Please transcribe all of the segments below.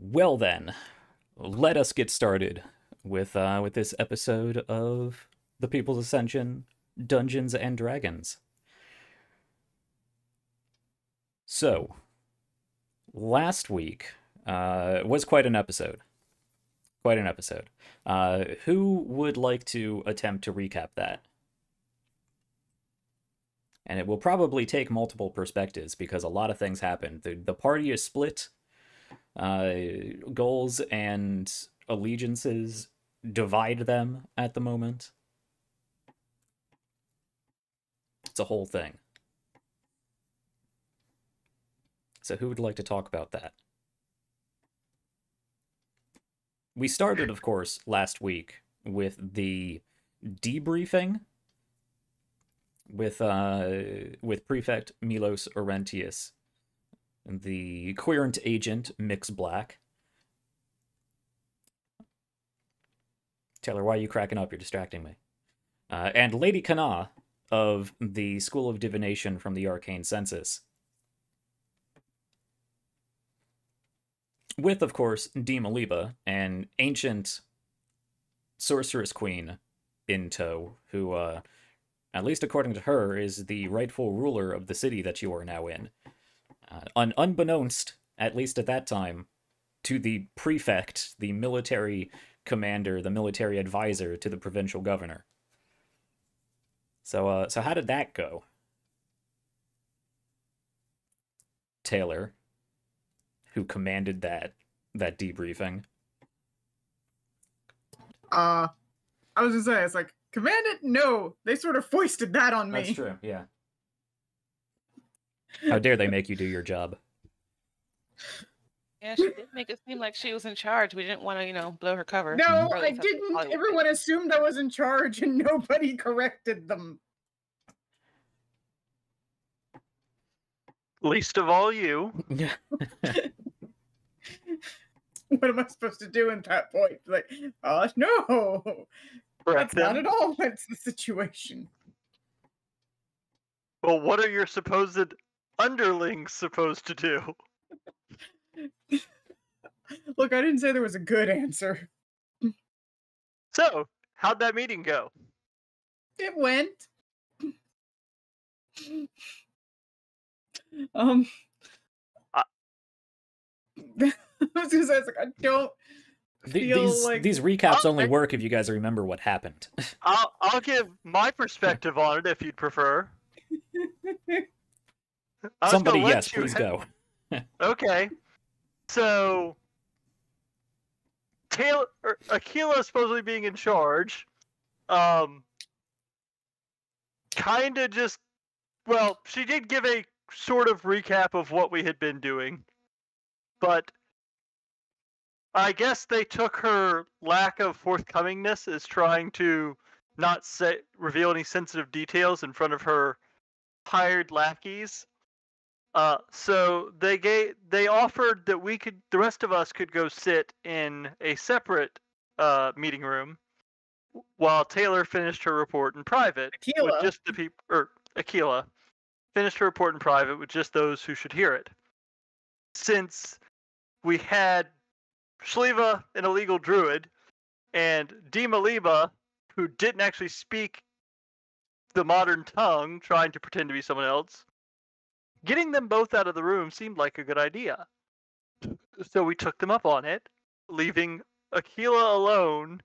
Well then, let us get started with this episode of the People's Ascension Dungeons and Dragons. So, last week was quite an episode. Quite an episode. Who would like to attempt to recap that? And it will probably take multiple perspectives because a lot of things happened. The party is split. Goals and allegiances divide them at the moment. It's a whole thing. So who would like to talk about that? We started, of course, last week with the debriefing with Prefect Milos Orentius, the querent agent Mix Black. Taylor, why are you cracking up? You're distracting me. And Lady Kana of the School of Divination from the Arcane Census. With, of course, Dee Maliba, an ancient sorceress queen in tow, who, at least according to her, is the rightful ruler of the city that you are now in. Unbeknownst, at least at that time, to the prefect, the military commander, the military advisor to the provincial governor. So how did that go? Taylor, who commanded that debriefing. I was gonna say, it's like, command it? No, they sort of foisted that on me. That's true, yeah. How dare they make you do your job? Yeah, she did make it seem like she was in charge. We didn't want to, blow her cover. No, I didn't. Everyone assumed I was in charge and nobody corrected them. Least of all you. Yeah. What am I supposed to do at that point? Like, no. That's not at all what's the situation. Well, what are your supposed underlings supposed to do? Look, I didn't say there was a good answer. So, how'd that meeting go? It went. I was gonna say, it's like, I don't feel like... These recaps only work if you guys remember what happened. I'll give my perspective on it if you'd prefer. Somebody, yes, please go. Okay. So, Aquila supposedly being in charge, kinda just, well, she did give a sort of recap of what we had been doing, but I guess they took her lack of forthcomingness as trying to not reveal any sensitive details in front of her hired lackeys. So they offered that the rest of us could go sit in a separate meeting room while Taylor finished her report in private. Aquila. With just the people, or Aquila finished her report in private with just those who should hear it. Since we had Shliva, an illegal druid, and Dee Maliba, who didn't actually speak the modern tongue, trying to pretend to be someone else, getting them both out of the room seemed like a good idea. So we took them up on it, leaving Aquila alone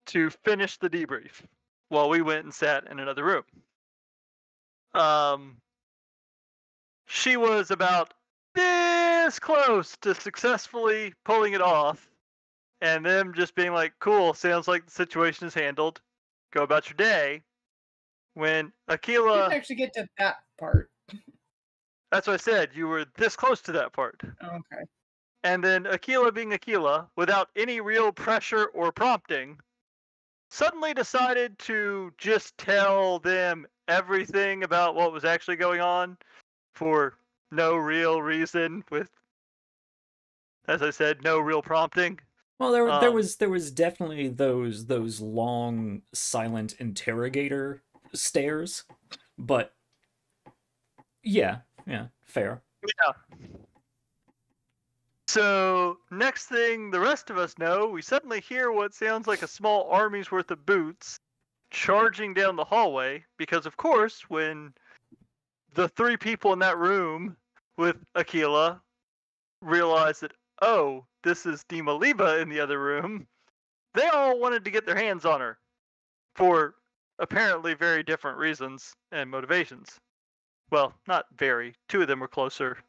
to finish the debrief while we went and sat in another room. She was about this close to successfully pulling it off, and them just being like, cool, sounds like the situation is handled, go about your day, when Aquila... I didn't actually get to that part. That's what I said, you were this close to that part. Okay. And then Aquila being Aquila, without any real pressure or prompting, suddenly decided to just tell them everything about what was actually going on for no real reason, with, as I said, no real prompting. Well, there was definitely those long silent interrogator stares, but yeah, fair. Yeah. So, next thing the rest of us know, we suddenly hear what sounds like a small army's worth of boots charging down the hallway, because of course, when the three people in that room with Aquila realized that, oh, this is Dima Liba in the other room, they all wanted to get their hands on her for apparently very different reasons and motivations. Well, not very. Two of them were closer.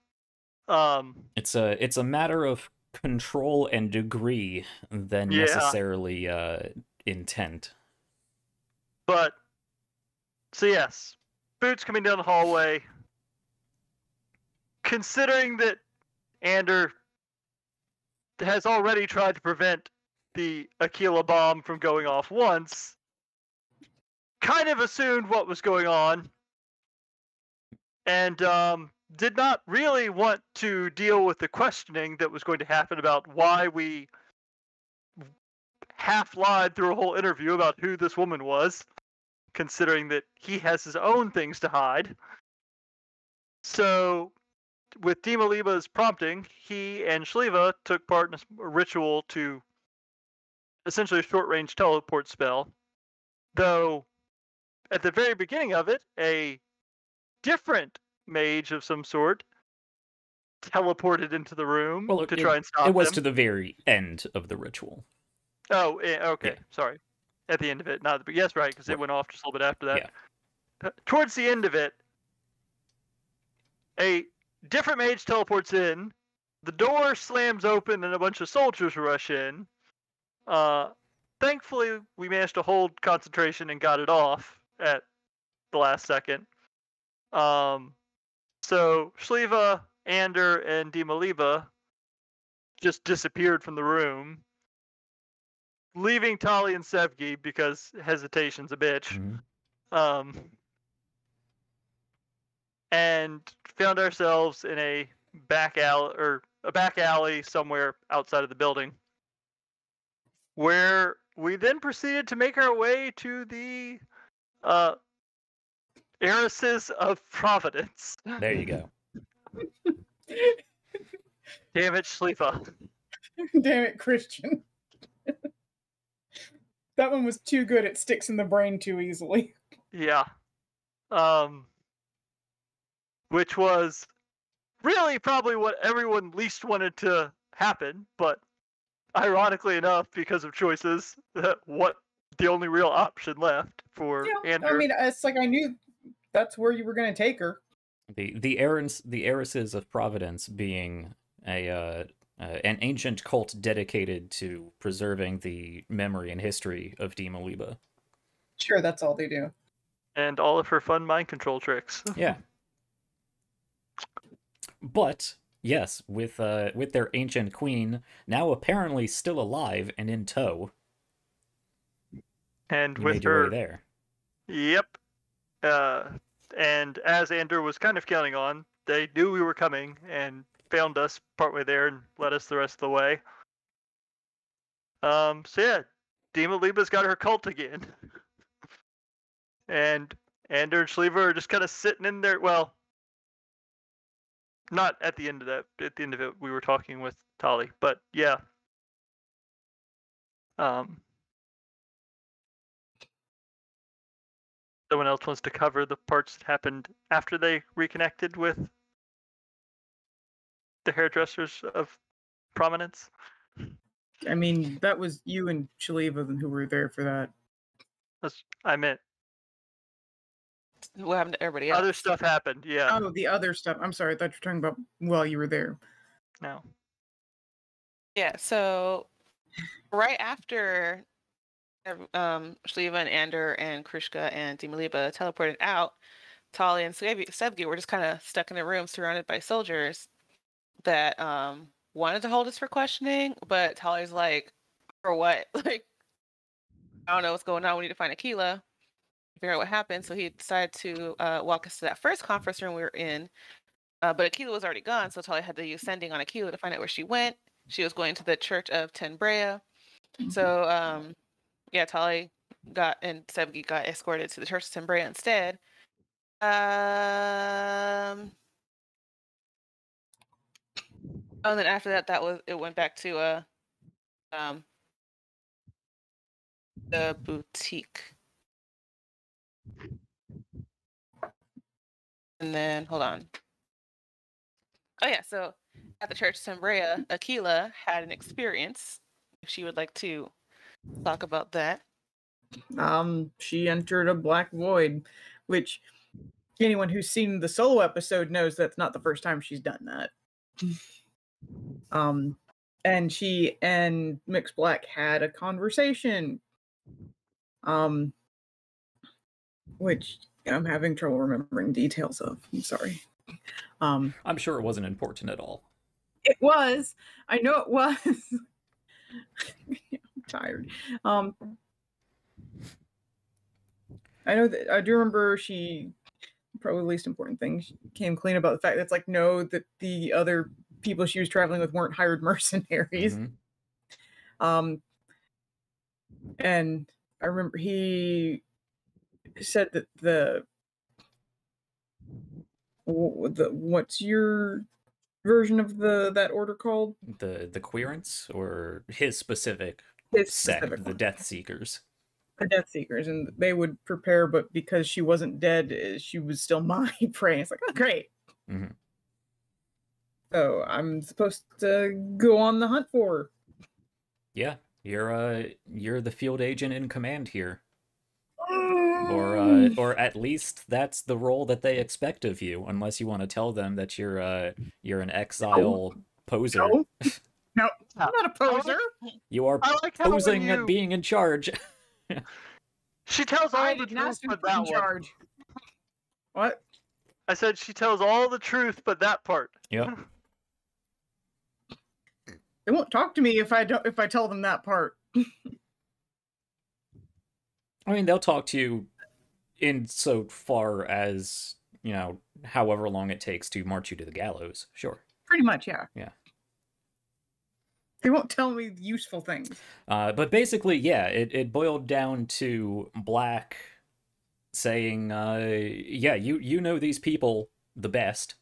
It's a matter of control and degree than necessarily intent. But so yes, boots coming down the hallway. Considering that Ander has already tried to prevent the Aquila bomb from going off once, kind of assumed what was going on, and did not really want to deal with the questioning that was going to happen about why we half lied through a whole interview about who this woman was, considering that he has his own things to hide. So, with Dima Liba's prompting, he and Shliva took part in a ritual to essentially a short-range teleport spell. Though, at the very beginning of it, a different mage of some sort teleported into the room to try and stop them. It was to the very end of the ritual. Oh, okay. Yeah. Sorry. At the end of it. Not, but yes, right, because it went off just a little bit after that. Yeah. Towards the end of it, a different mage teleports in, the door slams open, and a bunch of soldiers rush in. Thankfully, we managed to hold concentration and got it off at the last second. So Shliva, Ander, and Dima Liba just disappeared from the room, leaving Tali and Sevgi because hesitation's a bitch. Mm-hmm. And found ourselves in a back alley somewhere outside of the building, where we then proceeded to make our way to the heiresses of Providence. There you go. Damn it, Shliva. Damn it, Christian. That one was too good. It sticks in the brain too easily. Yeah. Which was really probably what everyone least wanted to happen, but ironically enough, because of choices, what the only real option left for Ander. I mean, it's like I knew that's where you were going to take her. The heiresses of Providence being an ancient cult dedicated to preserving the memory and history of Dima Liba. Sure, that's all they do. And all of her fun mind control tricks. Yeah. But yes, with their ancient queen now apparently still alive and in tow. And you with made her your way there. Yep. And as Ander was kind of counting on, they knew we were coming and found us partway there and led us the rest of the way. So yeah, Dima Liba's got her cult again. And Ander and Shliva are just kind of sitting in there. Well, not at the end of that. At the end of it, we were talking with Tali. But yeah. Someone else wants to cover the parts that happened after they reconnected with the hairdressers of prominence. I mean, that was you and Shaliva who were there for that. I meant. What happened to everybody else? Other stuff happened, yeah. Oh, the other stuff. I'm sorry, I thought you were talking about while you were there. No. Yeah, so right after Shliva and Ander and Krishka and Dima Liba teleported out, Tali and Sevgi were just kind of stuck in a room surrounded by soldiers that wanted to hold us for questioning, but Tali's like, for what? Like, I don't know what's going on. We need to find Aquila, figure out what happened. So he decided to walk us to that first conference room we were in. But Aquila was already gone, so Tali had to use sending on Aquila to find out where she went. She was going to the Church of Tenbrea. So, yeah, Tali and Sevgi got escorted to the Church of Tenbrea instead. Oh, and then after that, it went back to the boutique. And then hold on. Oh yeah, so at the church Sambrea, Aquila had an experience. If she would like to talk about that. She entered a black void, which anyone who's seen the solo episode knows that's not the first time she's done that. And she and Mix Black had a conversation. Which I'm having trouble remembering details of. I'm sorry. I'm sure it wasn't important at all. It was. I know it was. I'm tired. I know that I do remember she probably the least important thing, she came clean about the fact that it's like no, that the other people she was traveling with weren't hired mercenaries. Mm-hmm. And I remember he said that the what's your version of that order called? The queerance, or his specific His sect, specific the one. Death Seekers. The Death Seekers, and they would prepare, but because she wasn't dead, she was still my prey. It's like, oh, great. Mm-hmm. So I'm supposed to go on the hunt for her. Yeah, you're the field agent in command here, or at least that's the role that they expect of you, unless you want to tell them that you're an exile poser. No, I'm not a poser. You are posing at being in charge. She tells all the truth, but that one. What? I said she tells all the truth, but that part. Yep. They won't talk to me if I tell them that part. I mean, they'll talk to you in so far as, however long it takes to march you to the gallows. Sure. Pretty much, yeah. Yeah. They won't tell me useful things. But basically, yeah, it boiled down to Black saying, yeah, you know these people the best.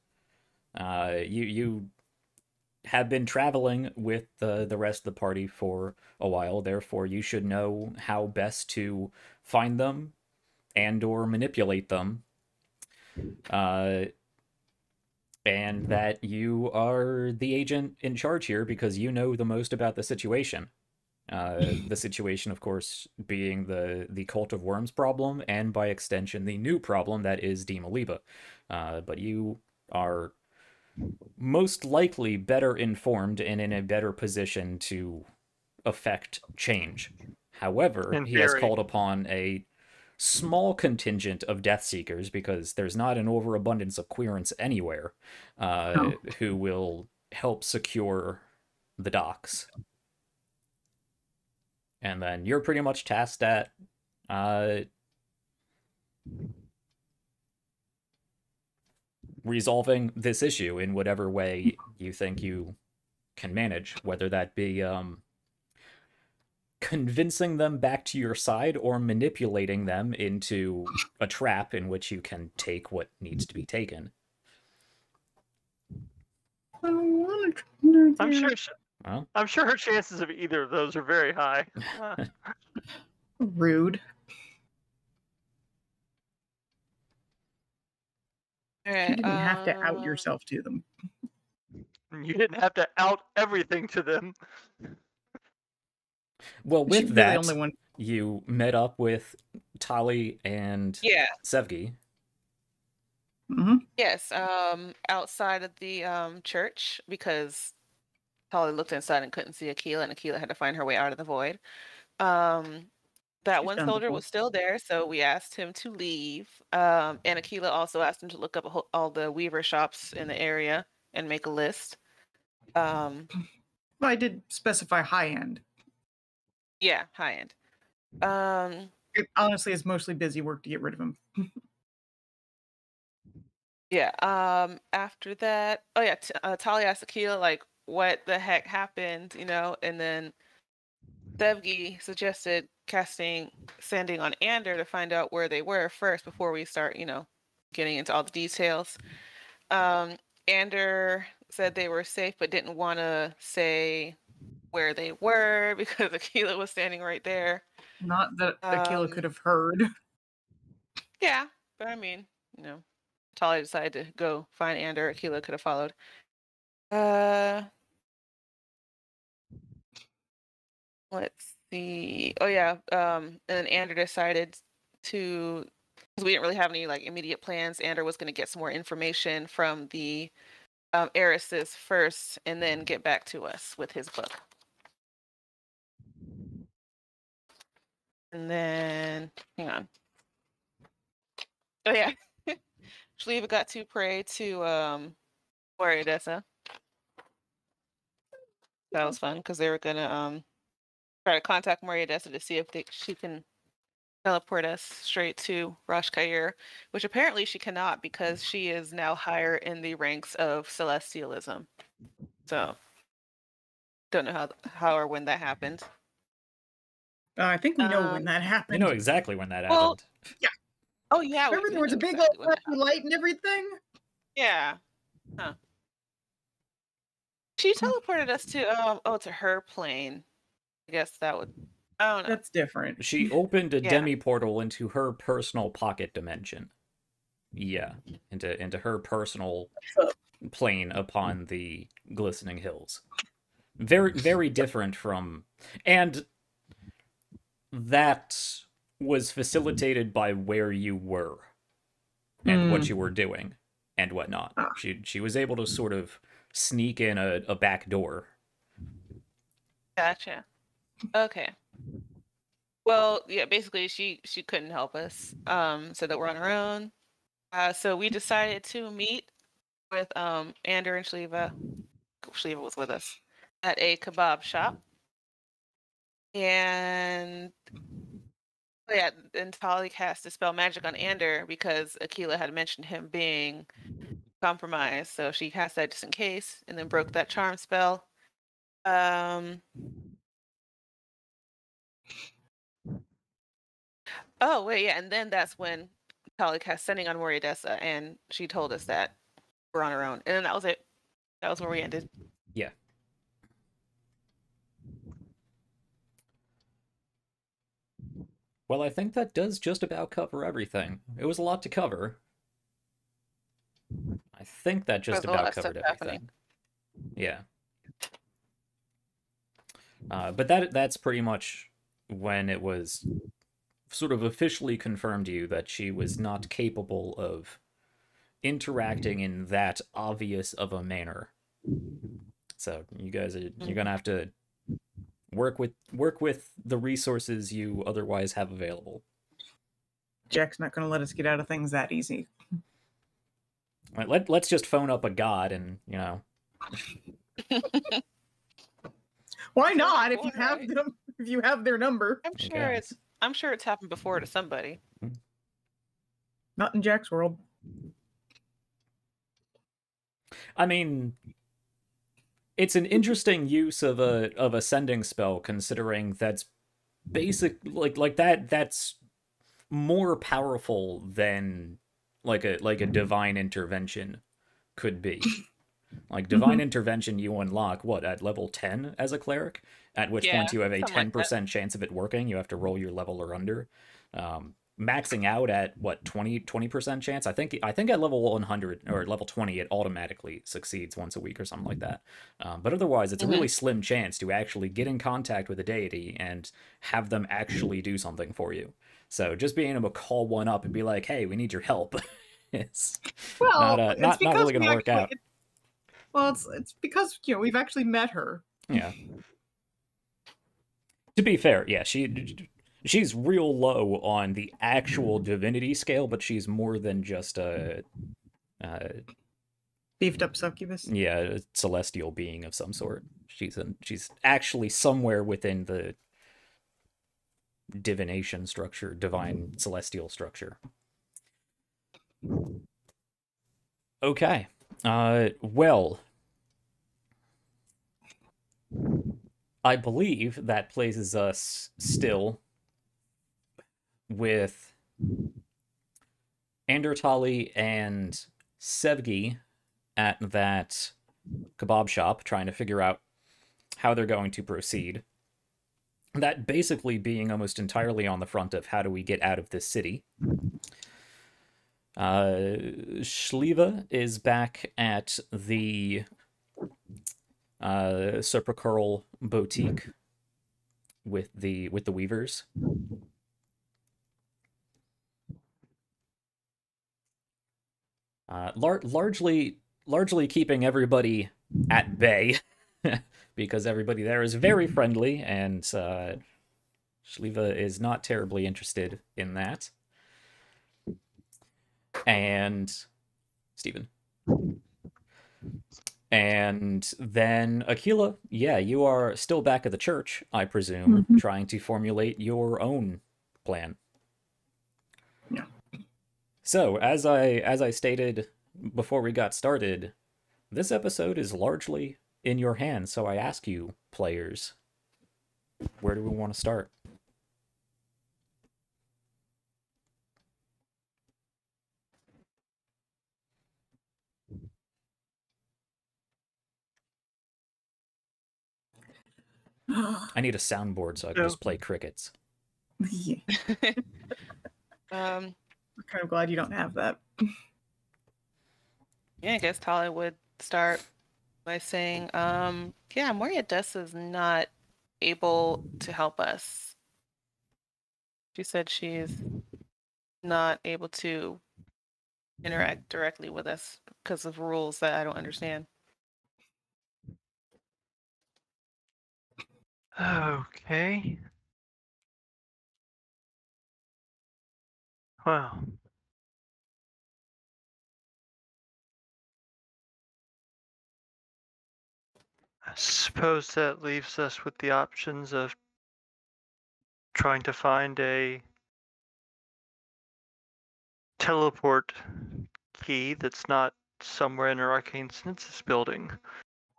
You have been traveling with the rest of the party for a while, therefore you should know how best to find them and or manipulate them. And that you are the agent in charge here because you know the most about the situation. The situation, of course, being the Cult of Worms problem, and by extension, the new problem that is Dimaliba. But you are most likely better informed and in a better position to affect change. However, he has called upon a small contingent of Death Seekers, because there's not an overabundance of queerance anywhere, who will help secure the docks. And then you're pretty much tasked at resolving this issue in whatever way you think you can manage, whether that be convincing them back to your side or manipulating them into a trap in which you can take what needs to be taken. I'm sure her chances of either of those are very high. Rude. All right, You didn't have to out yourself to them. You didn't have to out everything to them. Well, with that, you met up with Tali and Sevgi. Mm-hmm. Yes, outside of the church, because Tali looked inside and couldn't see Aquila, and Aquila had to find her way out of the void. That one soldier was still there, so we asked him to leave. And Aquila also asked him to look up all the weaver shops in the area and make a list. Well, I did specify high end. Yeah, high end. It honestly is mostly busy work to get rid of him. Yeah. After that, Tali asked Aquila, like, what the heck happened, and then Sevgi suggested sending on Ander to find out where they were first before we start, getting into all the details. Ander said they were safe, but didn't want to say where they were because Aquila was standing right there. Not that Aquila could Um, have heard. Yeah, but I mean, Talia decided to go find Ander. Aquila could have followed. Let's see. Oh yeah. And then Ander decided to, because we didn't really have any like immediate plans. Ander was going to get some more information from the heiresses first, and then get back to us with his book. And then, hang on. Oh yeah. Shaliva got to pray to Moriadessa. That was fun because they were gonna try to contact Moriadessa to see if she can teleport us straight to Rosh Kair, which apparently she cannot because she is now higher in the ranks of Celestialism. So, don't know how or when that happened. I think we know when that You happened. know exactly when that Well, happened. Oh yeah, Remember we there was a knew big exactly old when that flashy light and everything? Yeah. Huh. She teleported us to to her plane. I guess that would, I don't know. That's different. She opened a Yeah. demi-portal into her personal pocket dimension. Yeah, into her personal plane upon the glistening hills. Very, very different from... And that was facilitated by where you were and what you were doing and whatnot. She was able to sort of sneak in a back door. Gotcha. Okay. Well, yeah, basically she couldn't help us. So that we're on our own. So we decided to meet with Ander and Shaliva. Shaliva was with us at a kebab shop. And yeah, then Tali cast Dispel Magic on Ander because Aquila had mentioned him being compromised. So she cast that just in case and then broke that charm spell. Oh wait, yeah, and then that's when Tali cast Sending on Moriadessa, and she told us that we're on our own, and then that was it. That was where we ended. Yeah. Well, I think that does just about cover everything. It was a lot to cover. I think that just There's a lot about of stuff covered happening. everything. Yeah. But that's pretty much when it was sort of officially confirmed to you that she was not capable of interacting in that obvious of a manner. So you guys you're gonna have to work with the resources you otherwise have available. Jack's not going to let us get out of things that easy. Let's just phone up a god and, you know. Why not? If Cool, you have right? them, if you have their number. I'm sure it's happened before to somebody. Not in Jack's world. I mean, it's an interesting use of a sending spell, considering that's basic like that's more powerful than like a divine intervention could be. Like divine intervention you unlock what at level 10 as a cleric, at which point you have a 10% chance of it working. You have to roll your level or under. Maxing out at what 20% chance. I think at level 100 or level 20 it automatically succeeds once a week or something like that. But otherwise it's a really slim chance to actually get in contact with a deity and have them actually do something for you. So just being able to call one up and be like, "Hey, we need your help," is not really going to work out. Well, it's because we've actually met her. Yeah. To be fair, yeah, she's real low on the actual divinity scale, but she's more than just a beefed up succubus. Yeah, a celestial being of some sort. She's actually somewhere within the divination structure, divine celestial structure. Okay. Well, I believe that places us still with Andertali and Sevgi at that kebab shop, trying to figure out how they're going to proceed. That basically being almost entirely on the front of how do we get out of this city. Shliva is back at the sepulchral boutique with the weavers. Largely keeping everybody at bay because everybody there is very friendly, and Shliva is not terribly interested in that. And Stephen. And then Aquila, yeah, you are still back at the church, I presume, trying to formulate your own plan. Yeah. So, as I stated before we got started, this episode is largely in your hands, so I ask you, players, where do we want to start? I need a soundboard so I can just play crickets. Yeah. Um, I'm kind of glad you don't have that. yeah, I guess Tali would start by saying, yeah, Moria Dessa's not able to help us. She said she's not able to interact directly with us because of rules that I don't understand. Okay. Well, I suppose that leaves us with the options of trying to find a teleport key that's not somewhere in an arcane census building,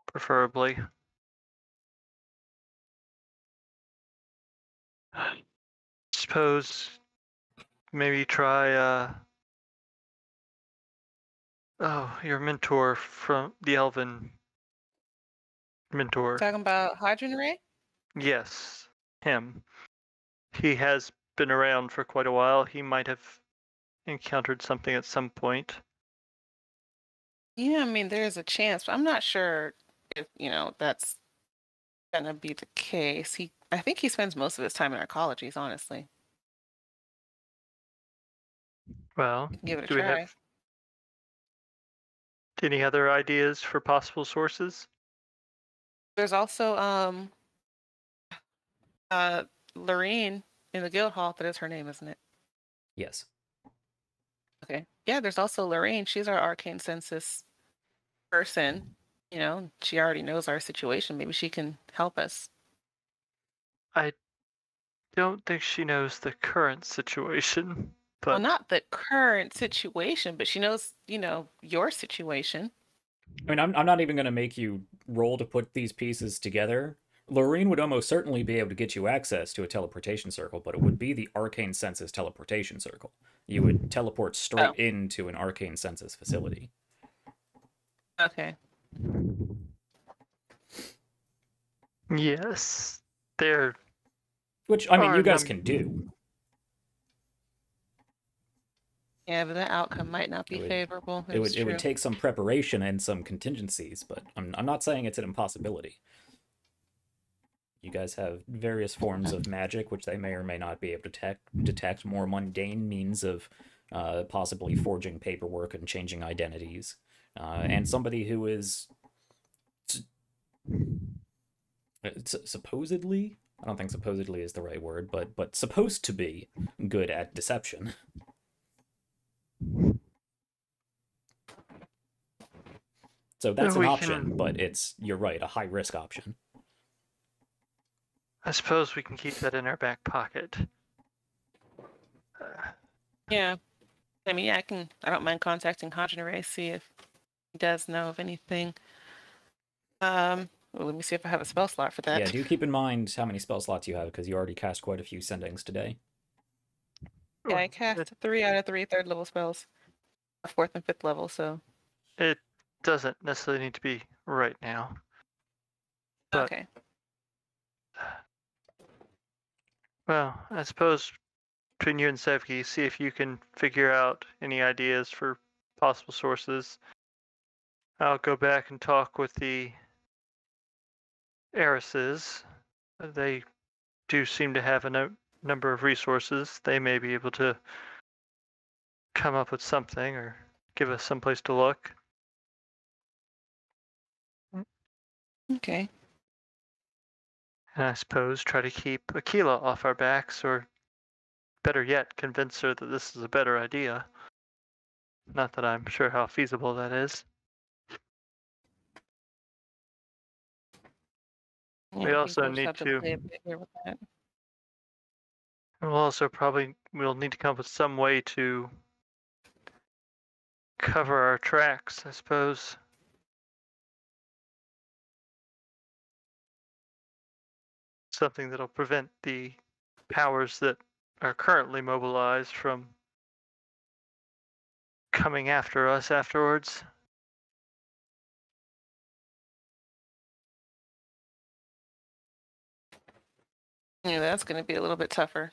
preferably. Suppose maybe try your mentor from the elven mentor. Talking about Hydrogen Ray? Yes, him. He has been around for quite a while. He might have encountered something at some point. Yeah, I mean, there's a chance, but I'm not sure if, that's gonna be the case. I think he spends most of his time in arcologies, honestly. Well, Give it a do we try. have any other ideas for possible sources? There's also Lorene in the guild hall. That is her name, isn't it? Yes. Okay. Yeah, there's also Lorraine. She's our arcane census person. She already knows our situation. Maybe she can help us. I don't think she knows the current situation, Well, but not the current situation, but she knows, your situation. I mean, I'm not even going to make you roll to put these pieces together. Lorene would almost certainly be able to get you access to a teleportation circle, but it would be the arcane census teleportation circle. You would teleport straight into an arcane census facility. Okay. yes, they're. Which, I mean, you guys can do. Yeah, but that outcome might not be favorable. It would take some preparation and some contingencies, but I'm not saying it's an impossibility. You guys have various forms of magic, which they may or may not be able to detect more mundane means of possibly forging paperwork and changing identities. And somebody who is supposedly, I don't think supposedly is the right word, but supposed to be good at deception. So that's an option, but you're right, a high-risk option. I suppose we can keep that in our back pocket. Yeah. I mean, yeah, I don't mind contacting Hajinare, see if he does know of anything. Well, let me see if I have a spell slot for that. Yeah, do keep in mind how many spell slots you have, because you already cast quite a few sendings today. Yeah, I cast 3 out of 3 third-level spells. A 4th and 5th level, so... It doesn't necessarily need to be right now. But, Okay. well, I suppose between you and Sevki, see if you can figure out any ideas for possible sources. I'll go back and talk with the heiresses. They do seem to have a number of resources. They may be able to come up with something or give us some place to look. Okay. And I suppose try to keep Aquila off our backs, or better yet, convince her that this is a better idea. Not that I'm sure how feasible that is. Yeah, We I think also we'll just need have to to. play a bit here with that. We'll also we'll need to come up with some way to cover our tracks, I suppose. Something that'll prevent the powers that are currently mobilized from coming after us afterwards. Yeah, that's going to be a little bit tougher.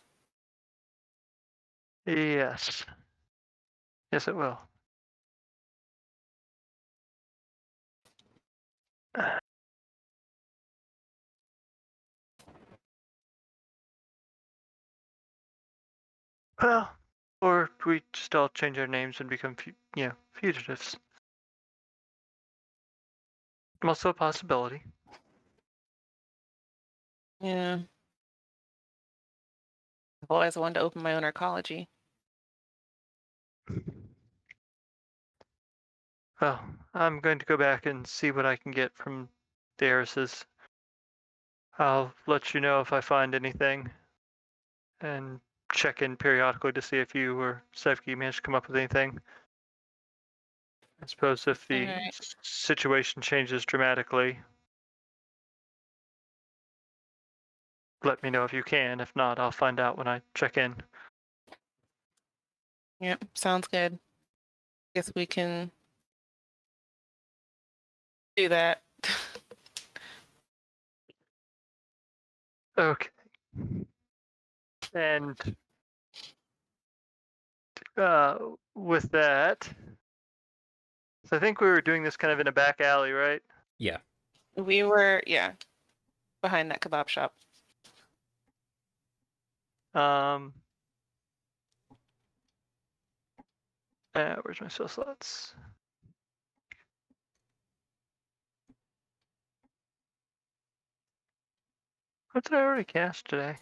Yes. Yes, it will. Well, or we just all change our names and become, fugitives. Also a possibility. Yeah. I've always wanted to open my own arcology. Well, I'm going to go back and see what I can get from the heiresses. I'll let you know if I find anything, and check in periodically to see if you or Sevki managed to come up with anything. I suppose if the Alright. situation changes dramatically, let me know if you can. If not, I'll find out when I check in. Yep, sounds good. Guess we can do that. Okay. And with that, so I think we were doing this kind of in a back alley, right? Yeah. We were, behind that kebab shop. Where's my spell slots? What did I already cast today?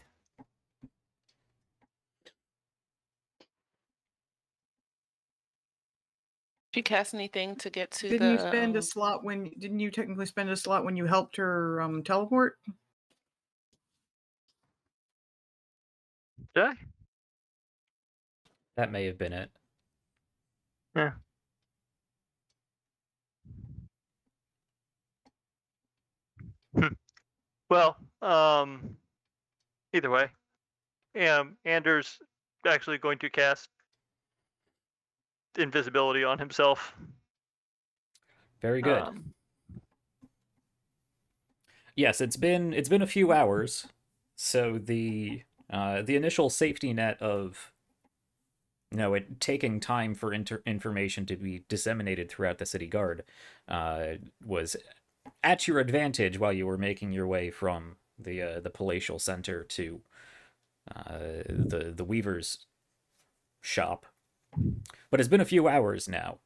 Did you cast anything to get to Didn't the? you spend a slot when? Didn't you technically spend a slot when you helped her teleport? Did I? That may have been it. Yeah. Well, either way, Anders actually going to cast invisibility on himself. Very good. Yes, it's been a few hours, so the initial safety net of it taking time for information to be disseminated throughout the city guard was at your advantage while you were making your way from the palatial center to the weaver's shop. But it's been a few hours now.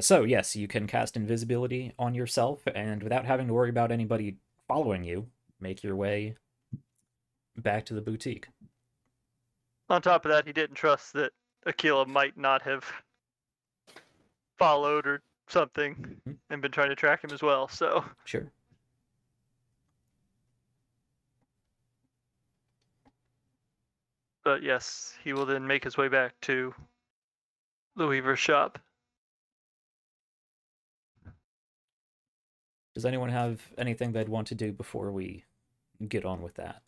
So yes, you can cast invisibility on yourself, and without having to worry about anybody following you, make your way back to the boutique. On top of that, he didn't trust that Aquila might not have followed or something and been trying to track him as well, so. Sure. But yes, he will then make his way back to the weaver's shop. Does anyone have anything they'd want to do before we get on with that?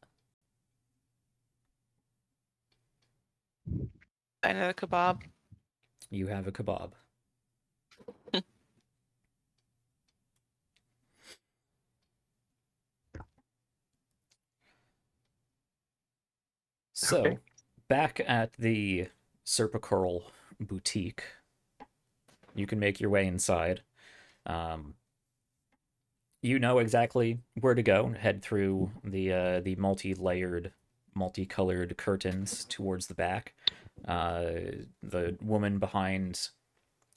Another kebab. You have a kebab. So, Okay. back at the Serpicoral boutique, you can make your way inside. Um, you know exactly where to go. Head through the multi-layered, multicolored curtains towards the back. The woman behind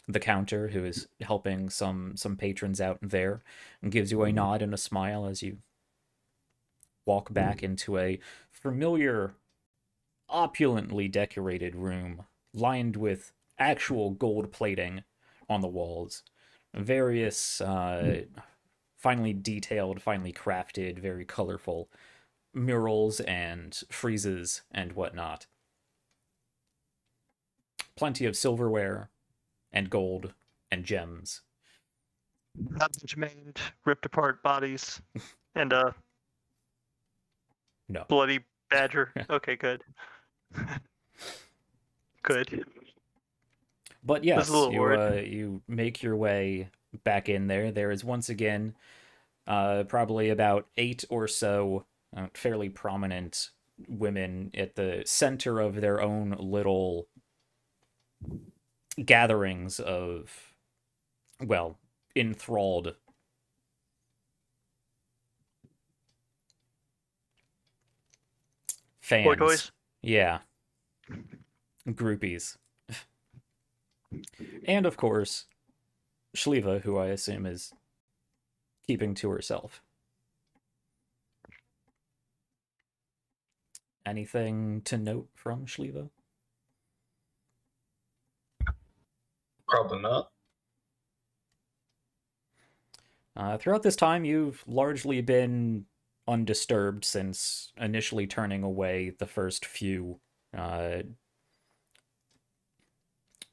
the counter who is helping some patrons out there and gives you a nod and a smile as you walk back into a familiar, opulently decorated room lined with actual gold plating on the walls, various finely detailed, finely crafted, very colorful murals and friezes and whatnot. Plenty of silverware and gold and gems. Not much maimed, ripped apart bodies, and a No. bloody badger. Okay, good. Good. But was a yes, little worried. you make your way back in there. There is once again probably about 8 or so fairly prominent women at the center of their own little gatherings of, well, enthralled Boy fans. toys. Yeah. Groupies. And of course, Shliva, who I assume is keeping to herself. Anything to note from Shliva? Probably not. Throughout this time, you've largely been undisturbed since initially turning away the first few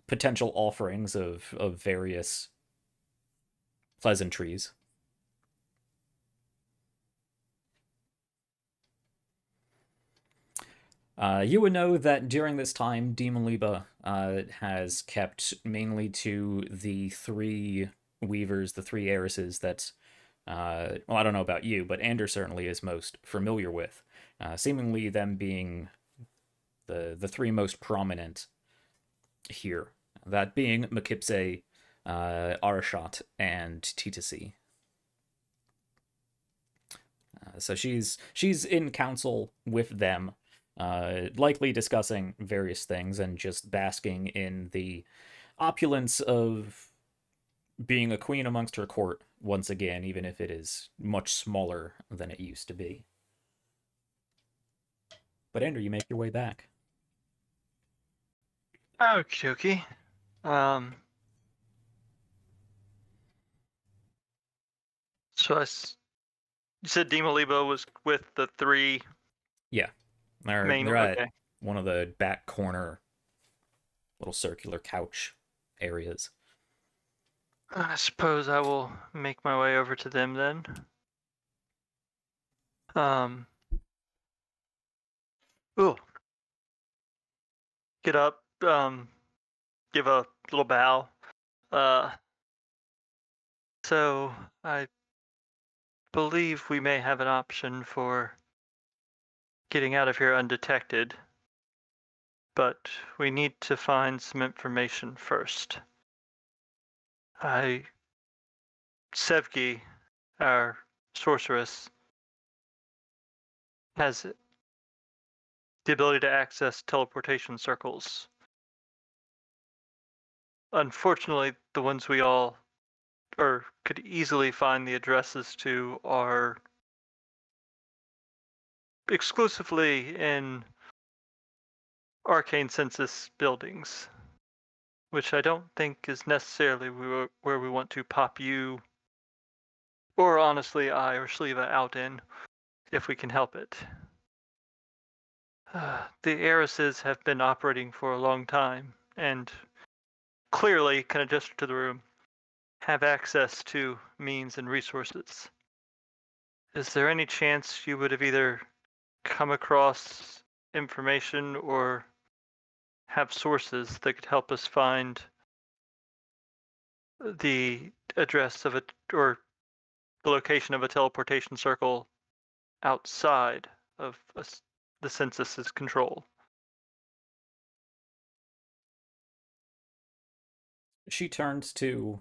potential offerings of various pleasantries. You would know that during this time, Dimaliba has kept mainly to the 3 weavers, the 3 heiresses that, well, I don't know about you, but Ander certainly is most familiar with, seemingly them being the 3 most prominent here, that being Mekipse, Arashat, and Titasi. So she's in council with them, likely discussing various things and just basking in the opulence of being a queen amongst her court once again, even if it is much smaller than it used to be. But Andrew, you make your way back. Okie dokie. So you said Dimaliba was with the 3 Yeah, main. they're at Okay. one of the back corner little circular couch areas. I suppose I will make my way over to them then. Ooh. Get up, give a little bow. So I believe we may have an option for getting out of here undetected, but we need to find some information first. Sevgi, our sorceress, has the ability to access teleportation circles. Unfortunately, the ones we all could easily find the addresses to are exclusively in arcane census buildings, which I don't think is necessarily where we want to pop you, or honestly I or Shliva out in, if we can help it. The heiresses have been operating for a long time, and clearly, kind of gesture to the room, have access to means and resources. Is there any chance you would have either come across information or have sources that could help us find the address of or the location of a teleportation circle outside of the census's control? she turns to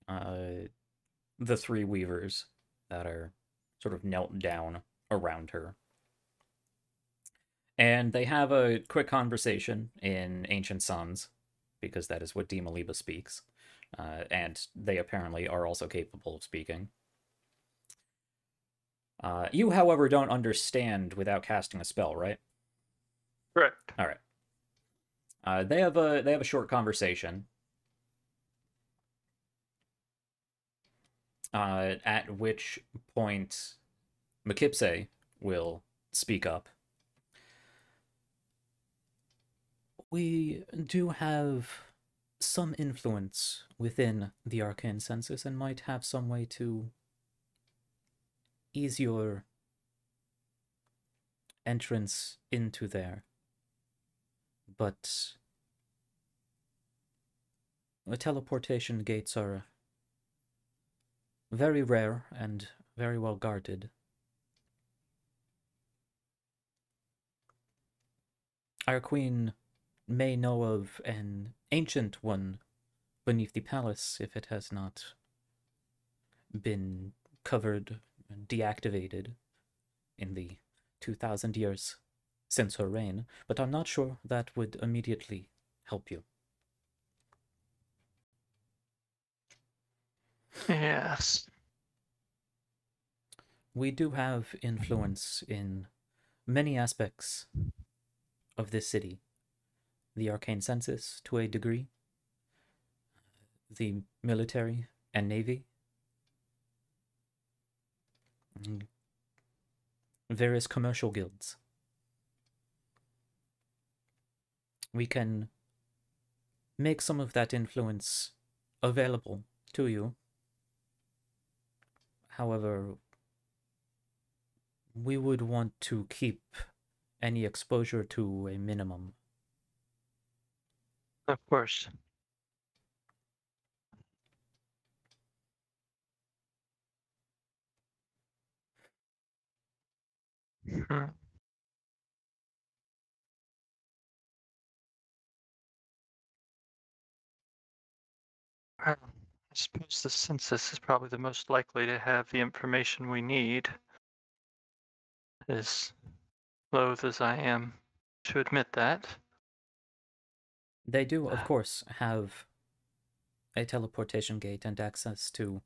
the three weavers that are sort of knelt down around her. And they have a quick conversation in Ancient Sons, because that is what Dimaliba speaks. And they apparently are also capable of speaking. You, however, don't understand without casting a spell, right? Correct. All right. They have a short conversation. At which point Mekipse will speak up. We do have some influence within the arcane census and might have some way to ease your entrance into there. But the teleportation gates are very rare and very well guarded. Our queen may know of an ancient one beneath the palace if it has not been covered and deactivated in the 2,000 years since her reign, but I'm not sure that would immediately help you. Yes. We do have influence in many aspects of this city. The arcane census, to a degree, the military and navy, various commercial guilds. We can make some of that influence available to you. However, we would want to keep any exposure to a minimum. Of course. Hmm. Well, I suppose the census is probably the most likely to have the information we need. As loath as I am to admit that. They do, of course, have a teleportation gate and access to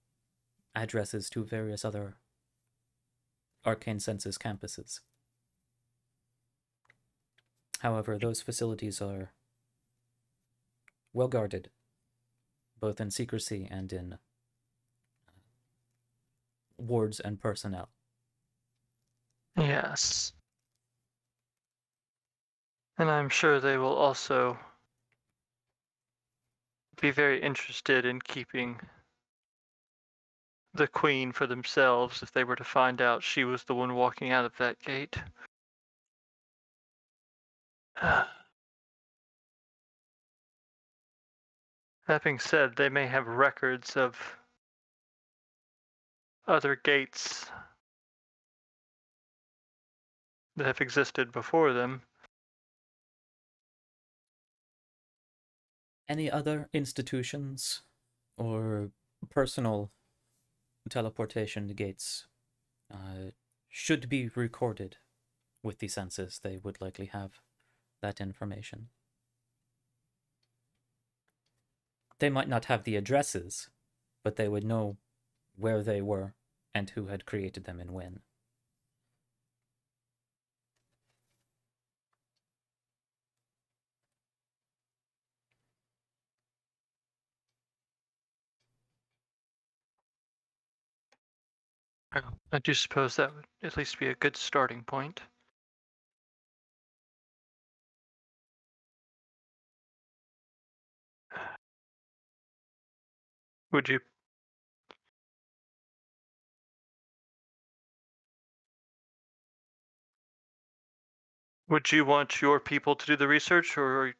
addresses to various other arcane census campuses. However, those facilities are well guarded, both in secrecy and in wards and personnel. Yes. And I'm sure they will also be very interested in keeping the queen for themselves if they were to find out she was the one walking out of that gate. That being said, they may have records of other gates that have existed before them. Any other institutions or personal teleportation gates should be recorded with the census. They would likely have that information. They might not have the addresses, but they would know where they were and who had created them and when. I do suppose that would at least be a good starting point. Would you want your people to do the research, or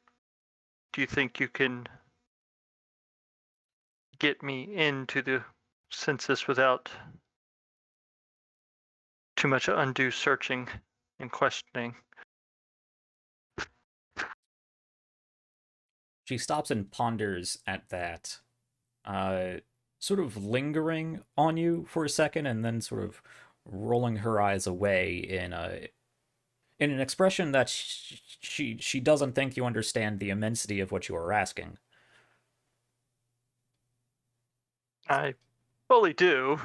do you think you can get me into the census without too much undue searching and questioning? She stops and ponders at that, sort of lingering on you for a second, and then sort of rolling her eyes away in an expression that she doesn't think you understand the immensity of what you are asking. I fully do.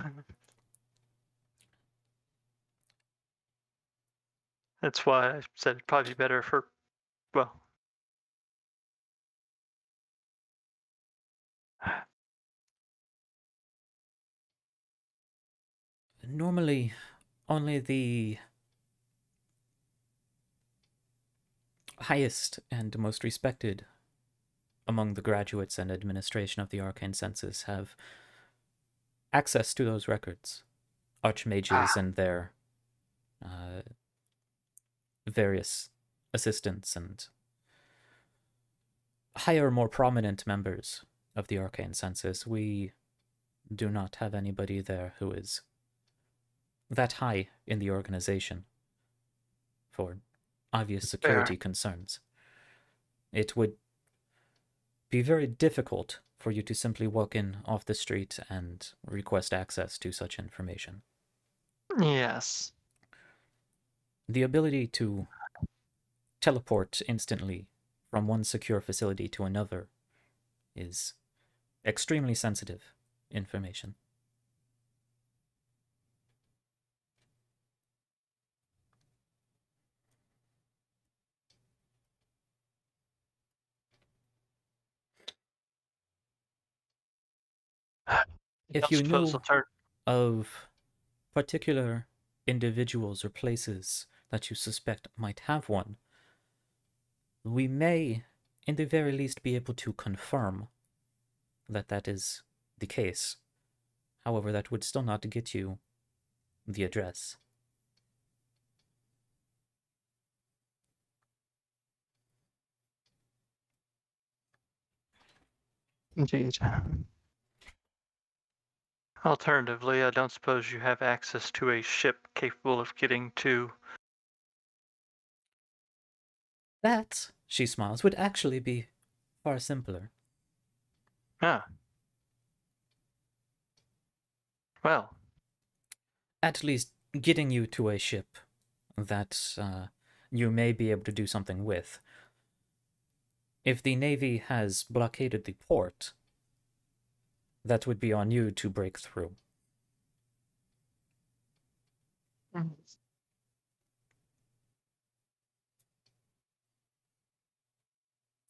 That's why I said it'd probably be better for, well, Normally, only the highest and most respected among the graduates and administration of the arcane senses have access to those records. Archmages and their various assistants and higher, more prominent members of the arcane senses. We do not have anybody there who is that high in the organization for obvious security concerns. It would be very difficult for you to simply walk in off the street and request access to such information. yes. The ability to teleport instantly from one secure facility to another is extremely sensitive information. If you knew of particular individuals or places that you suspect might have one, we may, in the very least, be able to confirm that that is the case. However, that would still not get you the address. Indeed. Alternatively, I don't suppose you have access to a ship capable of getting to... That, she smiles, would actually be far simpler. Ah. Well. At least getting you to a ship that you may be able to do something with. If the Navy has blockaded the port, that would be on you to break through.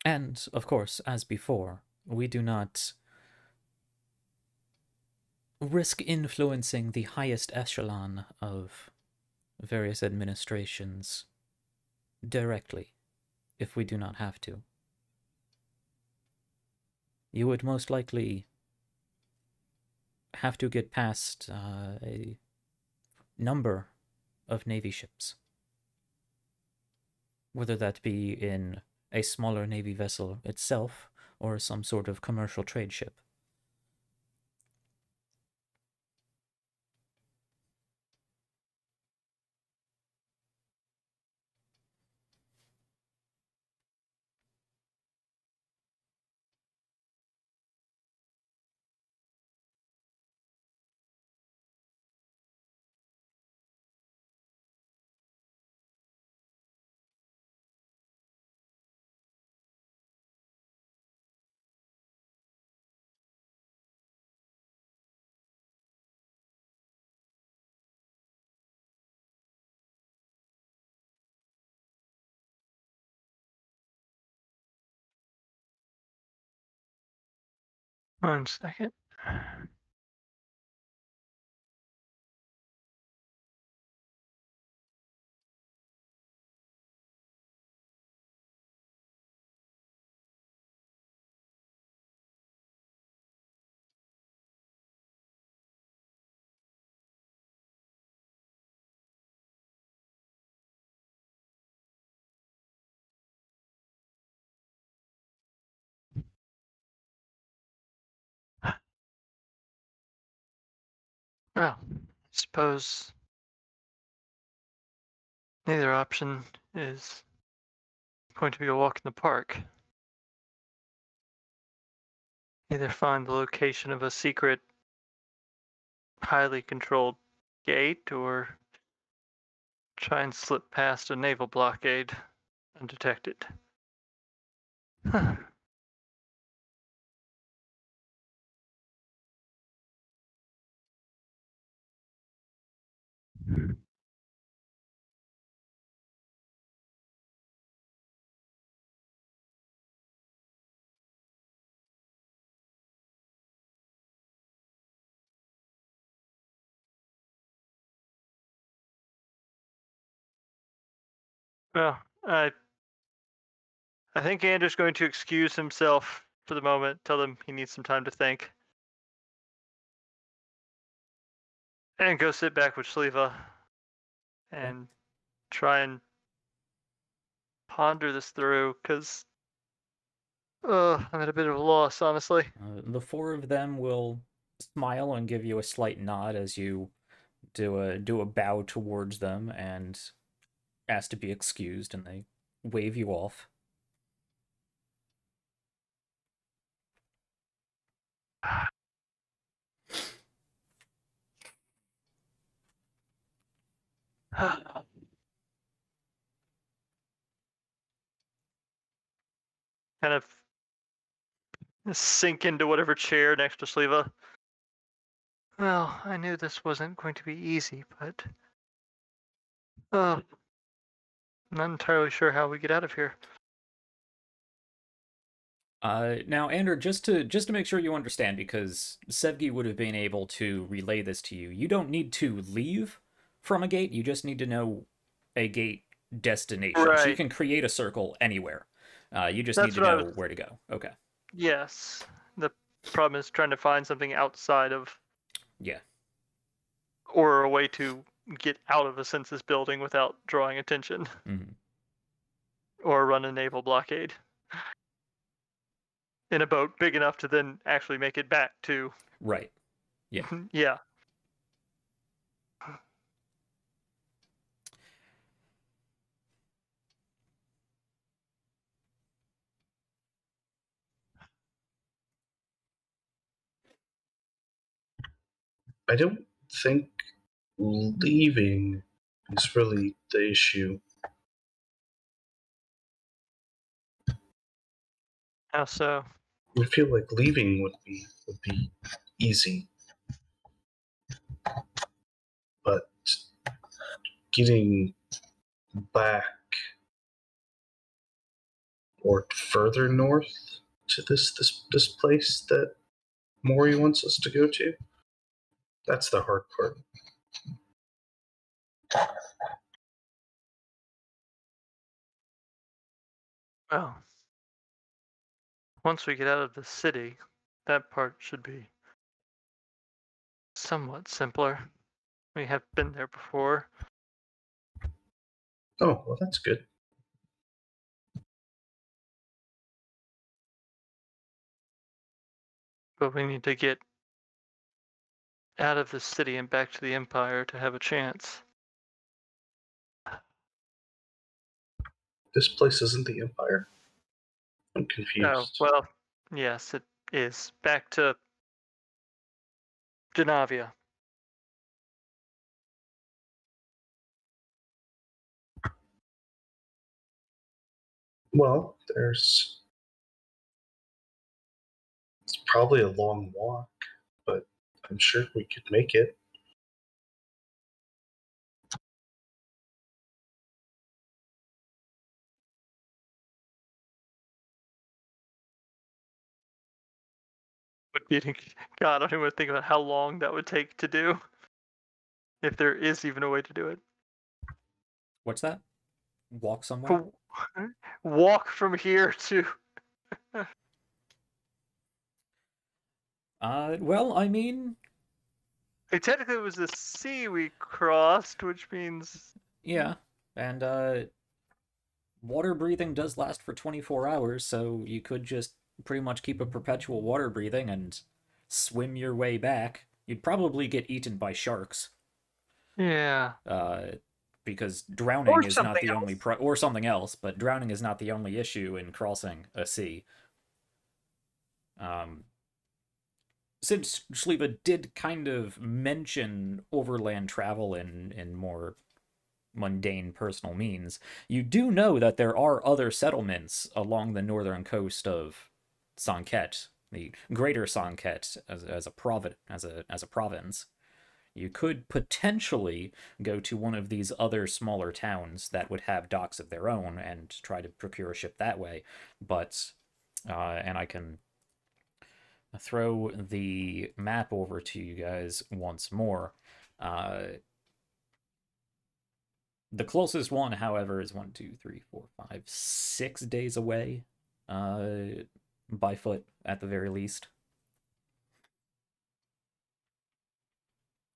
And, of course, as before, we do not risk influencing the highest echelon of various administrations directly if we do not have to. You would most likely have to get past a number of Navy ships, whether that be in a smaller Navy vessel itself or some sort of commercial trade ship. One second. Well, I suppose neither option is going to be a walk in the park. Either find the location of a secret, highly controlled gate, or try and slip past a naval blockade undetected. Well, I think Andrew's going to excuse himself for the moment, tell him he needs some time to think, and go sit back with Shliva and try and ponder this through, because I'm at a bit of a loss, honestly. The four of them will smile and give you a slight nod as you do a bow towards them and ask to be excused, and they wave you off. Kind of sink into whatever chair next to Shliva. Well, I knew this wasn't going to be easy, but I'm not entirely sure how we get out of here. Now, Andrew, just to make sure you understand, because Sevgi would have been able to relay this to you, you don't need to leave from a gate, you just need to know a gate destination. Right. So you can create a circle anywhere. You just That's need to what know where to go. Okay. Yes. The problem is trying to find something outside of, Yeah. or a way to get out of a census building without drawing attention, Mm-hmm. or run a naval blockade in a boat big enough to then actually make it back to. Right. Yeah. Yeah. I don't think leaving is really the issue. How so? I feel like leaving would be easy, but getting back or further north to this place that Mori wants us to go to, that's the hard part. Well, once we get out of the city, that part should be somewhat simpler. We have been there before. Oh, well, that's good. But we need to get out of the city and back to the Empire to have a chance. This place isn't the Empire. I'm confused. Oh, well, yes, it is. Back to Genavia. Well, it's probably a long walk, but I'm sure we could make it. Would be, God, I don't even want to think about how long that would take to do. If there is even a way to do it. What's that? Walk somewhere? Walk from here to. Well, I mean, Technically, it was the sea we crossed, which means. yeah, and water breathing does last for 24 hours, so you could just pretty much keep a perpetual water breathing and swim your way back. You'd probably get eaten by sharks. Yeah. Because drowning is not something the only or something else, but drowning is not the only issue in crossing a sea. since Shliva did kind of mention overland travel in more mundane personal means, you do know that there are other settlements along the northern coast of Sann'Kett, the greater Sann'Kett as a province. You could potentially go to one of these other smaller towns that would have docks of their own and try to procure a ship that way. But and I can throw the map over to you guys once more. The closest one, however, is 1, 2, 3, 4, 5, 6 days away, by foot at the very least,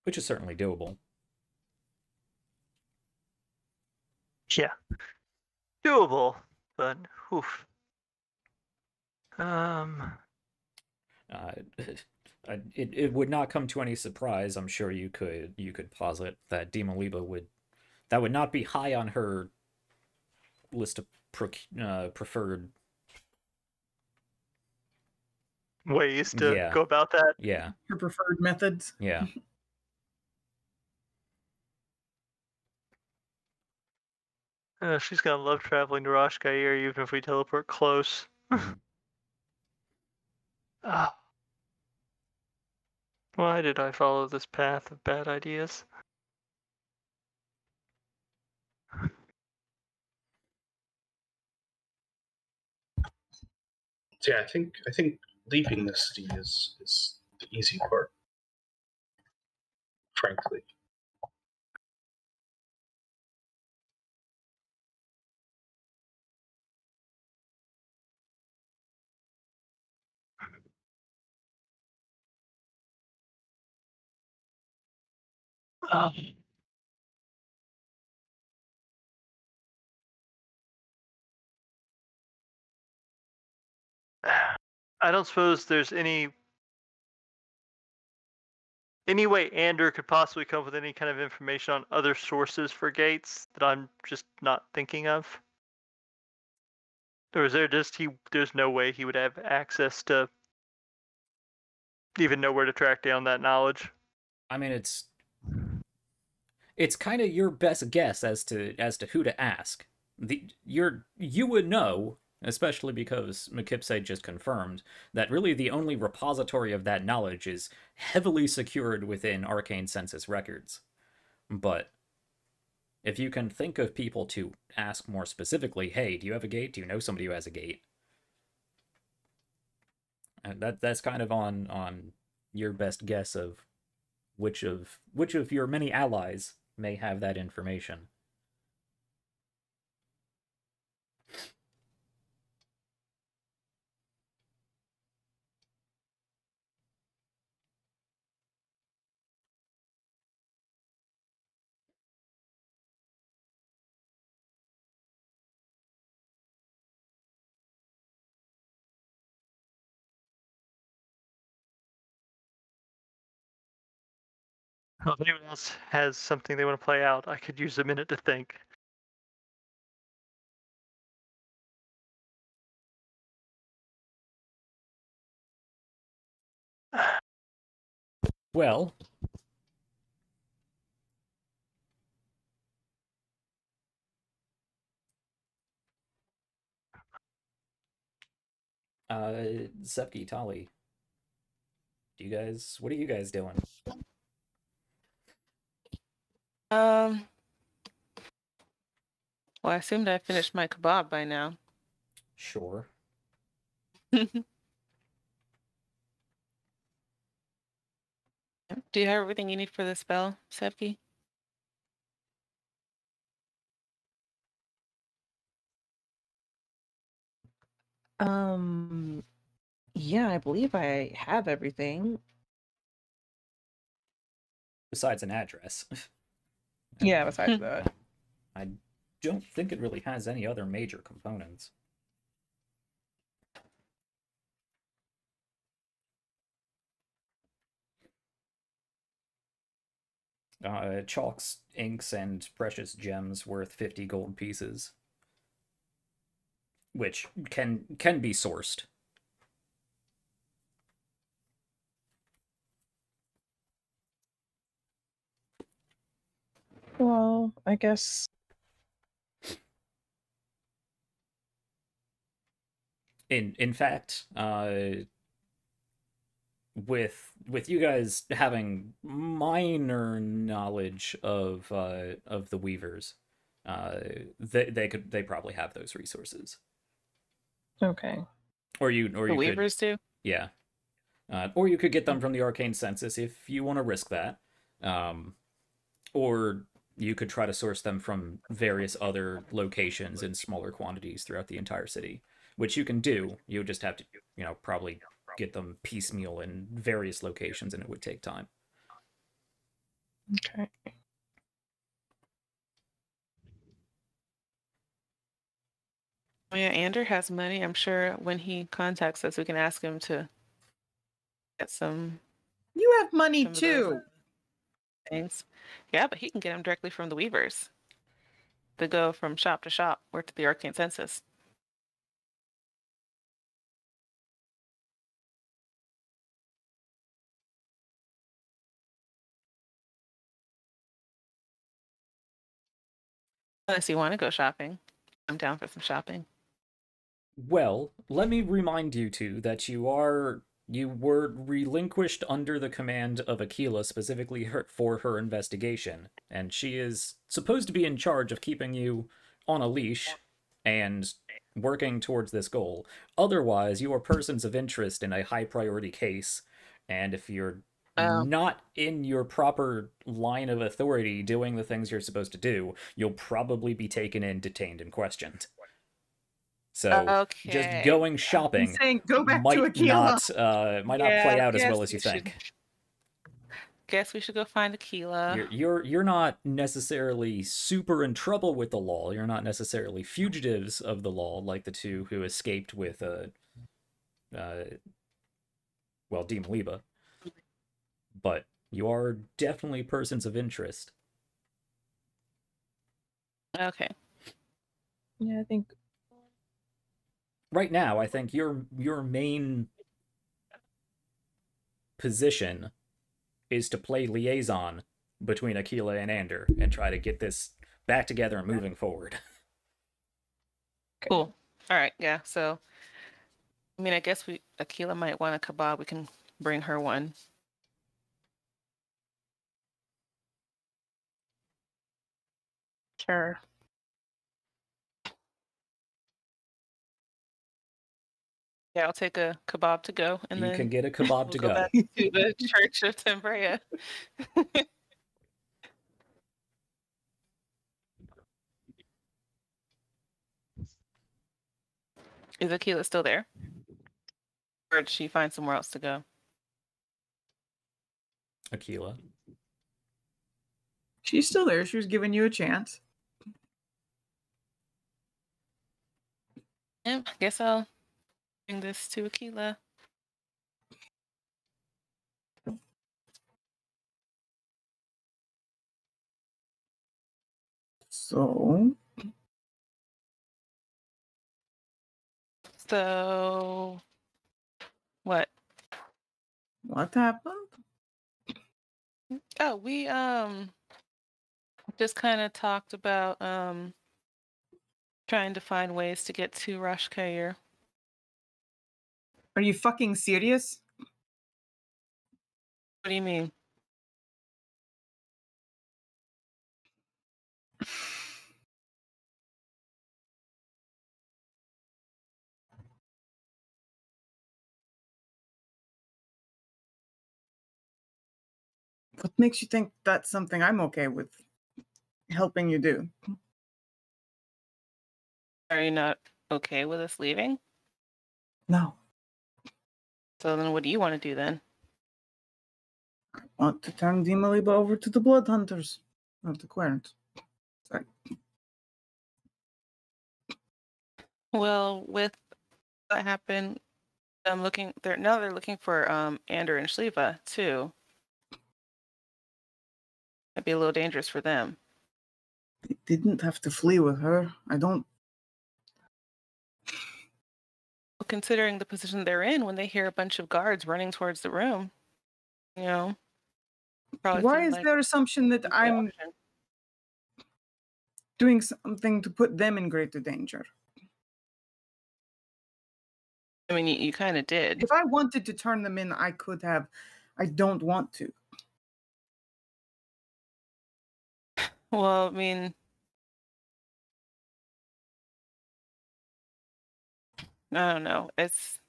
which is certainly doable. Yeah. Doable, but oof. It would not come to any surprise. I'm sure you could posit that Dimaliba would not be high on her list of preferred ways to go about that. Yeah. Her preferred methods. Yeah. She's gonna love traveling to Rashkair even if we teleport close. Why did I follow this path of bad ideas? So yeah, I think leaving the city is the easy part, frankly. I don't suppose there's any way Ander could possibly come up with any kind of information on other sources for gates that I'm just not thinking of? Or is there just there's no way he would have access to even know where to track down that knowledge? I mean, it's kind of your best guess as to who to ask. You would know, especially because McKipsay just confirmed that really the only repository of that knowledge is heavily secured within Arcane Census records. But if you can think of people to ask more specifically, hey, do you have a gate? Do you know somebody who has a gate? And that's kind of on your best guess of which of your many allies may have that information. Well, if anyone else has something they want to play out, I could use a minute to think. Well, Sepki, Tali, what are you guys doing? Well, I assumed I finished my kebab by now. Sure. Do you have everything you need for the spell, Sevki? Yeah, I believe I have everything. Besides an address. Yeah, besides that. I don't think it really has any other major components. Chalks, inks, and precious gems worth 50 gold pieces, which can be sourced. Well, I guess. In fact, with you guys having minor knowledge of the Weavers, they probably have those resources. Okay. Or you The could, Weavers do? yeah. Or you could get them from the Arcane Census if you want to risk that. Or you could try to source them from various other locations in smaller quantities throughout the entire city, which you can do. You would just have to, probably get them piecemeal in various locations, and it would take time. Okay. Oh, yeah, Ander has money. I'm sure when he contacts us, we can ask him to get some You have money Some of those- too. things. Yeah, but he can get them directly from the Weavers. They go from shop to shop or to the Arcane Census. Unless you want to go shopping. I'm down for some shopping. Well, let me remind you two that you were relinquished under the command of Aquila specifically for her investigation, and she is supposed to be in charge of keeping you on a leash and working towards this goal. Otherwise, you are persons of interest in a high priority case, and if you're not in your proper line of authority doing the things you're supposed to do, you'll probably be taken in, detained, and questioned. So just Okay. going shopping He's saying go back might to Aquila. not play out as well as you think. Guess we should go find Aquila. You're not necessarily super in trouble with the law. You're not necessarily fugitives of the law like the two who escaped with Demoliba. But you are definitely persons of interest. Okay. Yeah, I think. Right now, I think your main position is to play liaison between Aquila and Ander and try to get this back together and moving forward. Cool. All right. Yeah. So, I mean, I guess Aquila might want a kebab. We can bring her one. Sure. Yeah, I'll take a kebab to go, and You then can get a kebab we'll to go go. back to the Church of Tembrea. Is Aquila still there? Or did she find somewhere else to go? Aquila. She's still there. She was giving you a chance. Yeah, I guess I'll bring this to Aquila. So, So, what? what happened? Oh, we just kind of talked about trying to find ways to get to Rashkair. Are you fucking serious? What do you mean? What makes you think that's something I'm okay with helping you do? Are you not okay with us leaving? No. So then what do you want to do then? I want to turn Demoliba over to the Blood Hunters of the Querent. Sorry. Well, with what happened, I'm looking they're looking for Ander and Shliva too. That'd be a little dangerous for them. They didn't have to flee with her. I don't. Considering the position they're in, when they hear a bunch of guards running towards the room, probably Why seemed is like their assumption that a good I'm option. doing something to put them in greater danger. I mean, you kind of did. If I wanted to turn them in, I could have. I don't want to. Well, I mean, I don't know. It's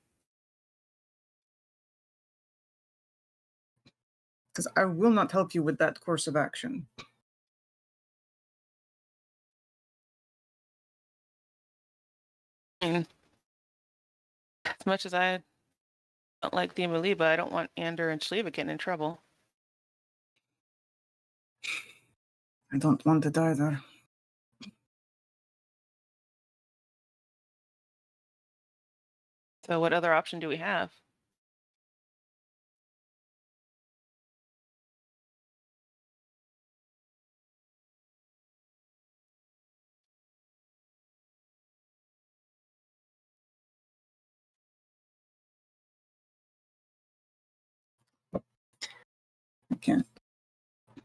Because I will not help you with that course of action. I mean, as much as I don't like the Amaliba, I don't want Ander and Shliva getting in trouble. I don't want it either. So what other option do we have?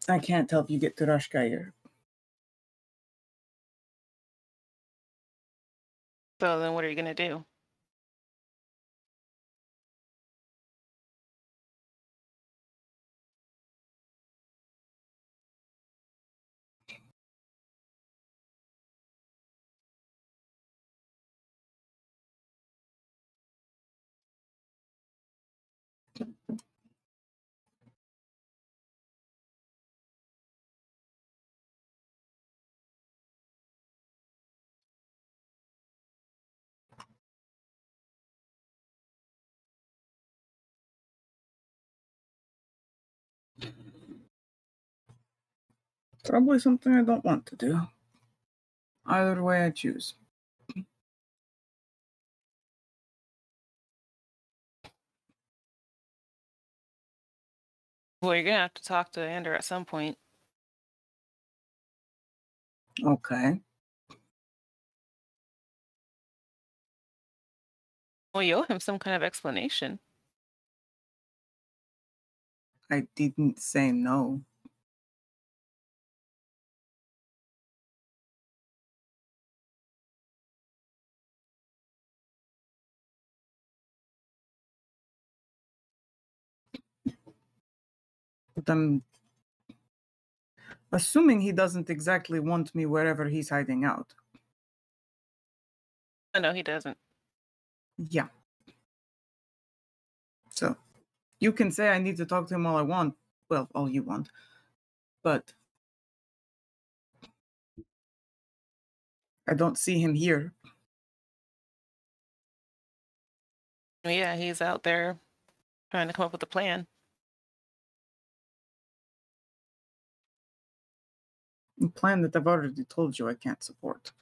I can't help you get to Rashkair. So then what are you going to do? Probably something I don't want to do. Either way I choose. Well, you're going to have to talk to Ander at some point. Okay. Well, you owe him some kind of explanation. I didn't say no. But I'm assuming he doesn't exactly want me wherever he's hiding out. Oh, no, he doesn't. Yeah. So, you can say I need to talk to him all I want. Well, all you want. But I don't see him here. Yeah, he's out there trying to come up with a plan. A plan that I've already told you I can't support.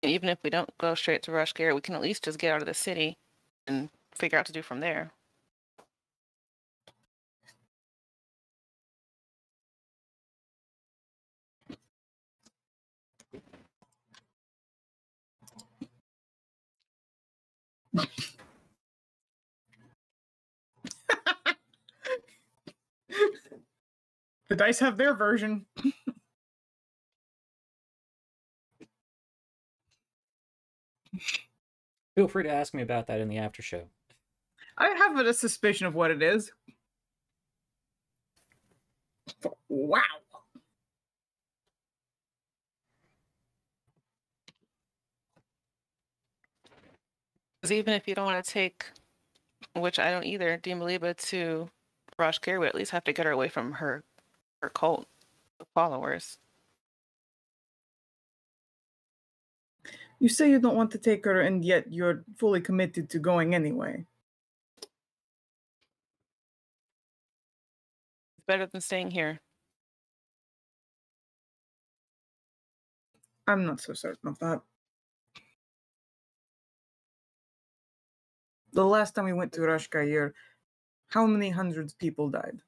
Even if we don't go straight to Rushgare, we can at least just get out of the city and figure out what to do from there. The dice have their version. Feel free to ask me about that in the after show. I have a suspicion of what it is. Wow. Because even if you don't want to take, which I don't either, Dimaliba to Rushgare, we at least have to get her away from her cult of followers. You say you don't want to take her, and yet you're fully committed to going anyway. It's better than staying here. I'm not so certain of that. The last time we went to Rashkair, how many hundreds of people died?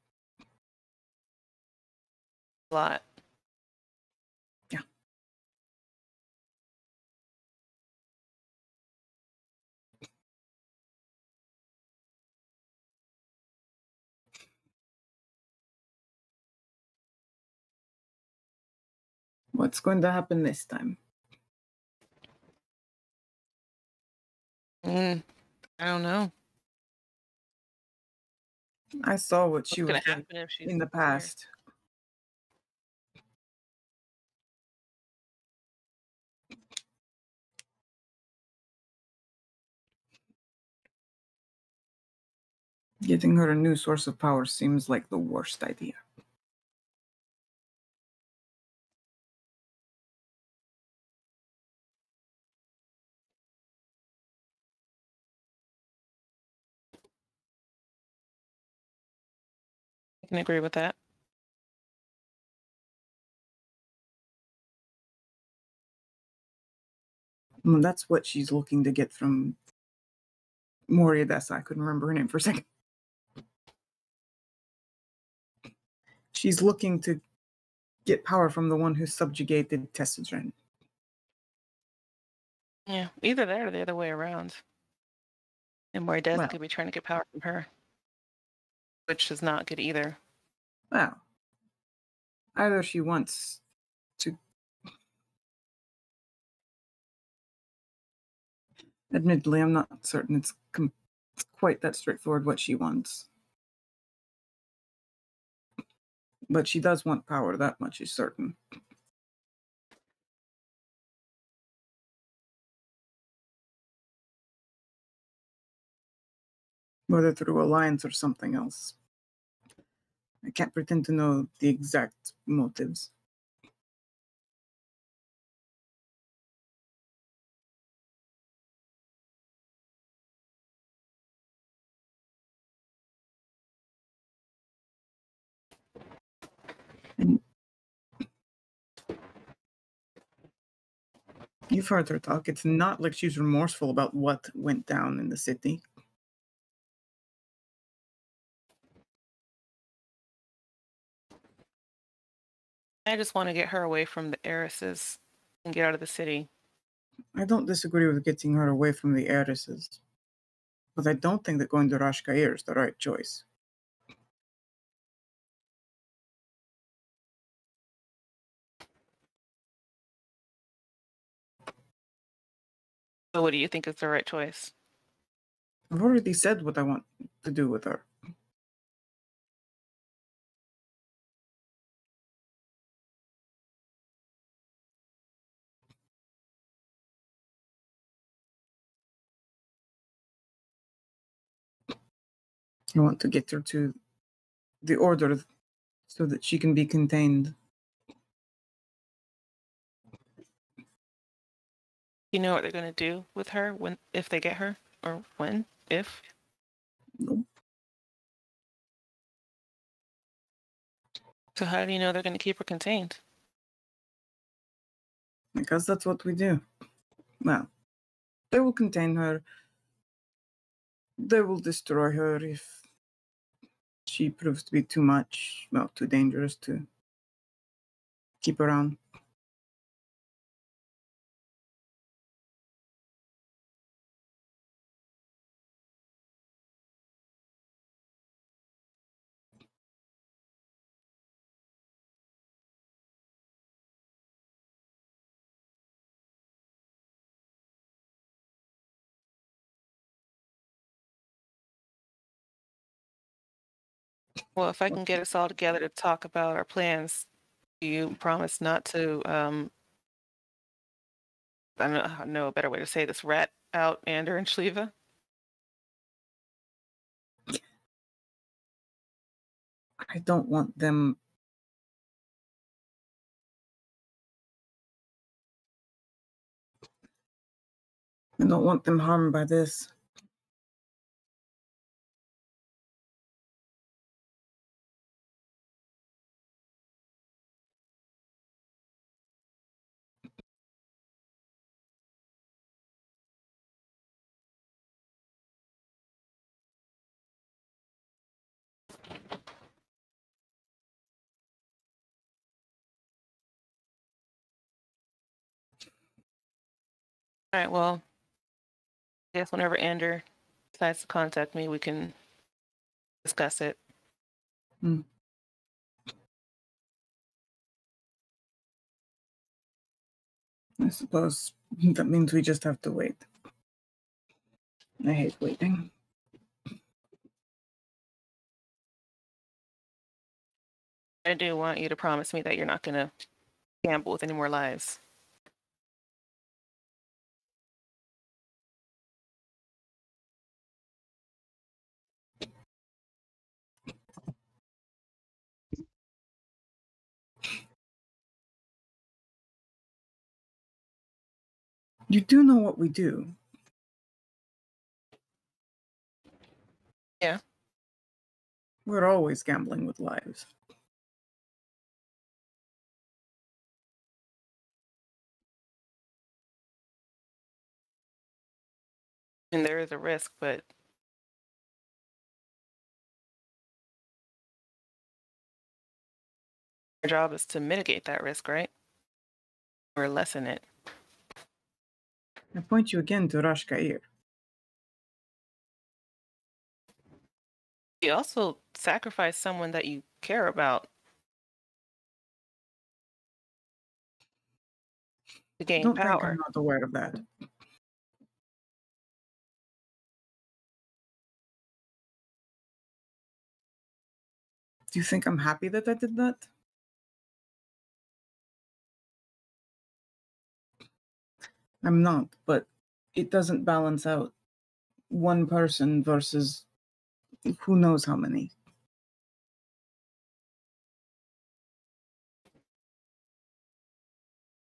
A lot. Yeah. What's going to happen this time? I don't know. I saw what she What's was gonna like happen if she's in the here? past. Getting her a new source of power seems like the worst idea. I can agree with that. Well, that's what she's looking to get from Moria Dessa. I couldn't remember her name for a second. She's looking to get power from the one who subjugated Tessidren. Yeah, either that or the other way around. And Mordez Well. could be trying to get power from her, which is not good either. Well, either she wants to. Admittedly, I'm not certain it's quite that straightforward what she wants. But she does want power, that much is certain. Whether through alliance or something else. I can't pretend to know the exact motives. And you've heard her talk. It's not like she's remorseful about what went down in the city. I just want to get her away from the heiresses and get out of the city. I don't disagree with getting her away from the heiresses. But I don't think that going to Rashkair is the right choice. So what do you think is the right choice? I've already said what I want to do with her. I want to get her to the order so that she can be contained. You know what they're going to do with her if they get her? Or when? If? Nope. So how do you know they're going to keep her contained? Because that's what we do. Well, they will contain her. They will destroy her if she proves to be too much, well, too dangerous to keep around. Well, if I can get us all together to talk about our plans, do you promise not to, I don't know a better way to say this, rat out Ander and Shliva? I don't want them. I don't want them harmed by this. All right, well, I guess whenever Ander decides to contact me, we can discuss it. I suppose that means we just have to wait. I hate waiting. I do want you to promise me that you're not going to gamble with any more lives. You do know what we do. Yeah. We're always gambling with lives. And there is a risk, but our job is to mitigate that risk, right? Or lessen it. I point you again to Rashkair. You also sacrifice someone that you care about to gain Don't think power. I'm not aware of that. Do you think I'm happy that I did that? I'm not, but it doesn't balance out one person versus who knows how many.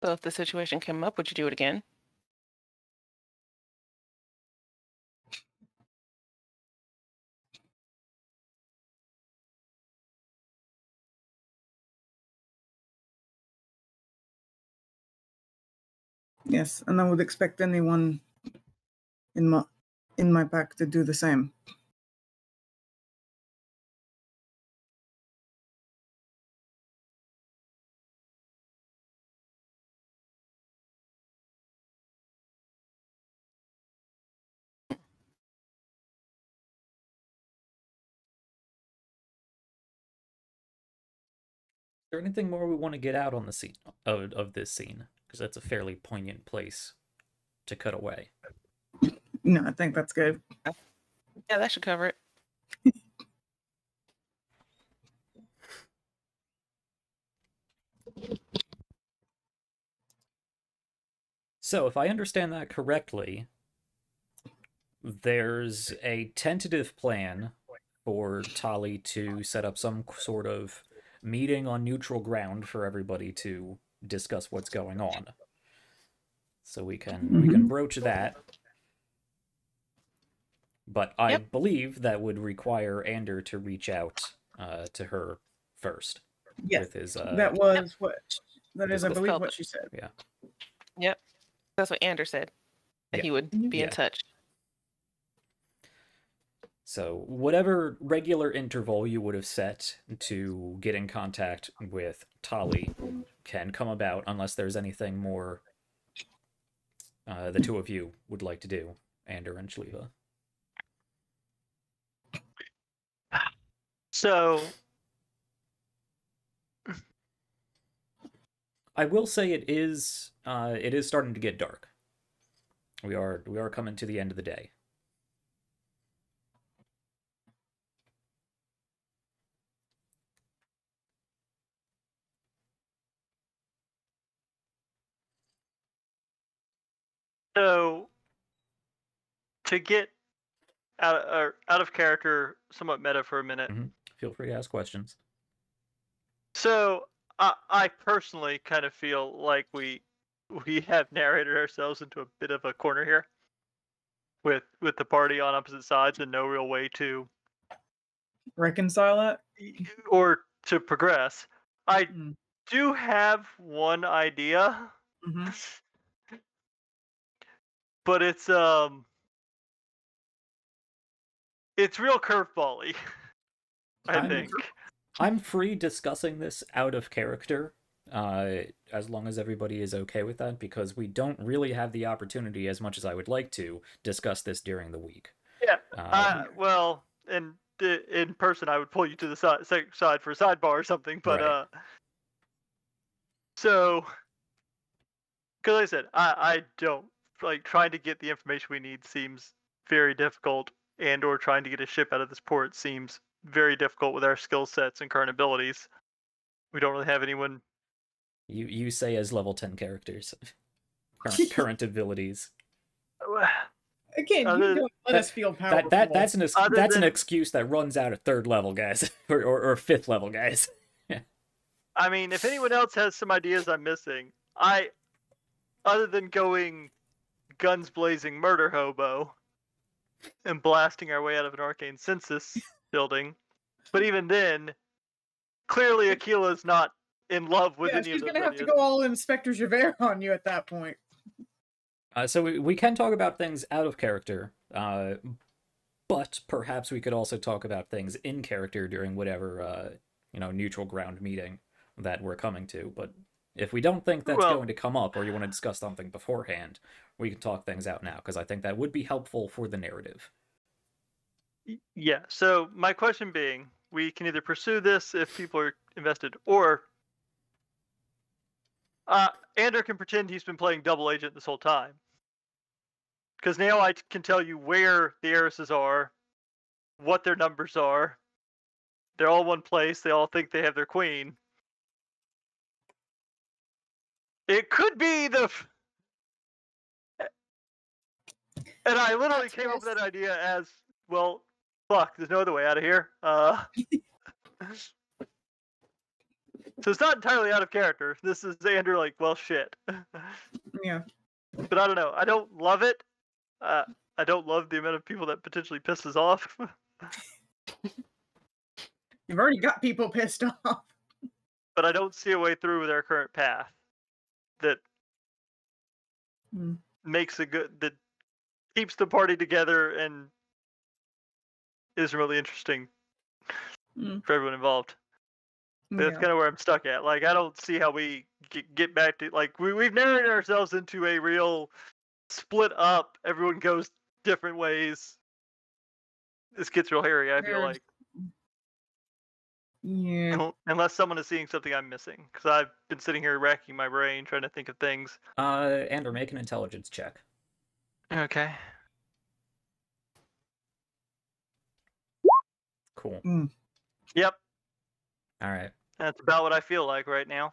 So if the situation came up, would you do it again? Yes, and I would expect anyone in my pack to do the same. Is there anything more we want to get out on the scene of this scene? Because that's a fairly poignant place to cut away. No, I think that's good. Yeah, that should cover it. So, if I understand that correctly, there's a tentative plan for Tali to set up some sort of meeting on neutral ground for everybody to discuss what's going on. So we can broach that. But I believe that would require Ander to reach out to her first. Yes, with his, that was what. That is, I his- believe, what she said. Yeah. Yep. That's what Ander said. That Yeah. he would be in touch. So whatever regular interval you would have set to get in contact with Tali can come about unless there's anything more the two of you would like to do, Ander and Shliva. So I will say it is starting to get dark. We are coming to the end of the day. So to get out of character, somewhat meta for a minute. Mm-hmm. Feel free to ask questions. So I personally kind of feel like we have narrated ourselves into a bit of a corner here, with the party on opposite sides and no real way to Reconcile that? or to progress. I Mm. do have one idea, Mhm. but it's real curveball-y, I think. I'm free discussing this out of character as long as everybody is okay with that, because we don't really have the opportunity, as much as I would like to, discuss this during the week. Yeah. Uh, In person, I would pull you to the side for a sidebar or something. But Right. so, because like I said, I don't like trying to get the information we need seems very difficult, or trying to get a ship out of this port seems very difficult with our skill sets and current abilities. We don't really have anyone. You say as level 10 characters. Current abilities. Again, Other- you don't let us feel powerful. That's an than- excuse that runs out at 3rd level, guys, or 5th level, guys. I mean, if anyone else has some ideas I'm missing, other than going guns blazing murder hobo and blasting our way out of an arcane census building, but even then, clearly Akila's not in love with Yeah, any she's of those gonna have to ideas. go all Inspector Javert on you at that point. So we can talk about things out of character, but perhaps we could also talk about things in character during whatever neutral ground meeting that we're coming to. But if we don't think that's going to come up, or you want to discuss something beforehand, we can talk things out now, because I think that would be helpful for the narrative. Yeah, so my question being, we can either pursue this if people are invested, or Ander can pretend he's been playing double agent this whole time. Because now I can tell you where the heiresses are, what their numbers are. They're all one place. They all think they have their queen. It could be the... And I literally came up with that idea as, well, fuck, there's no other way out of here. So it's not entirely out of character. This is Ander like, well, shit. Yeah. But I don't know. I don't love it. I don't love the amount of people that potentially pisses off. You've already got people pissed off. But I don't see a way through with our current path that makes that keeps the party together and is really interesting for everyone involved. That's kind of where I'm stuck at. Like, I don't see how we get back to, like, we've narrowed ourselves into a real split up. Everyone goes different ways. This gets real hairy, I feel like. Yeah. Unless someone is seeing something I'm missing. Because I've been sitting here racking my brain trying to think of things. Ander, make an intelligence check. Okay. Cool. Yep. All right. That's about what I feel like right now.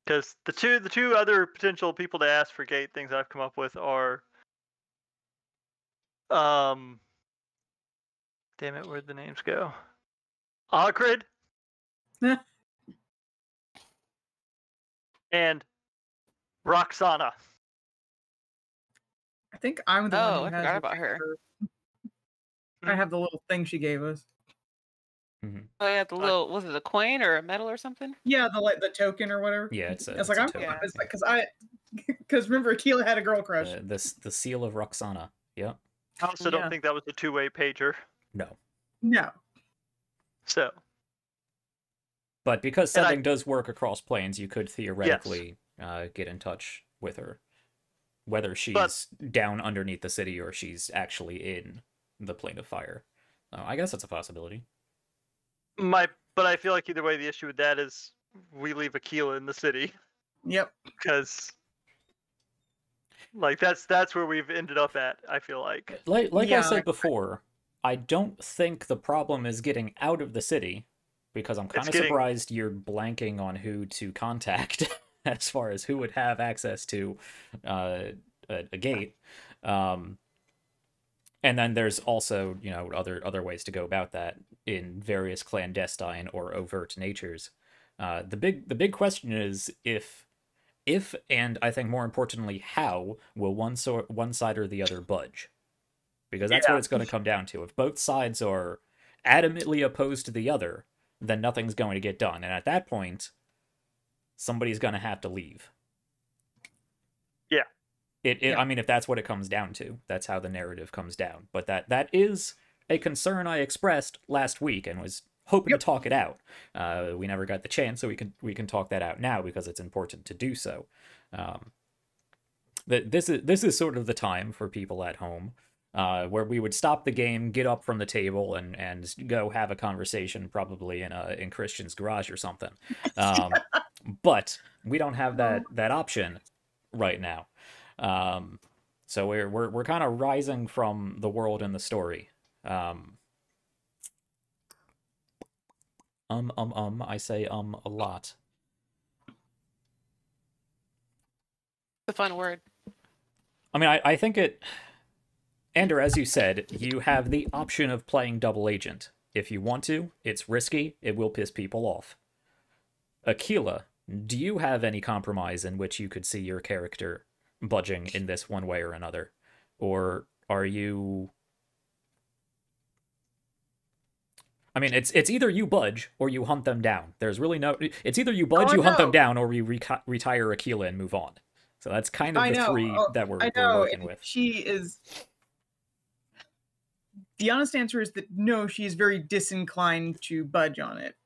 Because the two other potential people to ask for gate things I've come up with are, damn it, where'd the names go? Akrid and Roxana. I think I'm the one Oh, who I has forgot about her. I have the little thing she gave us. Oh yeah, the little, was it a coin or a medal or something? Yeah, the token or whatever. Yeah, it's like a I'm token. because remember Akila had a girl crush. The seal of Roxana. Yep. I also don't think that was a two-way pager. No. No. So. But because sending does work across planes, you could theoretically get in touch with her. Whether she's down underneath the city or she's actually in the plane of fire. I guess that's a possibility. But I feel like either way, the issue with that is we leave Akila in the city. Yep. Because, like, that's where we've ended up at, I feel like. Like I said before, I don't think the problem is getting out of the city, because I'm kind of surprised you're blanking on who to contact as far as who would have access to a gate. And then there's also, other ways to go about that in various clandestine or overt natures. The big question is if, and I think more importantly, how will one side or the other budge? Because that's what it's going to come down to. If both sides are adamantly opposed to the other, then nothing's going to get done. And at that point, somebody's going to have to leave. I mean, if that's what it comes down to, that's how the narrative comes down. But that is a concern I expressed last week and was hoping to talk it out. We never got the chance, so we can talk that out now because it's important to do so. This is sort of the time for people at home where we would stop the game, get up from the table, and go have a conversation, probably in Christian's garage or something. But we don't have that option right now. So we're kind of rising from the world and the story. I say a lot. It's a fun word. I mean, I think it... Ander, as you said, you have the option of playing double agent. If you want to, it's risky, it will piss people off. Aquila, do you have any compromise in which you could see your character budging in this one way or another? Or are you... I mean, it's either you budge or you hunt them down. There's really no... It's either you budge, you hunt them down, or you retire Aquila and move on. So that's kind of the three that we're working with. She is... The honest answer is that no, she is very disinclined to budge on it.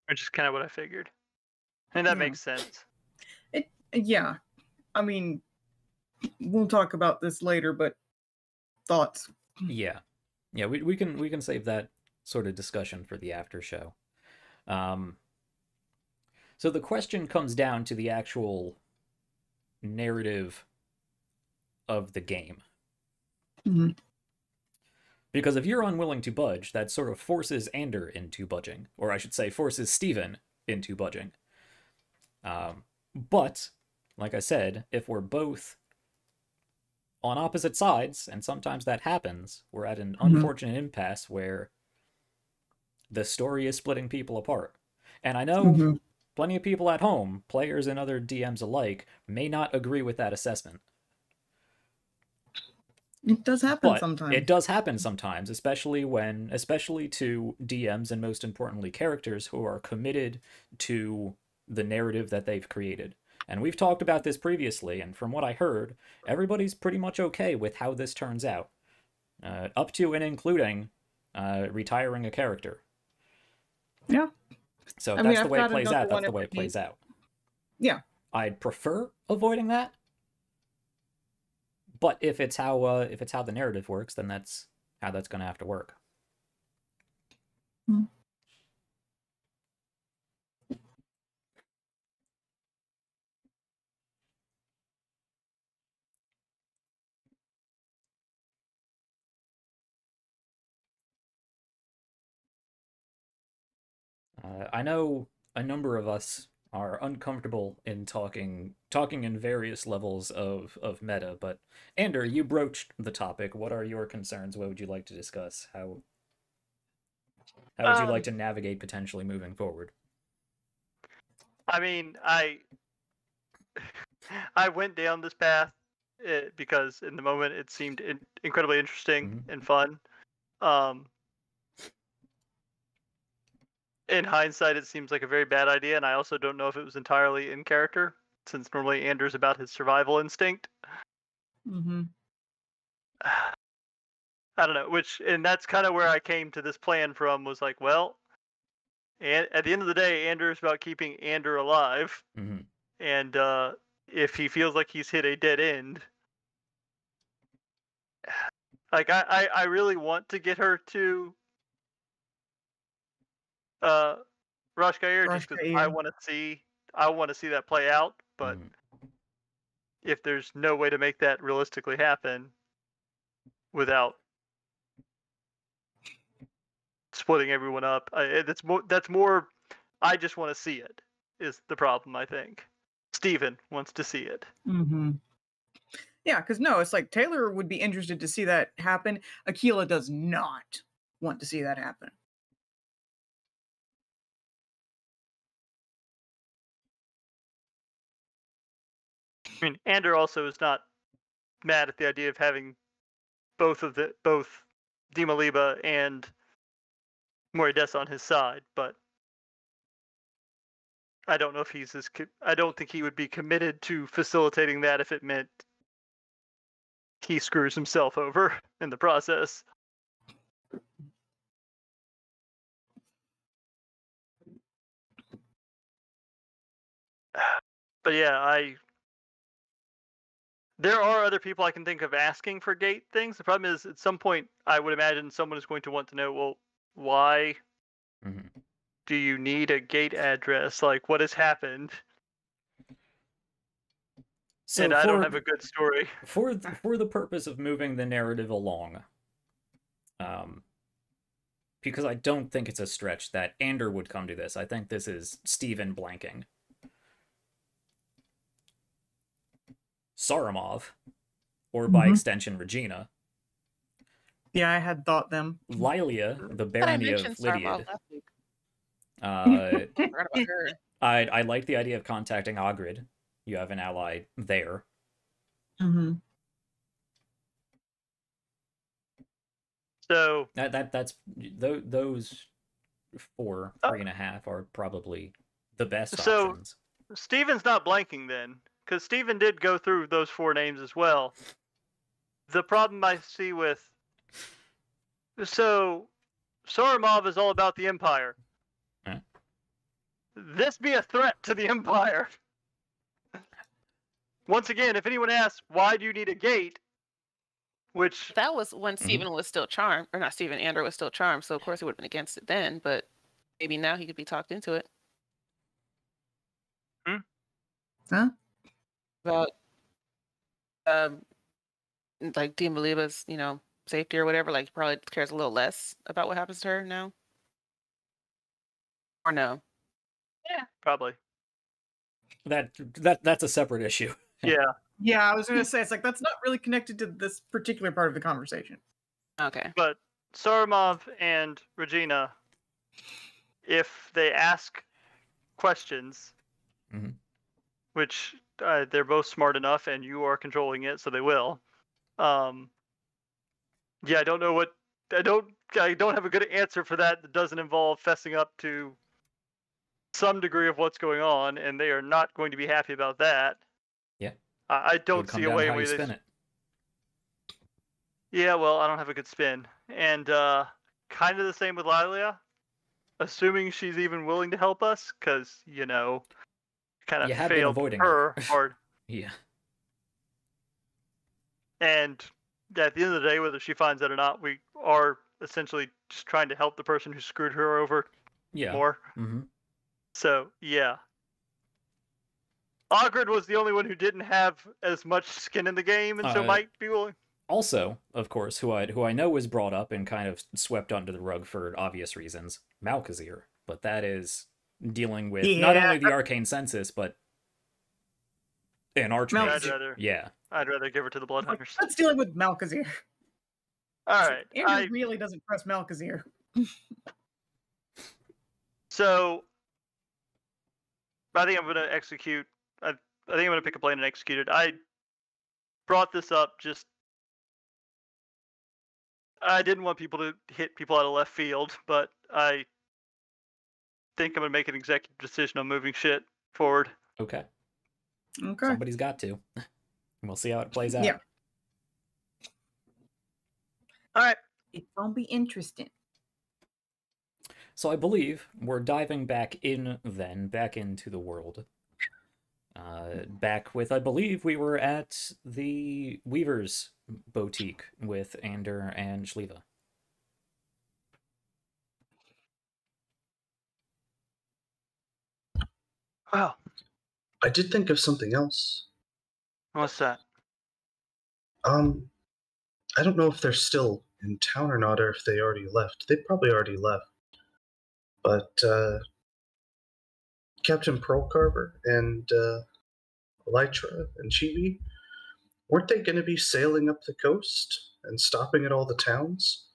Which is kind of what I figured. And that makes sense. Yeah. I mean, we'll talk about this later, but thoughts? Yeah. Yeah, we can save that sort of discussion for the after show. So the question comes down to the actual narrative of the game. Mm-hmm. Because if you're unwilling to budge, that sort of forces Ander into budging. Or I should say, forces Steven into budging. But, like I said, if we're both on opposite sides, and sometimes that happens, we're at an unfortunate impasse where the story is splitting people apart. And I know plenty of people at home, players and other DMs alike, may not agree with that assessment. It does happen sometimes. It does happen sometimes, especially to DMs and most importantly characters who are committed to the narrative that they've created. And we've talked about this previously, and from what I heard, everybody's pretty much okay with how this turns out. Up to and including retiring a character. Yeah. So that's the way it plays out. That's the way it plays out. Yeah. I'd prefer avoiding that. But if it's how the narrative works, then that's how that's going to have to work. I know a number of us are uncomfortable in talking in various levels of meta, but Ander, you broached the topic. What are your concerns? What would you like to discuss? How would you like to navigate potentially moving forward? I mean, I went down this path because in the moment it seemed incredibly interesting and fun. In hindsight, it seems like a very bad idea, and I also don't know if it was entirely in character, since normally Ander's about his survival instinct. I don't know, and that's kind of where I came to this plan from, was like, well, and at the end of the day, Ander is about keeping Ander alive, and if he feels like he's hit a dead end, like I really want to get her to Rashkair, just because I want to see that play out, but if there's no way to make that realistically happen without splitting everyone up, that's more I just want to see it is the problem. I think Steven wants to see it. Yeah, because no, it's like Taylor would be interested to see that happen. Aquila does not want to see that happen. I mean, Ander also is not mad at the idea of having both Dimaliba and Morides on his side, but I don't know if he's as. I don't think he would be committed to facilitating that if it meant he screws himself over in the process. But yeah, there are other people I can think of asking for gate things. The problem is, at some point, I would imagine someone is going to want to know, well, why do you need a gate address? Like, what has happened? So and I don't have a good story. For the purpose of moving the narrative along, because I don't think it's a stretch that Ander would come to this. I think this is Steven blanking. Saramov, or by extension, Regina. Yeah, I had thought them. Lilia, the barony of Lydiad. Forgot about her. I like the idea of contacting Ogrid. You have an ally there. Mm-hmm. So that's those 3.5 are probably the best options. Steven's not blanking then, because Steven did go through those 4 names as well. The problem I see with Saramov is all about the Empire. Huh? This be a threat to the Empire. Once again, if anyone asks, why do you need a gate? Which that was when Steven was still charmed, or not Steven, Ander was still charmed, so of course he would have been against it then, but maybe now he could be talked into it. Huh? About like Dimaliba's, safety or whatever, like probably cares a little less about what happens to her now. Or no? Yeah, probably. That's a separate issue. Yeah. Yeah, I was gonna say, it's like that's not really connected to this particular part of the conversation. Okay. But Saramov and Regina, if they ask questions, which they're both smart enough and you are controlling it, so they will. Yeah, I don't know what I don't have a good answer for that doesn't involve fessing up to some degree of what's going on, and they are not going to be happy about that. Yeah. I don't see a way in which which spin it. Yeah, well, I don't have a good spin. And kind of the same with Lilia, assuming she's even willing to help us, because, kind of failed her hard. Yeah. And at the end of the day, whether she finds that or not, we are essentially just trying to help the person who screwed her over more. So, yeah. Ogrid was the only one who didn't have as much skin in the game, and so might be willing. Also, of course, who I know was brought up and kind of swept under the rug for obvious reasons, Malkazir. But that is dealing with not only the arcane census, but an archmage. I'd rather give her to the Bloodhunters. Let's deal with Malkazir. All right. Andrew really doesn't trust Malkazir. So, I think I'm going to execute. I think I'm going to pick a plan and execute it. I brought this up just. I didn't want people to hit people out of left field, but I think I'm going to make an executive decision on moving shit forward. Okay. Somebody's got to. We'll see how it plays out. Yeah. All right. It's going to be interesting. So I believe we're diving back into the world. Back with, I believe we were at the Weaver's boutique with Ander and Shliva. Wow. I did think of something else. What's that? I don't know if they're still in town or not, or if they already left. They probably already left. But Captain Pearlcarver and Elytra and Chibi, weren't they going to be sailing up the coast and stopping at all the towns?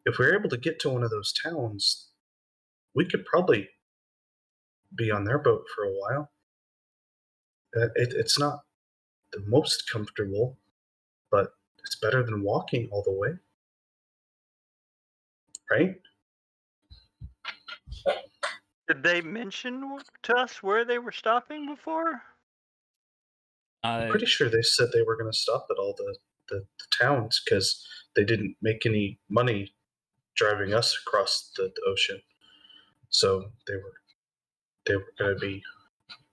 If we were able to get to one of those towns, we could probably be on their boat for a while. It's not the most comfortable, but it's better than walking all the way. Right? Did they mention to us where they were stopping before? I'm pretty sure they said they were going to stop at all the towns because they didn't make any money driving us across the ocean. So they were going to be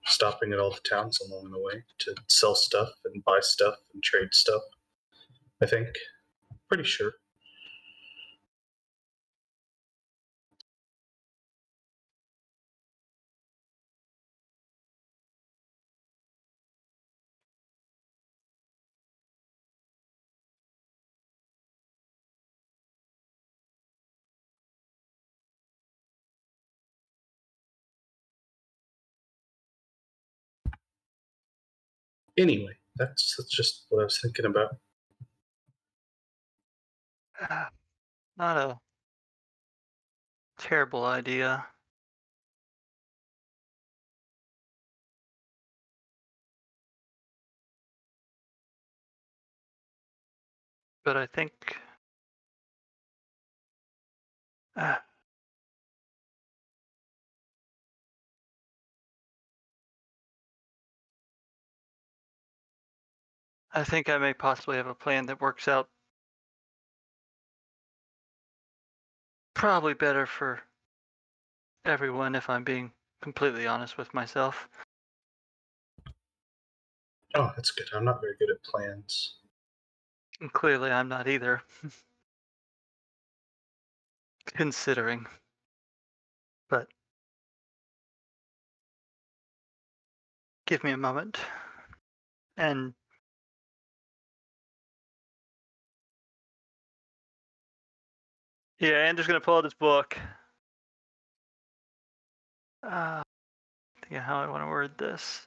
stopping at all the towns along the way to sell stuff and buy stuff and trade stuff. I think. Pretty sure. Anyway, that's just what I was thinking about. Not a terrible idea. But I think I think I may possibly have a plan that works out probably better for everyone if I'm being completely honest with myself. Oh, that's good. I'm not very good at plans. And clearly I'm not either. Considering. But give me a moment. And yeah, Andrew's gonna pull out his book. Think of how I want to word this.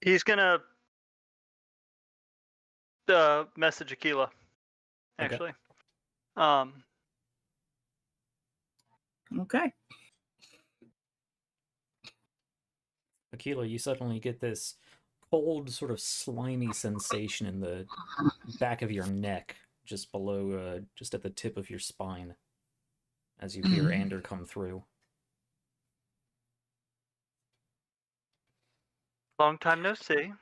He's gonna message Aquila, actually. Okay. Aquila, you suddenly get this cold, sort of slimy sensation in the back of your neck, just below, just at the tip of your spine, as you hear Ander come through. Long time no see.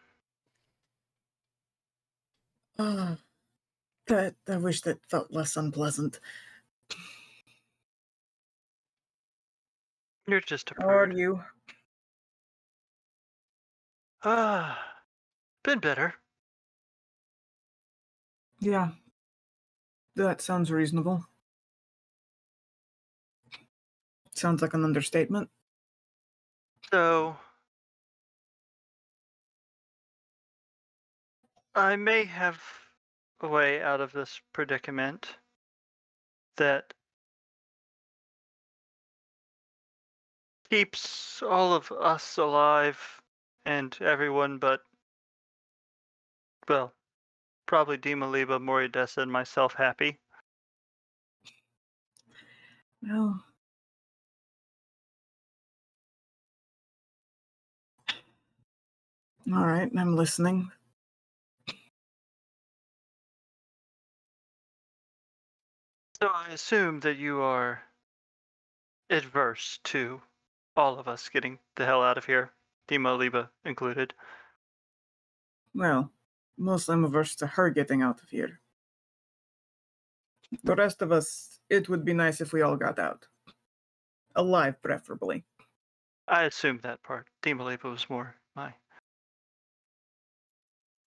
I wish that felt less unpleasant. You're just a How are prude. you? Been better. Yeah. That sounds reasonable. Sounds like an understatement. So I may have a way out of this predicament that keeps all of us alive and everyone but, well, probably Dimaliba, Moridessa, and myself happy. Well, all right, I'm listening. So I assume that you are adverse to all of us getting the hell out of here, Dimaliba included. Well, mostly I'm averse to her getting out of here. The rest of us, it would be nice if we all got out. Alive, preferably. I assumed that part. Dimaliba was more my.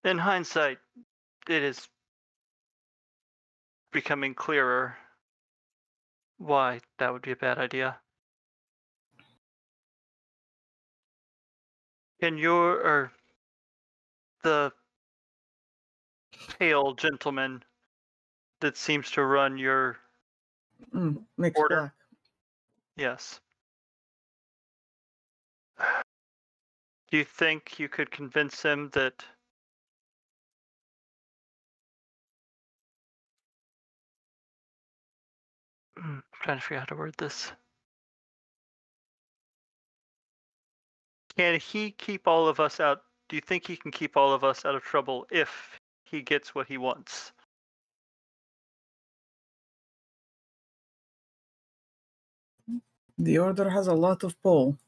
In hindsight, it is becoming clearer why that would be a bad idea. Can the pale gentleman that seems to run your... Mixed Order. black. Yes. Do you think you could convince him that... I'm trying to figure out how to word this. Can he keep all of us out? Do you think he can keep all of us out of trouble if he gets what he wants? The order has a lot of pull.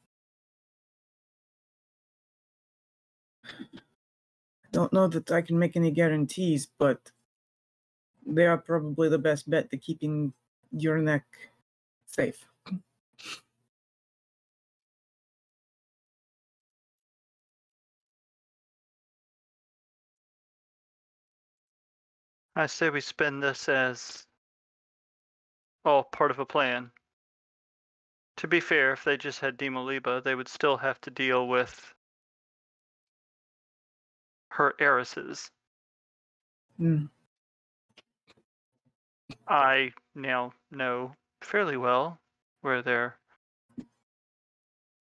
Don't know that I can make any guarantees, but they are probably the best bet to keeping your neck safe. I say we spend this as all part of a plan. To be fair, if they just had Demoliba, they would still have to deal with her heiresses. Mm. I now know fairly well where their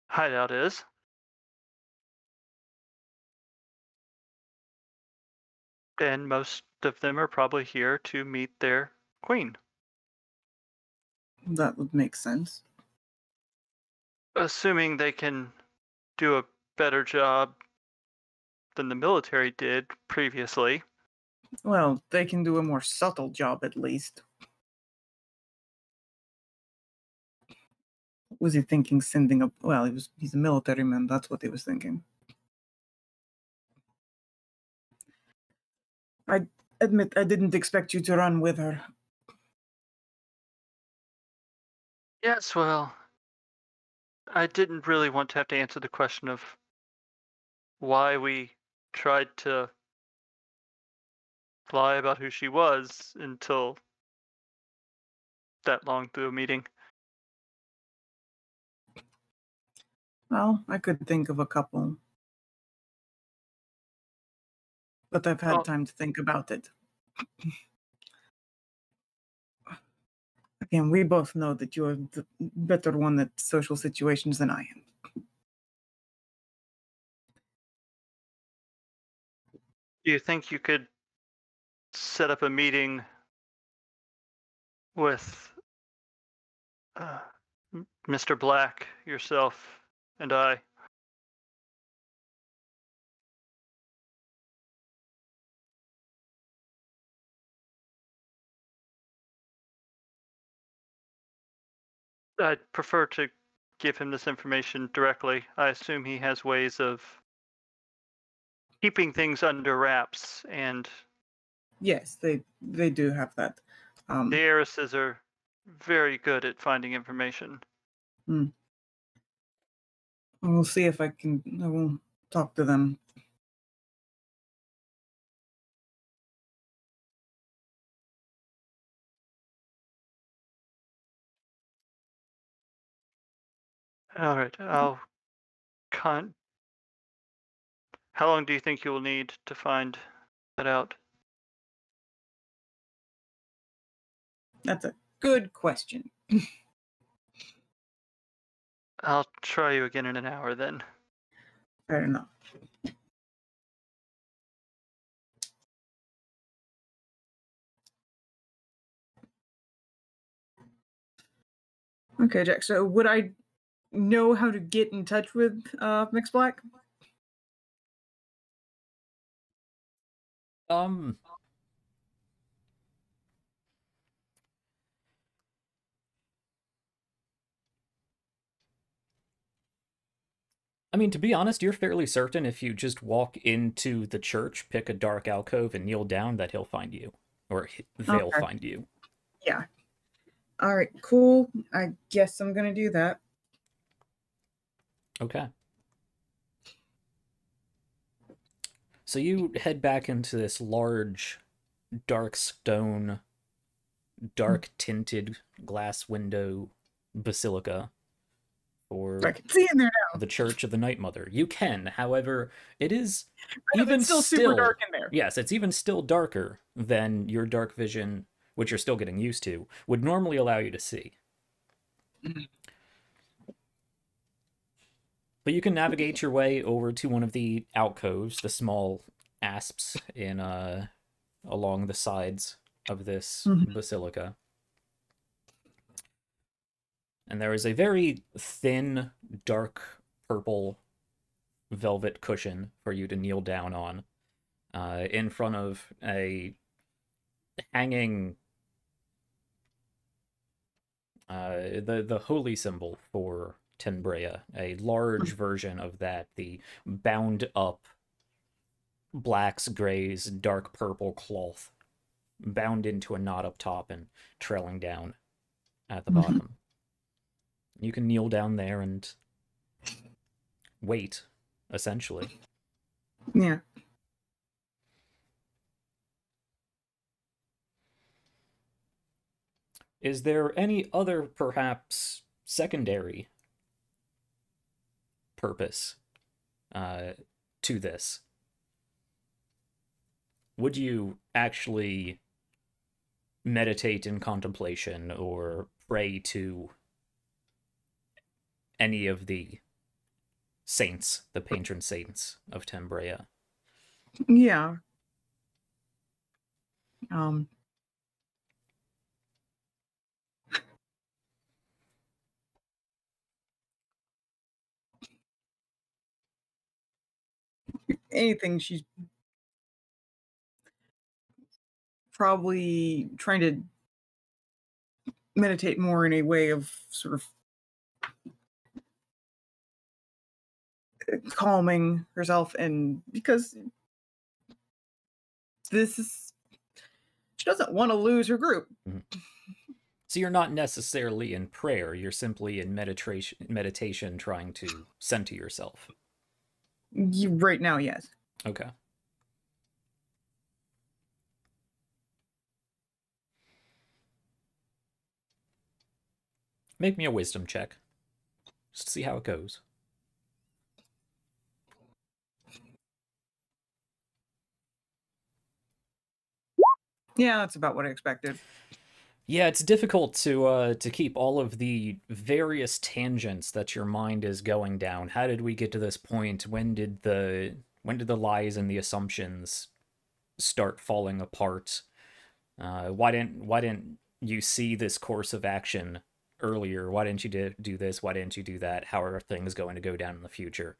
hideout is. And most of them are probably here to meet their queen. That would make sense. Assuming they can do a better job than the military did previously. Well, they can do a more subtle job at least. What was he thinking sending a... Well, he's a military man, that's what he was thinking. I admit I didn't expect you to run with her. Yes, well, I didn't really want to have to answer the question of why we tried to lie about who she was until that long through a meeting. Well, I could think of a couple. But I've had time to think about it. Again, we both know that you're the better one at social situations than I am. Do you think you could set up a meeting with Mr. Black, yourself, and I? I'd prefer to give him this information directly. I assume he has ways of keeping things under wraps, and Yes, they do have that. the heiresses are very good at finding information. We'll see if I will talk to them. All right, How long do you think you will need to find that out? That's a good question. I'll try you again in an hour then. Fair enough. Okay, Jack. So would I know how to get in touch with Mix Black? I mean, to be honest, you're fairly certain if you just walk into the church, pick a dark alcove, and kneel down, that he'll find you. Or they'll find you. Yeah. All right, cool. I guess I'm going to do that. Okay. So you head back into this large, dark stone, dark tinted glass window basilica for I can see in there now. the Church of the Night Mother. You can, however, it is It's still super dark in there. Yes, it's even still darker than your dark vision, which you're still getting used to, would normally allow you to see. But you can navigate your way over to one of the alcoves, the small asps in along the sides of this basilica. And there is a very thin, dark purple velvet cushion for you to kneel down on, in front of a hanging the holy symbol for Tenbrea, a large version of that, the bound up blacks, grays, dark purple cloth, bound into a knot up top and trailing down at the bottom. You can kneel down there and wait, essentially. Yeah. Is there any other, perhaps, secondary purpose to this? Would you actually meditate in contemplation or pray to any of the saints, the patron saints of Tenbrea? Yeah. Anything, she's probably trying to meditate more in a way of sort of calming herself, and because she doesn't want to lose her group. So you're not necessarily in prayer, you're simply in meditation trying to center yourself. Right now, yes. Okay. Make me a wisdom check. Just to see how it goes. Yeah, that's about what I expected. Yeah, it's difficult to keep all of the various tangents that your mind is going down. How did we get to this point? When did the lies and the assumptions start falling apart? Why didn't you see this course of action earlier? Why didn't you do this? Why didn't you do that? How are things going to go down in the future?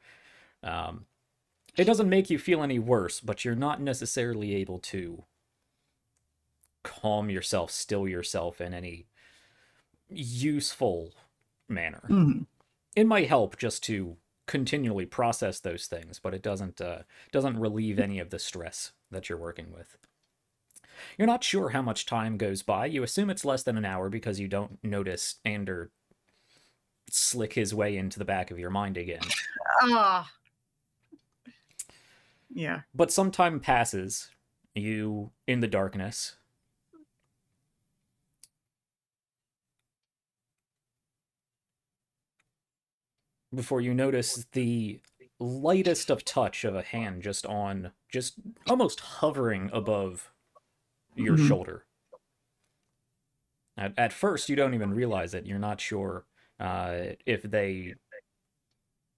It doesn't make you feel any worse, but you're not necessarily able to calm yourself, still yourself in any useful manner. It might help just to continually process those things, but it doesn't relieve any of the stress that you're working with. You're not sure how much time goes by. You assume it's less than an hour because you don't notice Ander slick his way into the back of your mind again. Yeah. But some time passes. You, in the darkness, before you notice the lightest of touch of a hand just almost hovering above your shoulder. At first, you don't even realize it. You're not sure if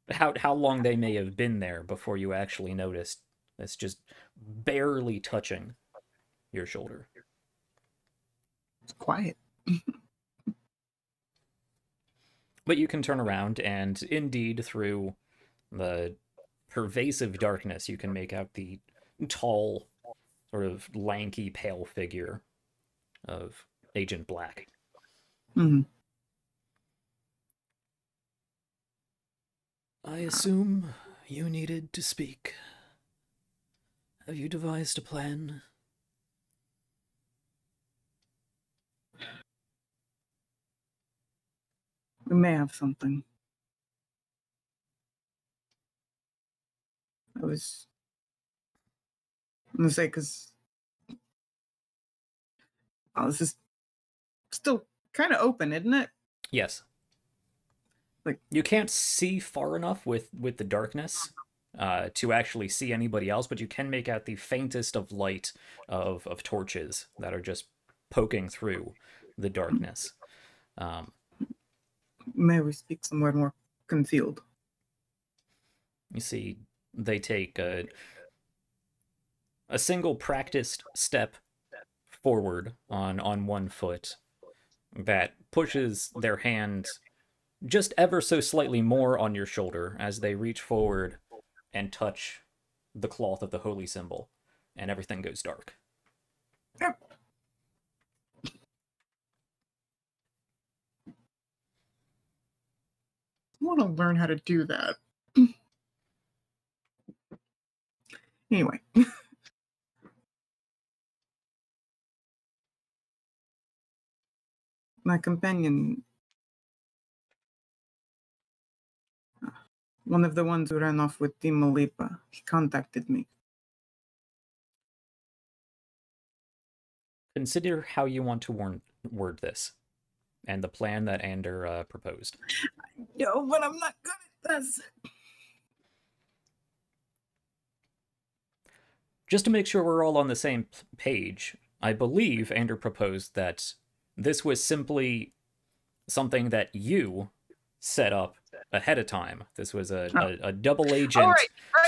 how long they may have been there before you actually noticed it's just barely touching your shoulder. It's quiet. But you can turn around, and indeed, through the pervasive darkness, you can make out the tall, sort of lanky, pale figure of Agent Black. I assume you needed to speak. Have you devised a plan? We may have something. I was going to say, because this is still kind of open, isn't it? Yes. Like, you can't see far enough with the darkness to actually see anybody else, but you can make out the faintest of light of torches that are just poking through the darkness. May we speak somewhere more concealed? You see, they take a single practiced step forward on one foot that pushes their hand just ever so slightly more on your shoulder as they reach forward and touch the cloth of the holy symbol, and everything goes dark. Yep. I want to learn how to do that. Anyway. My companion, one of the ones who ran off with Dimalipa, he contacted me. Consider how you want to word this, and the plan that Ander proposed. No, but I'm not good at this. Just to make sure we're all on the same page, I believe Ander proposed that this was simply something that you set up ahead of time. This was a double agent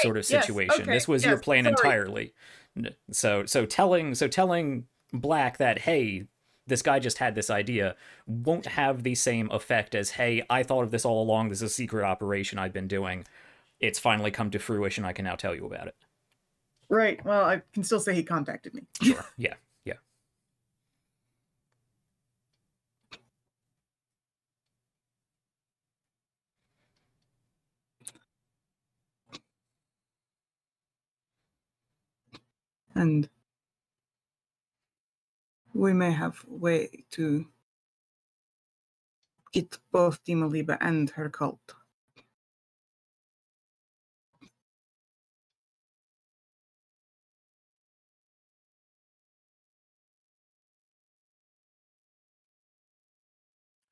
sort of situation. Yes, okay, This was your plan entirely. So telling Black that, hey, this guy just had this idea, won't have the same effect as, hey, I thought of this all along. This is a secret operation I've been doing. It's finally come to fruition. I can now tell you about it. Right. Well, I can still say he contacted me. Sure. Yeah. And we may have a way to get both Dimaliba and her cult.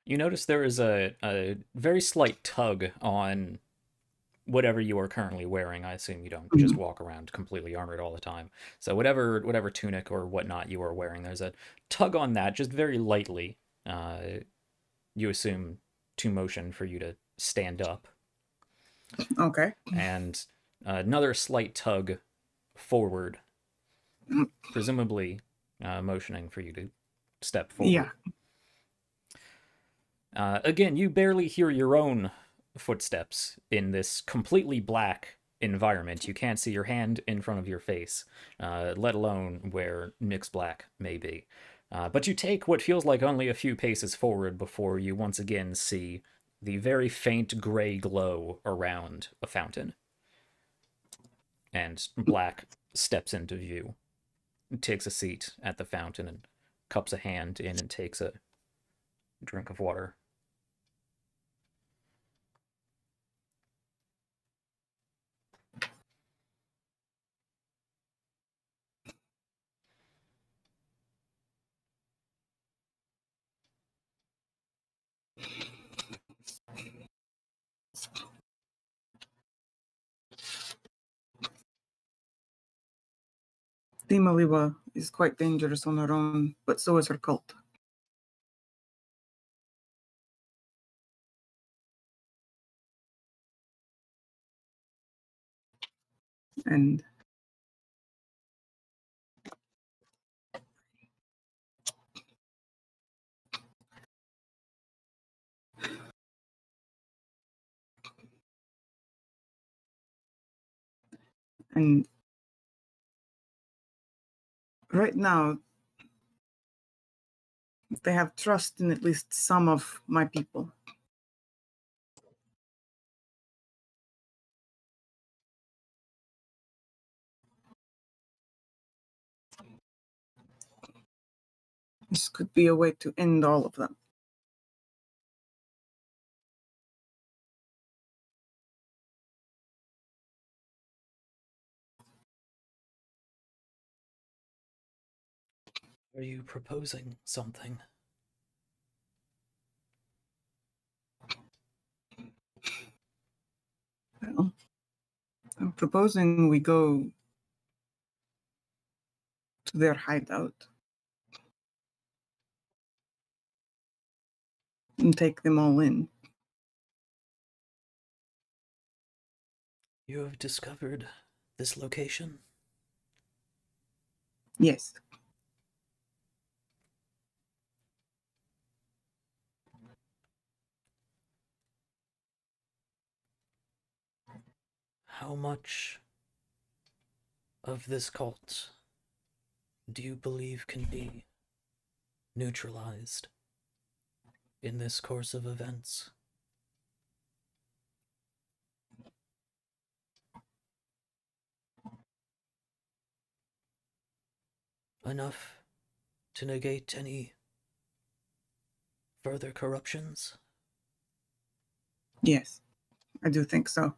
You notice there is a very slight tug on whatever you are currently wearing. I assume you don't just walk around completely armored all the time. So whatever tunic or whatnot you are wearing, there's a tug on that, just very lightly. You assume to motion for you to stand up. Okay. And another slight tug forward, presumably motioning for you to step forward. Yeah. Again, you barely hear your own footsteps in this completely black environment. You can't see your hand in front of your face, let alone where Nyx Black may be. But you take what feels like only a few paces forward before you once again see the very faint gray glow around a fountain. And Black steps into view, takes a seat at the fountain, and cups a hand in and takes a drink of water. Dimaliba is quite dangerous on her own, but so is her cult. And right now, they have trust in at least some of my people. This could be a way to end all of them. Are you proposing something? Well, I'm proposing we go to their hideout. and take them all in. You have discovered this location? Yes. How much of this cult do you believe can be neutralized in this course of events? Enough to negate any further corruptions? Yes, I do think so.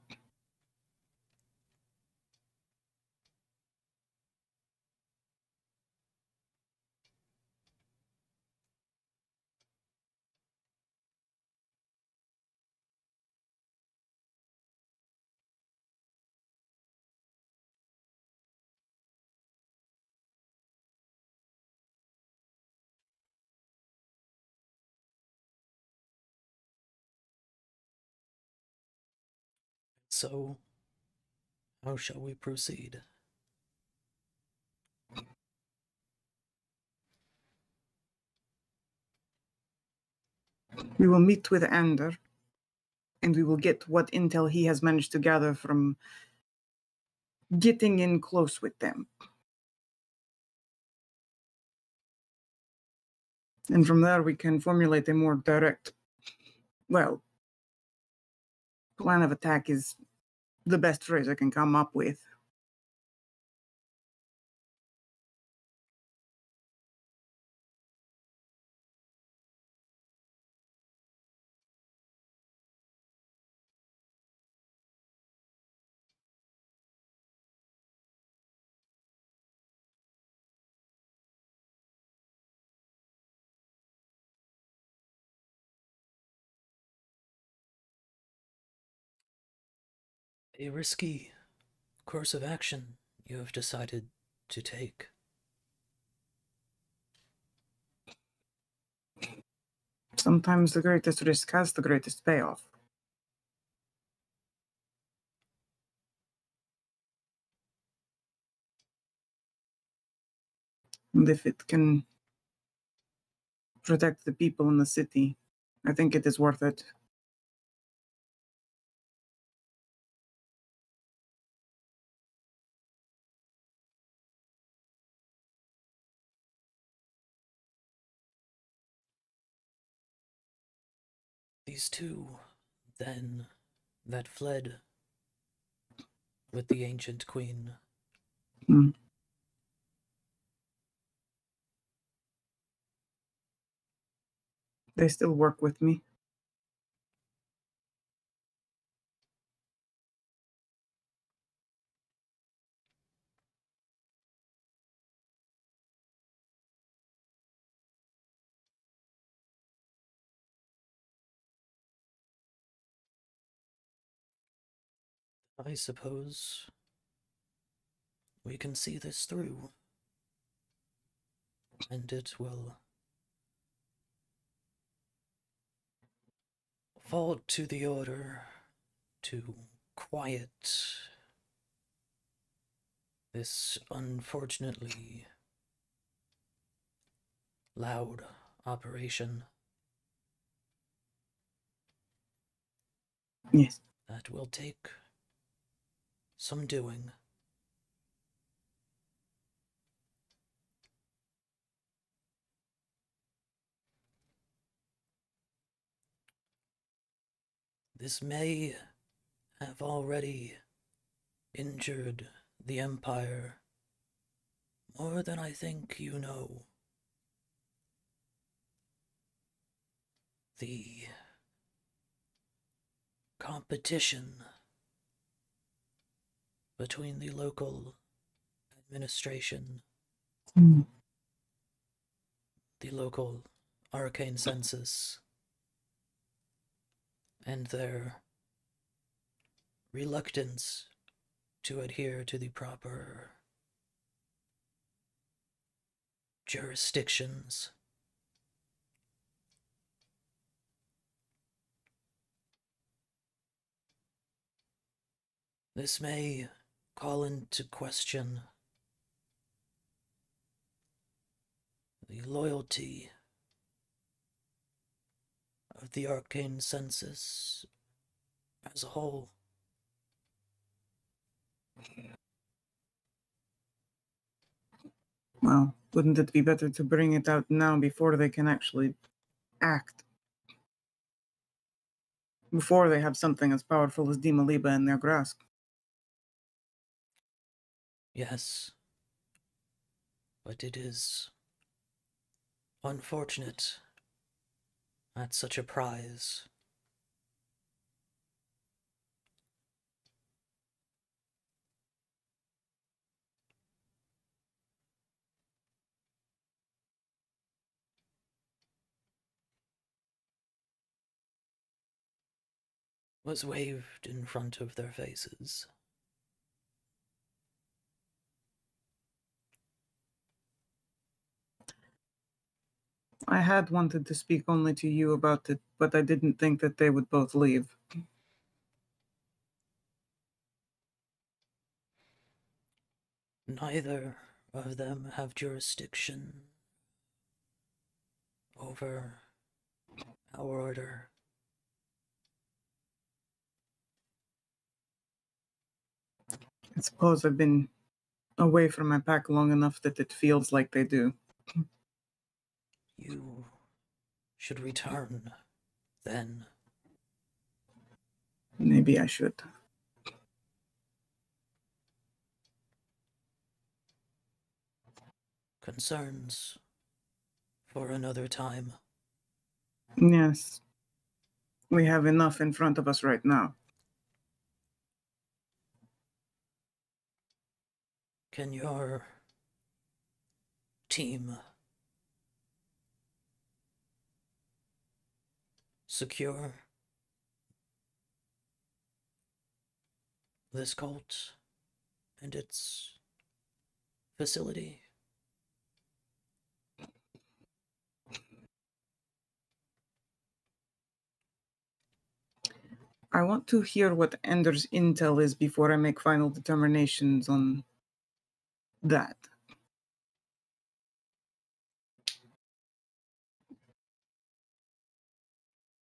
So, how shall we proceed? We will meet with Ander, and we will get what intel he has managed to gather from getting in close with them. And from there, we can formulate a more direct, well, plan of attack is the best phrase I can come up with. A risky course of action you have decided to take. Sometimes the greatest risk has the greatest payoff. And if it can protect the people in the city, I think it is worth it. These two, then, that fled with the ancient queen. Hmm. They still work with me. I suppose we can see this through, and it will fall to the order to quiet this unfortunately loud operation Yes. that will take some doing. This may have already injured the Empire more than I think you know. The competition between the local administration, Hmm. the local arcane census, and their reluctance to adhere to the proper jurisdictions This may call into question the loyalty of the arcane census as a whole. Well, wouldn't it be better to bring it out now before they can actually act? Before they have something as powerful as Dimaliba in their grasp? Yes. But it is unfortunate that such a prize was waved in front of their faces. I had wanted to speak only to you about it, but I didn't think that they would both leave. Neither of them have jurisdiction over our order. I suppose I've been away from my pack long enough that it feels like they do. You should return, then. Maybe I should. Concerns for another time. Yes. We have enough in front of us right now. Can your team secure this cult and its facility? I want to hear what Ender's intel is before I make final determinations on that.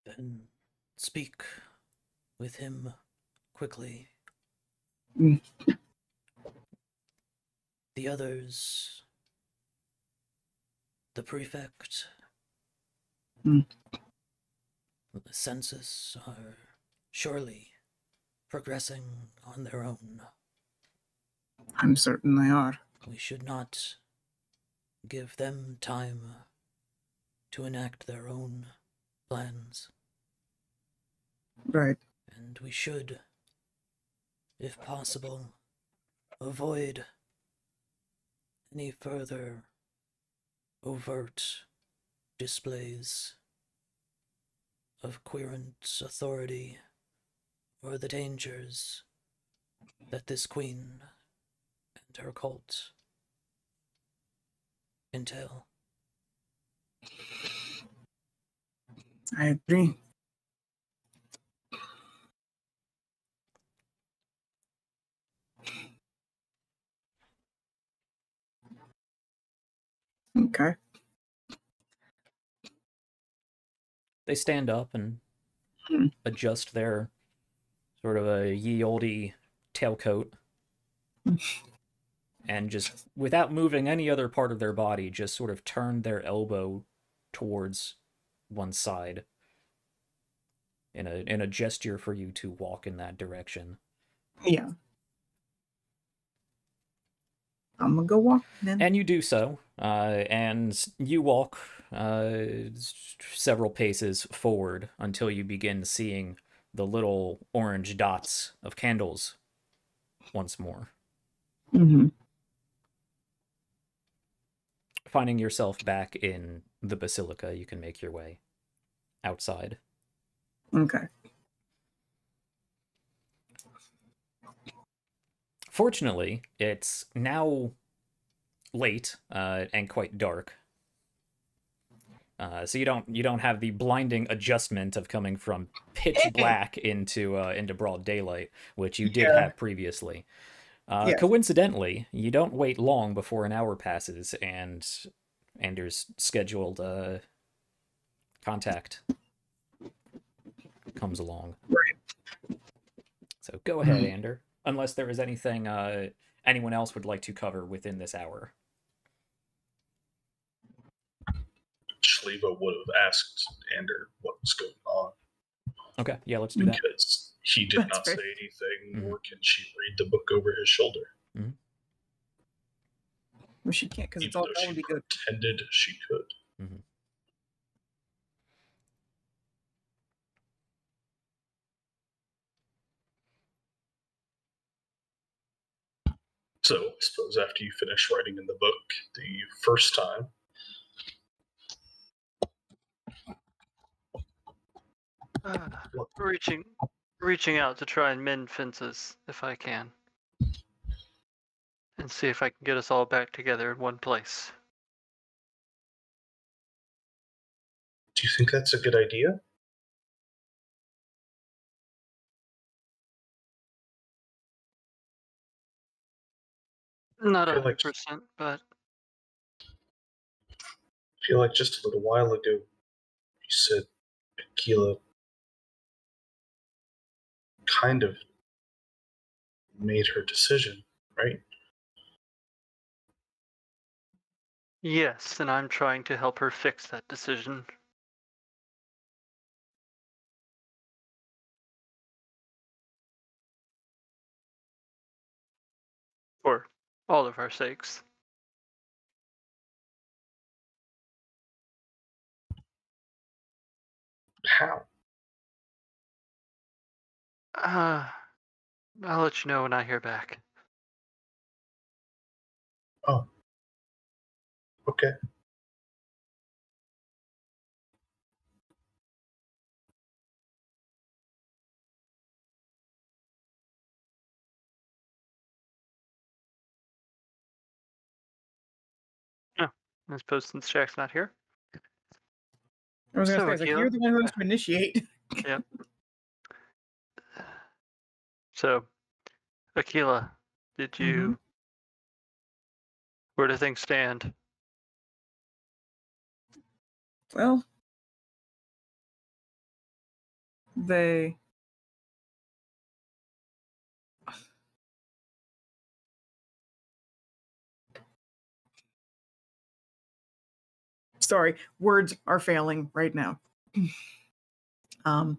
Then speak with him quickly. Mm. The others, the prefect, Mm. the census are surely progressing on their own. I'm certain they are. We should not give them time to enact their own plans. Right. And we should, if possible, avoid any further overt displays of querent authority or the dangers that this queen and her cult entail. I agree. Okay. They stand up and Hmm. adjust their sort of a ye olde tailcoat and just, without moving any other part of their body, just sort of turn their elbow towards one side in a gesture for you to walk in that direction. Yeah. I'm gonna go walk then. And you do so, and you walk several paces forward until you begin seeing the little orange dots of candles once more. Mm-hmm. Finding yourself back in the basilica, you can make your way outside. Okay. Fortunately, it's now late and quite dark. So you don't have the blinding adjustment of coming from pitch black into broad daylight, which you did have previously. Yes. Coincidentally, you don't wait long before an hour passes and Anders' scheduled contact comes along. Right. So go ahead, Ander. Unless there is anything anyone else would like to cover within this hour. Shliva would have asked Ander what was going on. Okay, yeah, let's do that. Because he did That's not fair. say anything, Mhm. nor can she read the book over his shoulder. Well, she can't because it's Even all though she gobbledygook. pretended she could. Mm-hmm. So I suppose after you finish writing in the book the first time, reaching out to try and mend fences if I can, and see if I can get us all back together in one place. do you think that's a good idea? Not I feel like- 100%, but I feel like just a little while ago you said Akila kind of made her decision, right? yes, and I'm trying to help her fix that decision. For all of our sakes. How? I'll let you know when I hear back. Oh. Okay. I suppose since Jack's not here. I was So, gonna say, it's like, Akila, you're the one who has to initiate. Yep. So, Akila, did you? Where do things stand? Well, they. Sorry, words are failing right now. I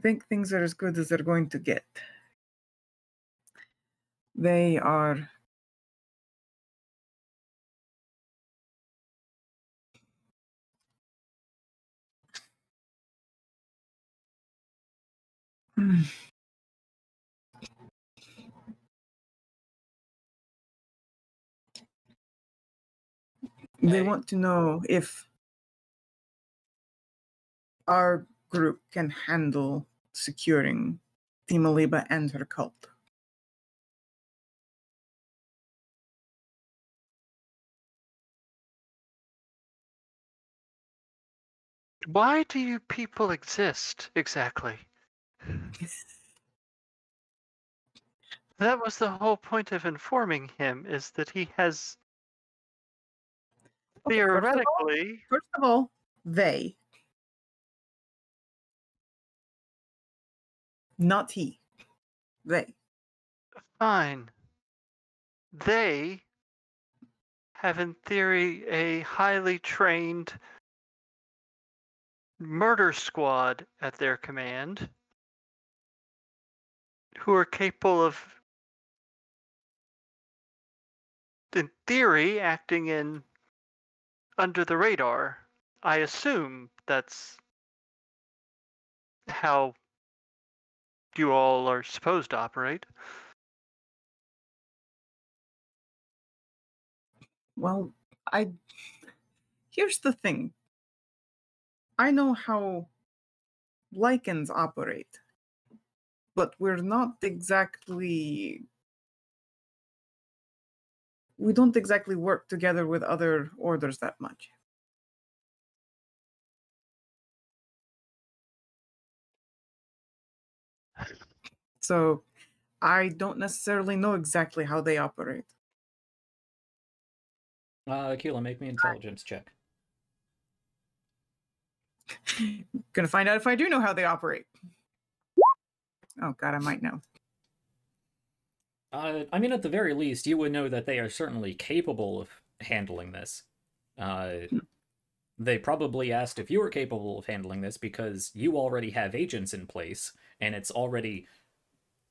think things are as good as they're going to get. They are. They Hey. want to know if our group can handle securing Timaliba and her cult. Why do you people exist exactly? That was the whole point of informing him, is that he has Okay, theoretically. First of all, they. Not he. They. Fine. They have, in theory, a highly trained murder squad at their command who are capable of, in theory, acting in under the radar. I assume that's how you all are supposed to operate. Well, here's the thing. I know how lichens operate, but we're not exactly we don't exactly work together with other orders that much. So I don't necessarily know exactly how they operate. Keela, make me an intelligence check. Gonna find out if I do know how they operate. Oh god, I might know. I mean, at the very least, you would know that they are certainly capable of handling this. They probably asked if you were capable of handling this because you already have agents in place, and it's already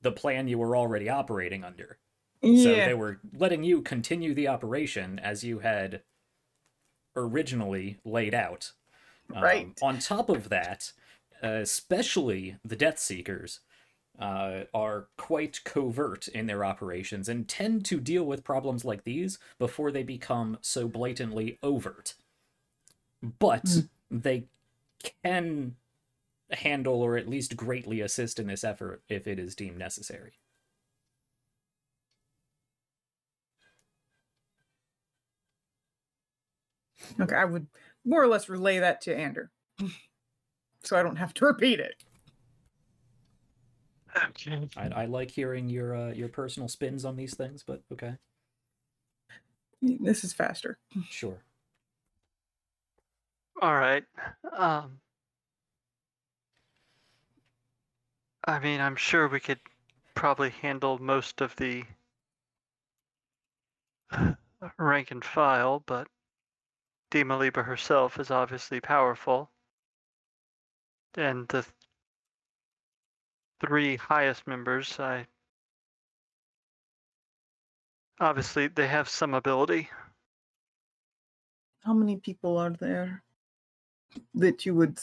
the plan you were already operating under. Yeah. So they were letting you continue the operation as you had originally laid out. Right. On top of that, especially the Death Seekers are quite covert in their operations and tend to deal with problems like these before they become so blatantly overt. But they can handle or at least greatly assist in this effort if it is deemed necessary. Okay, I would more or less relay that to Ander. So I don't have to repeat it. Okay. I like hearing your personal spins on these things, but okay. This is faster. Sure. All right. I mean, I'm sure we could probably handle most of the rank and file, but Dimaliba herself is obviously powerful. And the three highest members, obviously they have some ability. How many people are there that you would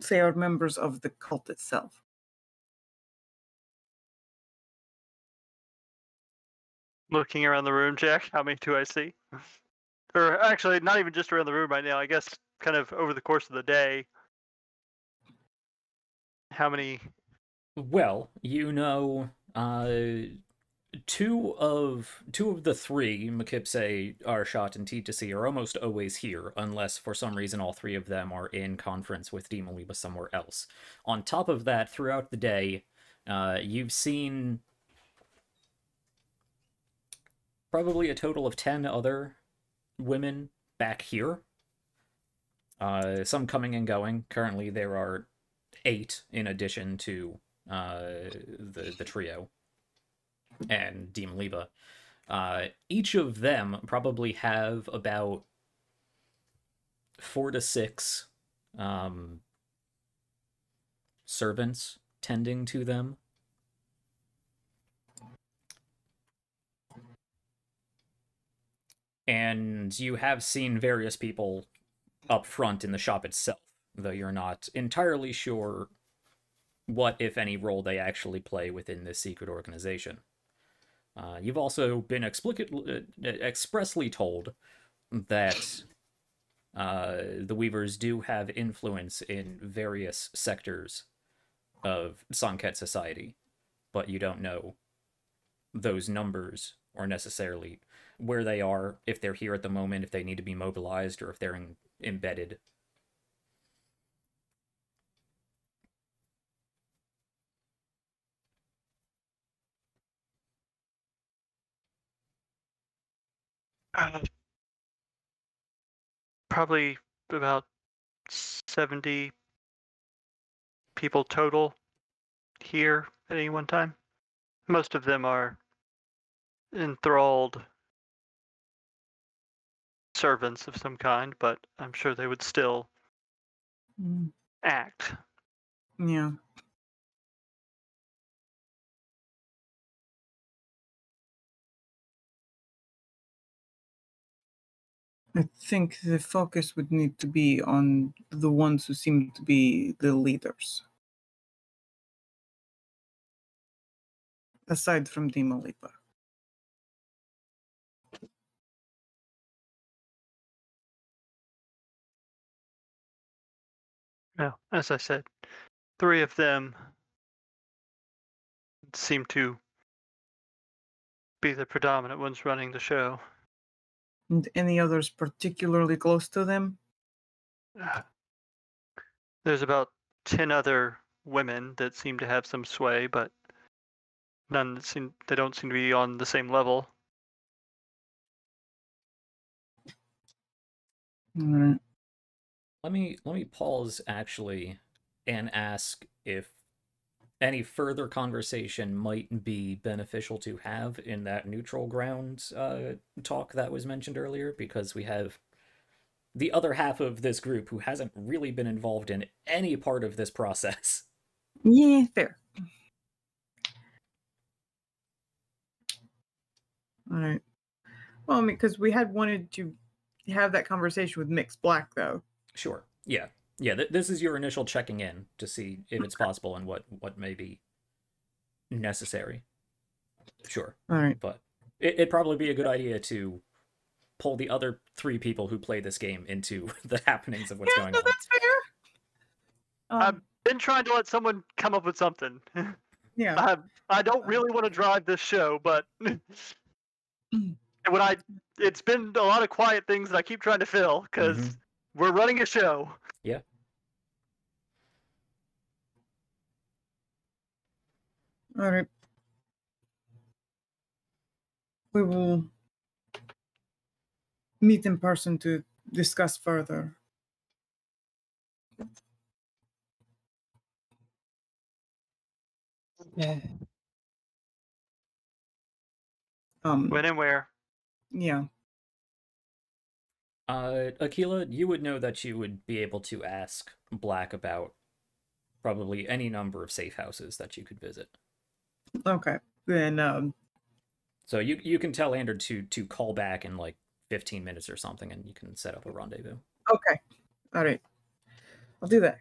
say are members of the cult itself? Looking around the room, Jack, how many do I see? Or actually, not even just around the room right now, I guess kind of over the course of the day. How many? Well, you know, two of the three, Mekipse, Arshot, and T2C, are almost always here, unless for some reason all three of them are in conference with Dimaliba somewhere else. On top of that, throughout the day, you've seen probably a total of 10 other women back here. Some coming and going. Currently, there are 8 in addition to the trio and Dimaliba. Each of them probably have about 4 to 6 servants tending to them. And you have seen various people up front in the shop itself, though you're not entirely sure what, if any, role they actually play within this secret organization. You've also been expressly told that the Weavers do have influence in various sectors of Sann'Kett society, but you don't know those numbers or necessarily where they are, if they're here at the moment, if they need to be mobilized, or if they're embedded. Probably about 70 people total here at any one time. Most of them are enthralled servants of some kind, but I'm sure they would still act. Yeah. I think the focus would need to be on the ones who seem to be the leaders. Aside from Dimaliba. No, as I said, 3 of them seem to be the predominant ones running the show. And any others particularly close to them? There's about 10 other women that seem to have some sway, but none that they don't seem to be on the same level. Alright. Let me pause actually and ask if any further conversation might be beneficial to have in that neutral ground talk that was mentioned earlier, because we have the other half of this group who hasn't really been involved in any part of this process. Yeah, fair. Alright. Well, I mean, because we had wanted to have that conversation with Mixed Black, though. Sure. Yeah. Yeah, this is your initial checking in to see if it's possible and what may be necessary. Sure. Alright. But it'd probably be a good idea to pull the other 3 people who play this game into the happenings of what's going on. That's fair. I've been trying to let someone come up with something. Yeah. I don't really want to drive this show, but it's been a lot of quiet things that I keep trying to fill because we're running a show. Yeah. All right. We will meet in person to discuss further. When and where? Yeah. Aquila, you would know that you would be able to ask Black about probably any number of safe houses that you could visit. Okay. Then So you can tell Ander to call back in like 15 minutes or something, and you can set up a rendezvous. okay. All right. I'll do that.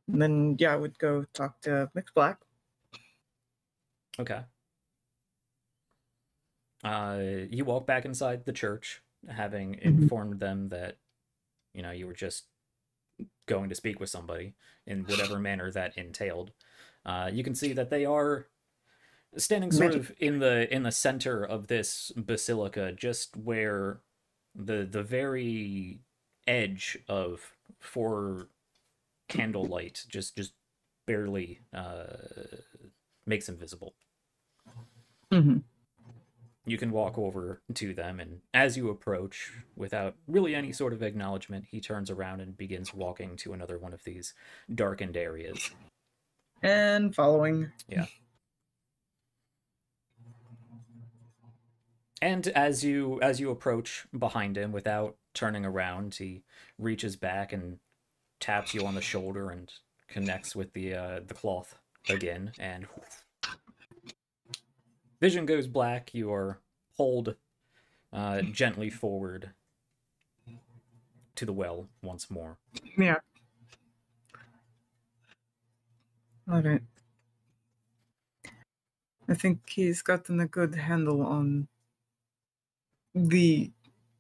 And then yeah, I would go talk to Mixed Black. Okay. You walk back inside the church, having informed them that, you know, you were just going to speak with somebody in whatever manner that entailed. You can see that they are standing sort of in the center of this basilica, just where the very edge of 4 candlelight just barely makes them visible. Mm-hmm. You can walk over to them, and as you approach, without really any sort of acknowledgement, he turns around and begins walking to another one of these darkened areas. And following. Yeah. And as you approach behind him without turning around, he reaches back and taps you on the shoulder and connects with the cloth again, and vision goes black. You are pulled gently forward to the well once more. Yeah. All right. I think he's gotten a good handle on the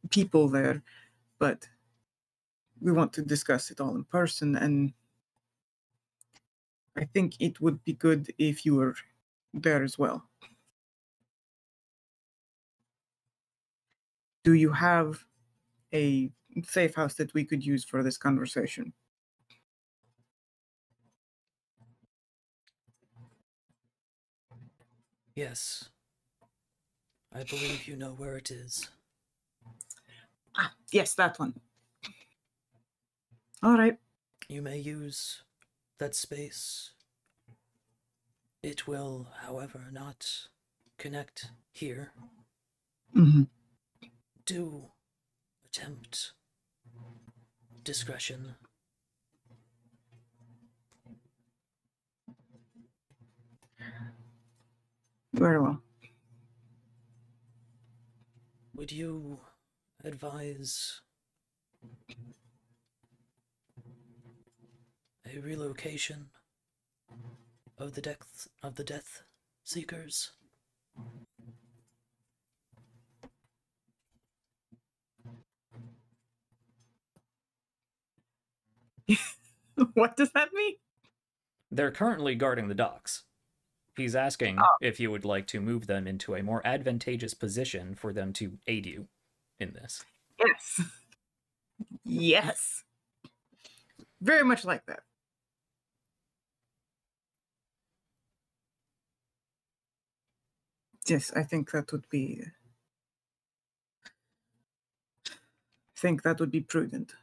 people there, but we want to discuss it all in person, and I think it would be good if you were there as well. Do you have a safe house that we could use for this conversation? Yes. I believe you know where it is. Ah, yes, that one. All right. You may use that space. It will, however, not connect here. Mm-hmm. Do attempt discretion. Very well. Would you advise a relocation of the Death Seekers? What does that mean? They're currently guarding the docks. He's asking if you would like to move them into a more advantageous position for them to aid you in this. Yes. Yes. Very much like that. Yes, I think that would be. I think that would be prudent.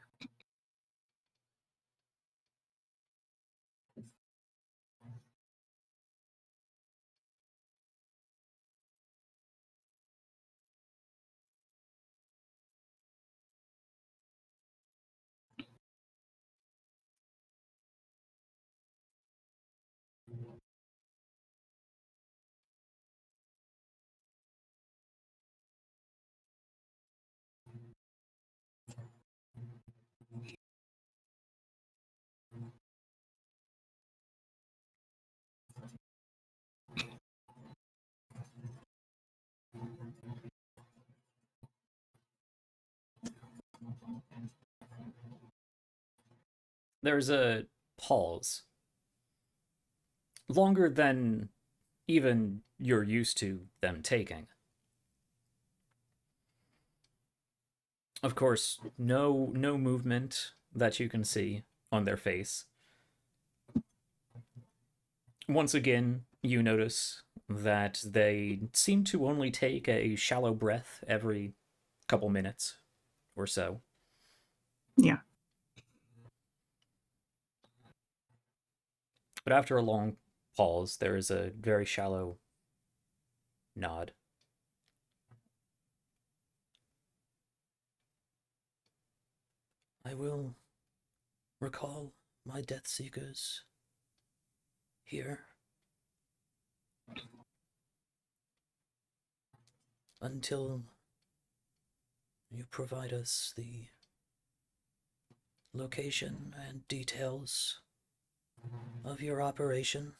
There's a pause. Longer than even you're used to them taking. Of course, no movement that you can see on their face. Once again, you notice that they seem to only take a shallow breath every couple minutes or so. Yeah. But after a long pause, there is a very shallow nod. I will recall my Death Seekers here until you provide us the location and details of your operation.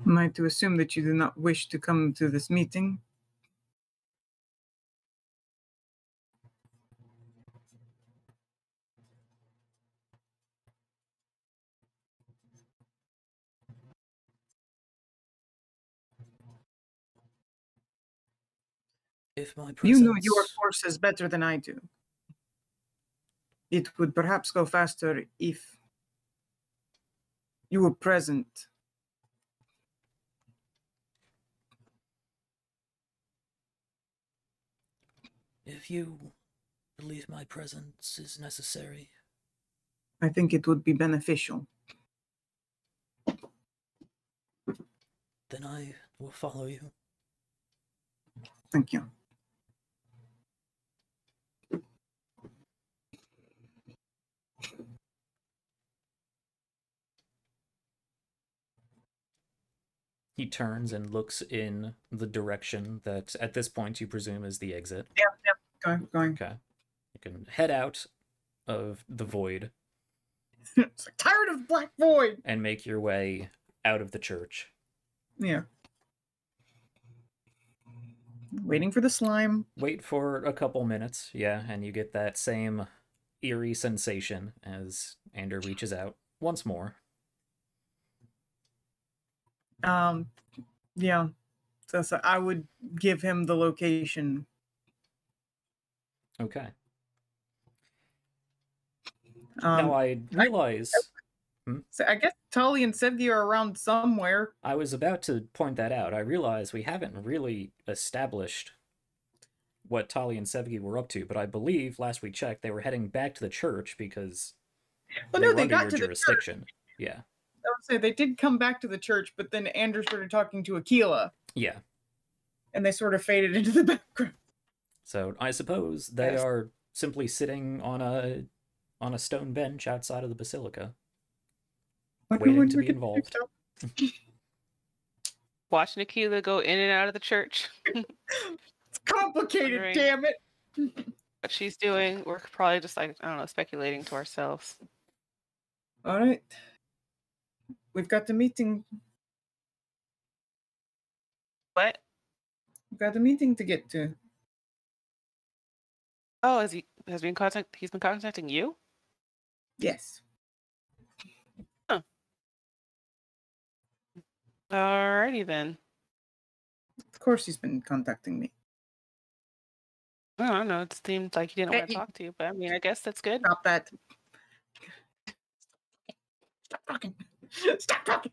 Am I to assume that you do not wish to come to this meeting? If my presence... You know your forces better than I do. It would perhaps go faster if you were present. If you believe my presence is necessary, I think it would be beneficial. then I will follow you. Thank you. He turns and looks in the direction that, at this point, you presume is the exit. Yep. Going. Okay. You can head out of the void. It's like, tired of Black Void! And make your way out of the church. Yeah. Waiting for the slime. Wait for a couple minutes, yeah, and you get that same eerie sensation as Ander reaches out once more. Yeah. So I would give him the location. Okay. Now I realize... So I guess Tully and Sevgi are around somewhere. I was about to point that out. I realize we haven't really established what Tali and Sevgi were up to, but I believe last we checked they were heading back to the church because Well, they no, were they under got your to jurisdiction. the church. Yeah. I would say they did come back to the church, but then Andrew started talking to Aquila. Yeah. And they sort of faded into the background. So I suppose they Yes. are simply sitting on a stone bench outside of the basilica, waiting to be involved. Watching Aquila go in and out of the church. It's complicated, Wondering. damn it. What she's doing, we're probably just like, I don't know, speculating to ourselves. All right. We've got the meeting. What? got a meeting to get to. Oh, he's been contacting you? Yes. Alrighty then. Of course he's been contacting me. I don't know. It seemed like he didn't want to talk to you, but I mean, I guess that's good. Stop that. Stop talking. Stop talking.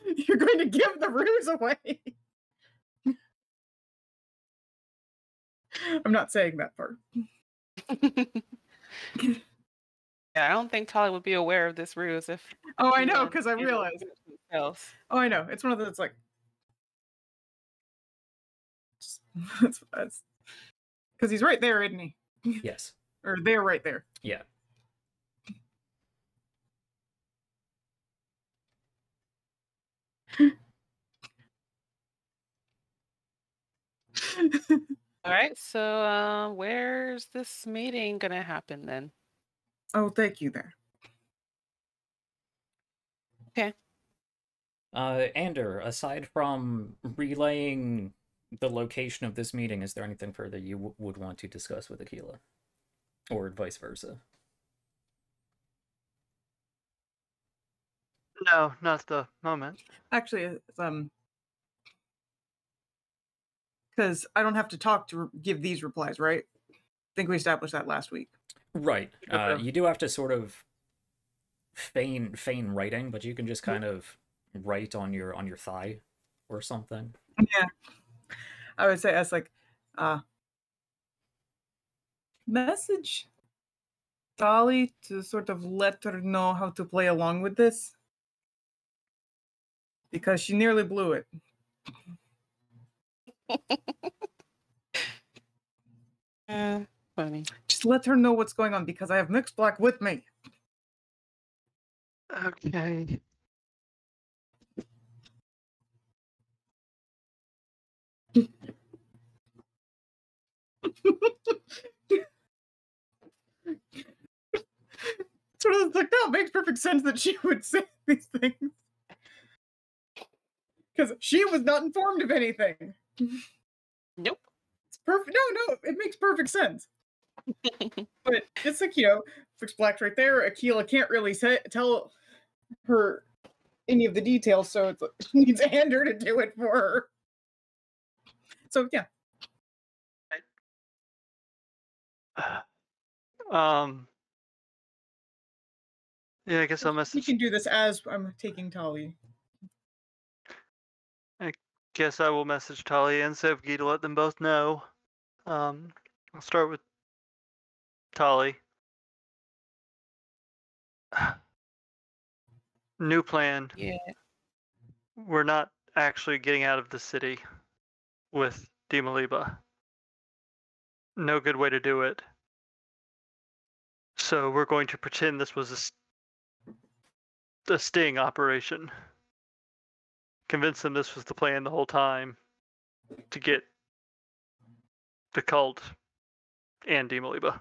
You're going to give the ruse away. I'm not saying that part. Yeah, I don't think Tali would be aware of this ruse if. Oh, I know, because I realized. Else. Oh, I know. It's one of those, like. Because he's right there, isn't he? Yes. Or they're right there. Yeah. All right, so where's this meeting gonna happen then? Oh, thank you there. Okay. Ander, aside from relaying the location of this meeting, is there anything further you would want to discuss with Aquila? Or vice versa? No, not at the moment. Actually, because I don't have to talk to give these replies, right? I think we established that last week. Right. You do have to sort of feign writing, but you can just kind of write on your thigh or something. Yeah. I would say as like message Tali to sort of let her know how to play along with this. Because she nearly blew it. Funny. Just let her know what's going on because I have Mixed Black with me. Okay. Sort of like, no, it makes perfect sense that she would say these things. Because she was not informed of anything. Nope. It's perfect. No, it makes perfect sense. But it's like, Mixed Black's right there. Aquila can't really tell her any of the details, so it's like, she needs Ander to do it for her. So, yeah. Yeah, I guess I'll You message. can do this as I'm taking Tali. Guess I will message Tali and Sevgi to let them both know. I'll start with Tali. New plan. Yeah. We're not actually getting out of the city with Dimaliba. No good way to do it. So we're going to pretend this was a sting operation. Convince them this was the plan the whole time to get the cult and Dimaliba.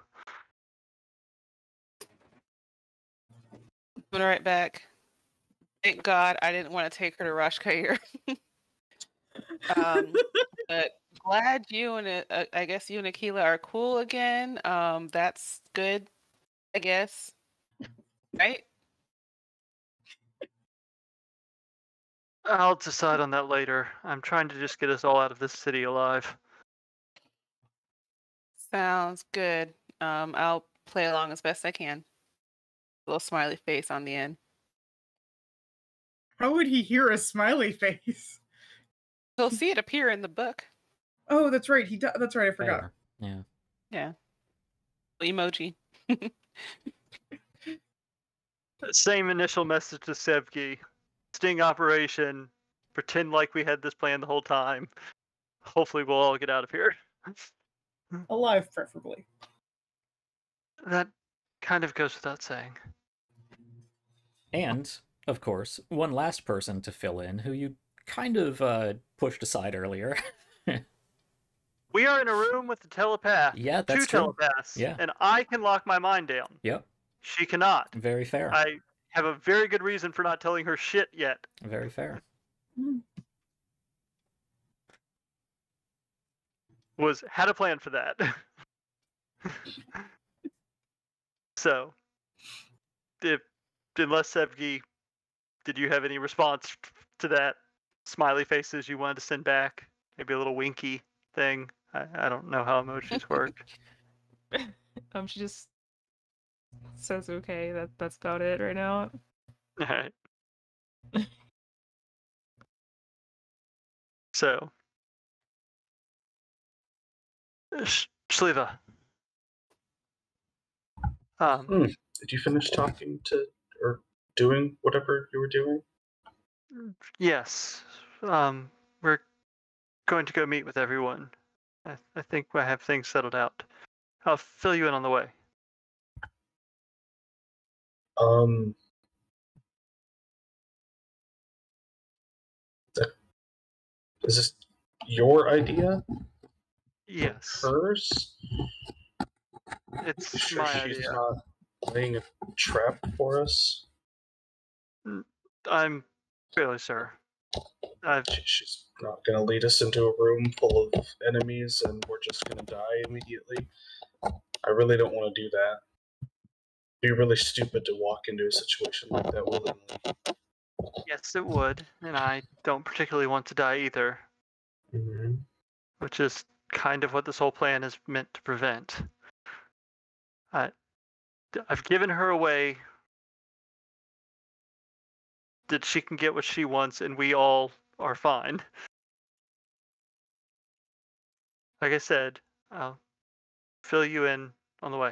I'm right back. Thank God I didn't want to take her to Rashkair. But glad you and I guess you and Aquila are cool again. That's good, I guess. Right? I'll decide on that later. I'm trying to just get us all out of this city alive. Sounds good. I'll play along as best I can. Little smiley face on the end. How would he hear a smiley face? He'll see it appear in the book. Oh, that's right. That's right. I forgot. Fair. Yeah. Yeah. Emoji. Same initial message to Sevgi. Sting operation. Pretend like we had this plan the whole time. Hopefully we'll all get out of here. Alive, preferably. That kind of goes without saying. And, of course, one last person to fill in who you kind of pushed aside earlier. We are in a room with a telepath. Yeah, that's two true. telepaths. Yeah. And I can lock my mind down. Yep. She cannot. Very fair. I have a very good reason for not telling her shit yet. Very fair. had a plan for that. So, unless Sevgi, did you have any response to that? Smiley faces you wanted to send back? Maybe a little winky thing? I don't know how emojis work. She just says okay. That's about it right now. Alright. So, Shliva. Did you finish talking to or doing whatever you were doing? Yes. We're going to go meet with everyone. I think I have things settled out. I'll fill you in on the way. Is this your idea? Yes. Hers? It's You sure my she's idea. not laying a trap for us? I'm fairly sure. She's not going to lead us into a room full of enemies and we're just going to die immediately. I really don't want to do that. It'd be really stupid to walk into a situation like that willingly. Yes, it would, and I don't particularly want to die either. Mm-hmm. Which is kind of what this whole plan is meant to prevent. I've given her away that she can get what she wants, and we all are fine. Like I said, I'll fill you in on the way.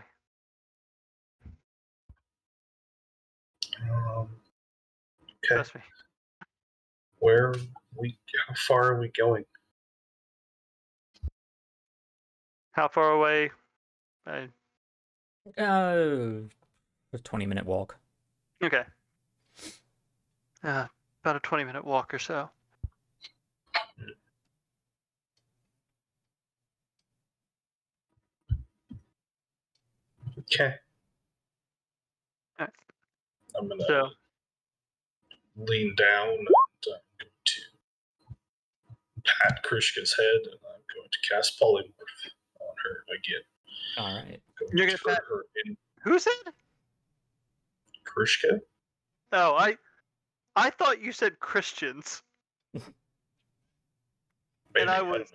Okay. Trust me. How far are we going? How far away? A 20-minute walk. Okay. About a 20-minute walk or so. Okay. Alright. I'm going to So, lean down and I'm going to pat Krishka's head and I'm going to cast polymorph on her again. All right. you're gonna pat her in who said? Krishka? Oh, I thought you said Christians. Maybe, And I was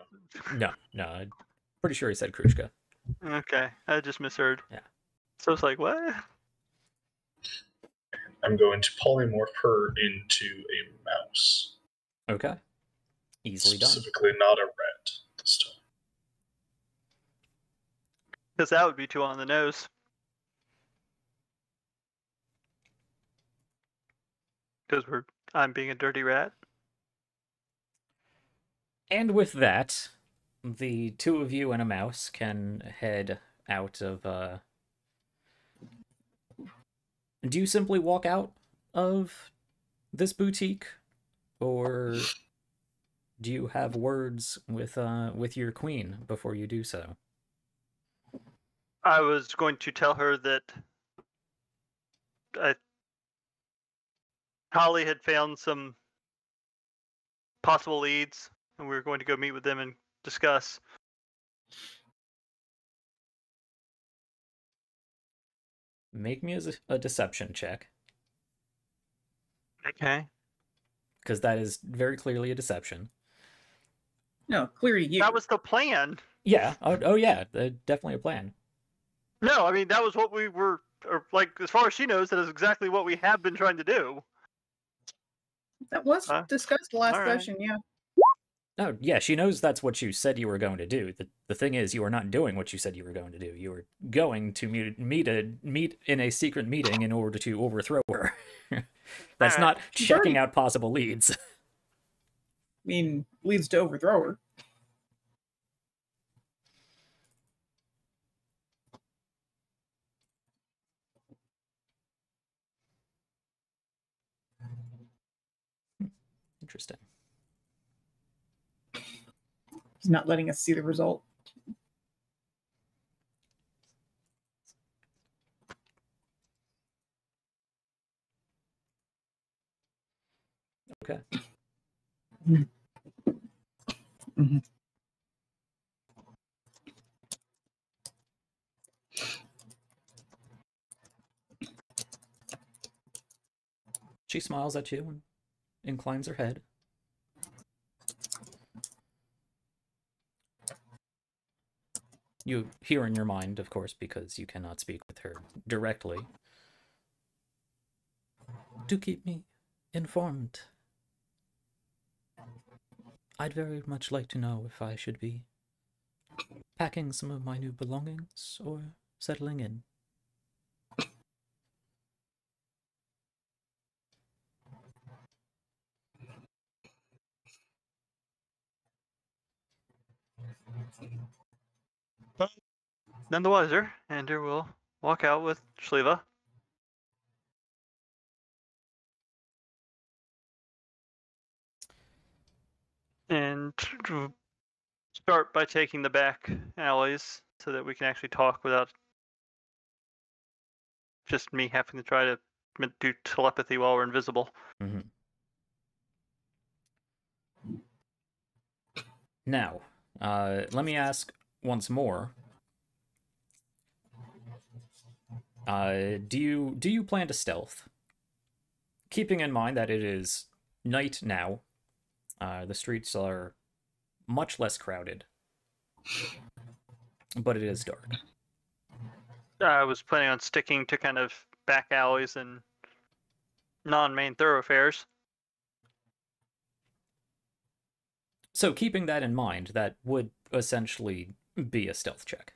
No, I'm pretty sure he said Krushka. okay. I just misheard. Yeah. So it's like what? I'm going to polymorph her into a mouse. Okay. Easily done. Specifically not a rat this time. Because that would be too on the nose. Because I'm being a dirty rat. And with that, the two of you and a mouse can head out of, Do you simply walk out of this boutique? Or do you have words with your queen before you do so? I was going to tell her that Holly had found some possible leads, and we were going to go meet with them and discuss. Make me a deception check, Okay. because that is very clearly a deception. No, clearly you. That was the plan. Yeah. Oh yeah. Definitely a plan. No, I mean, that was what we were, or like, as far as she knows, that is exactly what we have been trying to do. That was discussed last all right. session, yeah. Oh, yeah, she knows that's what you said you were going to do. The thing is, you are not doing what you said you were going to do. You were going to meet in a secret meeting in order to overthrow her. That's Alright. not She's checking already- out possible leads. I mean, leads to overthrow her. Interesting. He's not letting us see the result. Okay. Mhm. She smiles at you and inclines her head. You hear in your mind, of course, because you cannot speak with her directly. Do keep me informed. I'd very much like to know if I should be packing some of my new belongings or settling in. None the wiser, Ander will walk out with Shliva. And start by taking the back alleys so that we can actually talk without just me having to try to do telepathy while we're invisible. Mm-hmm. Now, let me ask once more. Do you plan to stealth? Keeping in mind that it is night now, the streets are much less crowded, but it is dark. I was planning on sticking to kind of back alleys and non-main thoroughfares. So keeping that in mind, that would essentially be a stealth check.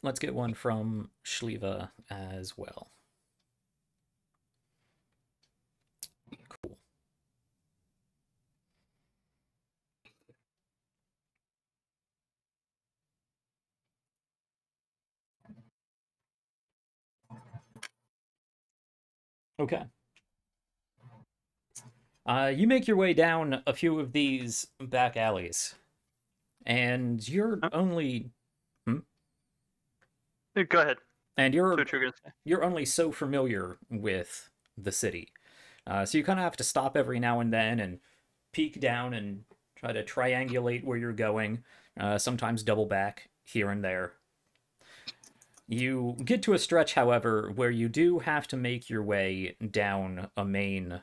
Let's get one from Shliva as well. Cool. Okay. You make your way down a few of these back alleys, and you're only. Go ahead. And you're That's what you're gonna say. You're only so familiar with the city, so you kind of have to stop every now and then and peek down and try to triangulate where you're going. Sometimes double back here and there. You get to a stretch, however, where you do have to make your way down a main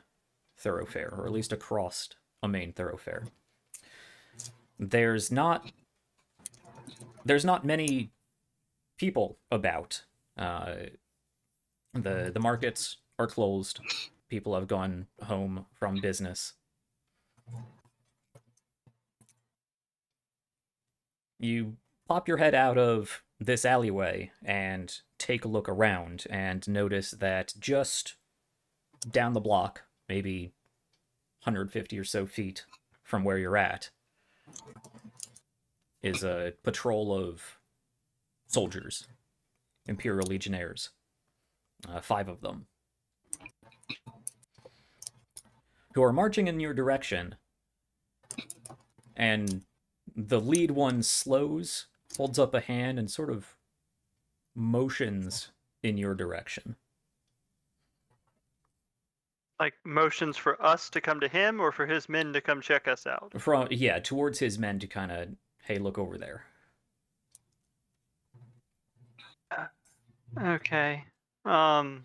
thoroughfare, or at least across a main thoroughfare. There's not many people about. The markets are closed. People have gone home from business. You pop your head out of this alleyway and take a look around and notice that just down the block, maybe 150 or so feet from where you're at, is a patrol of soldiers, Imperial Legionnaires, 5 of them, who are marching in your direction, and the lead one slows, holds up a hand, and sort of motions in your direction. Like motions for us to come to him, or for his men to come check us out? Yeah, towards his men to kind of, hey, look over there. Okay. All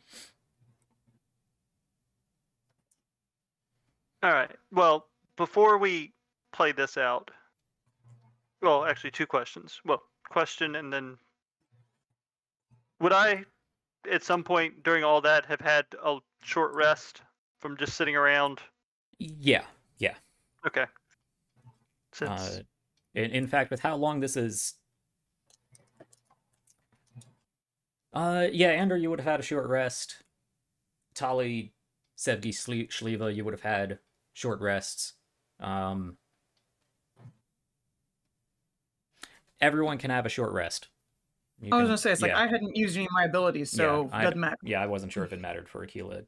right. Well, before we play this out, well, actually 2 questions. Well, question and then would I, at some point during all that, have had a short rest from just sitting around? Yeah. Okay. Since In fact, with how long this is... yeah, Ander, you would have had a short rest. Tali, Sevgi, Shliva, you would have had short rests. Everyone can have a short rest. I was gonna say, it's like I hadn't used any of my abilities, so it doesn't matter. Yeah, I wasn't sure if it mattered for Aquila,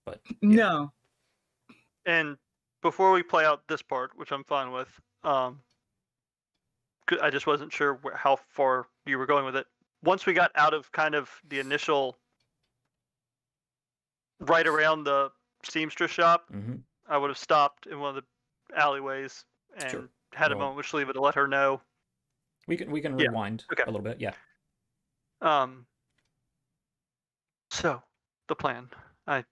but yeah. No. And before we play out this part, which I'm fine with, I just wasn't sure how far you were going with it. Once we got out of kind of the initial, right around the seamstress shop, I would have stopped in one of the alleyways and Sure. had a Well- moment with Shaliva to let her know. We can Yeah, rewind okay. a little bit. Yeah. So the plan. I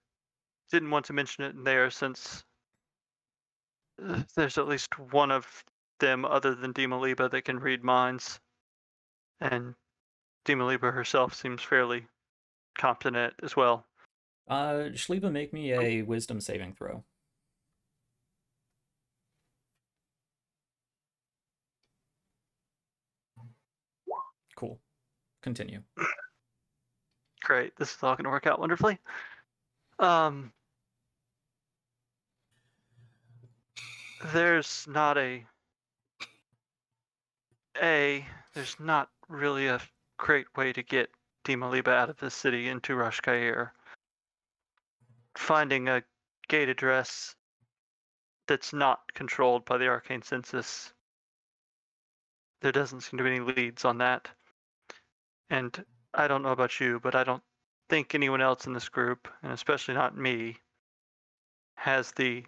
didn't want to mention it in there since there's at least one of them other than Dimaliba that can read minds, and Dimaliba herself seems fairly competent as well. Shliba, make me a wisdom saving throw. Cool. Continue. Great, this is all going to work out wonderfully. There's not there's not really a great way to get Dimaliba out of this city into Rashkair. Finding a gate address that's not controlled by the arcane census, there doesn't seem to be any leads on that. And I don't know about you, but I don't think anyone else in this group, and especially not me, has the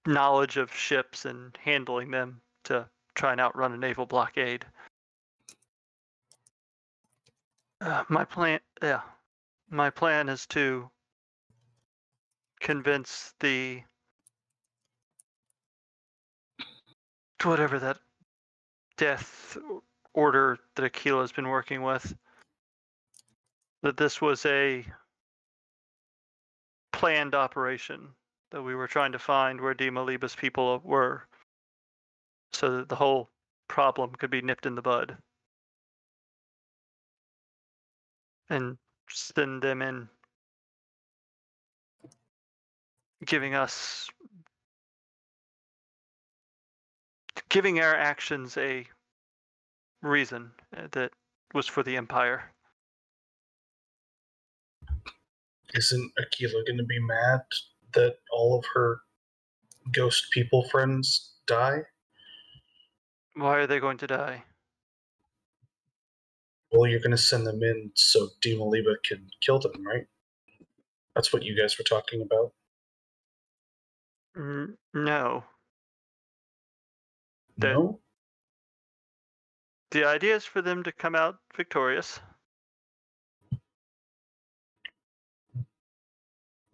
knowledge of ships and handling them to try and outrun a naval blockade. My plan is to convince the whatever that death order that Aquila has been working with, that this was a planned operation, that we were trying to find where Dimaliba's people were, so that the whole problem could be nipped in the bud. And send them in, giving our actions a reason that was for the Empire. Isn't Aquila going to be mad that all of her ghost people friends die? Why are they going to die? Well, you're going to send them in so Dimaliba can kill them, right? That's what you guys were talking about. No. No? The idea is for them to come out victorious.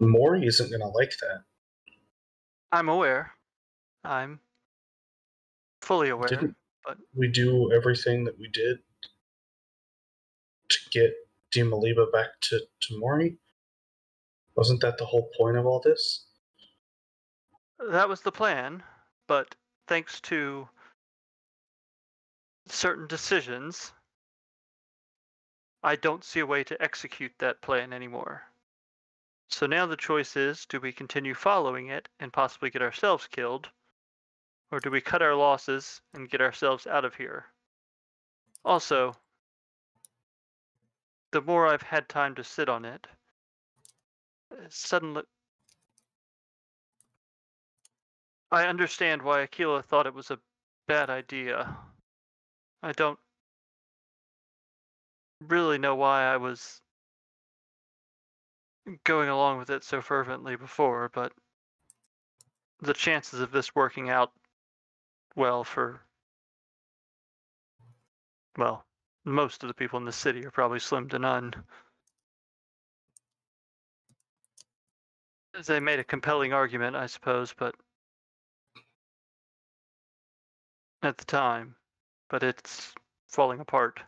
Mori isn't going to like that. I'm aware. I'm fully aware. Didn't but we do everything that we did to get Dimaliba back to Mori? Wasn't that the whole point of all this? that was the plan, but thanks to certain decisions, I don't see a way to execute that plan anymore. So now the choice is, do we continue following it and possibly get ourselves killed, or do we cut our losses and get ourselves out of here? Also, the more I've had time to sit on it, suddenly I understand why Aquila thought it was a bad idea. I don't really know why I was going along with it so fervently before, but the chances of this working out well for, well, most of the people in the city are probably slim to none. They made a compelling argument, I suppose, but at the time, but it's falling apart.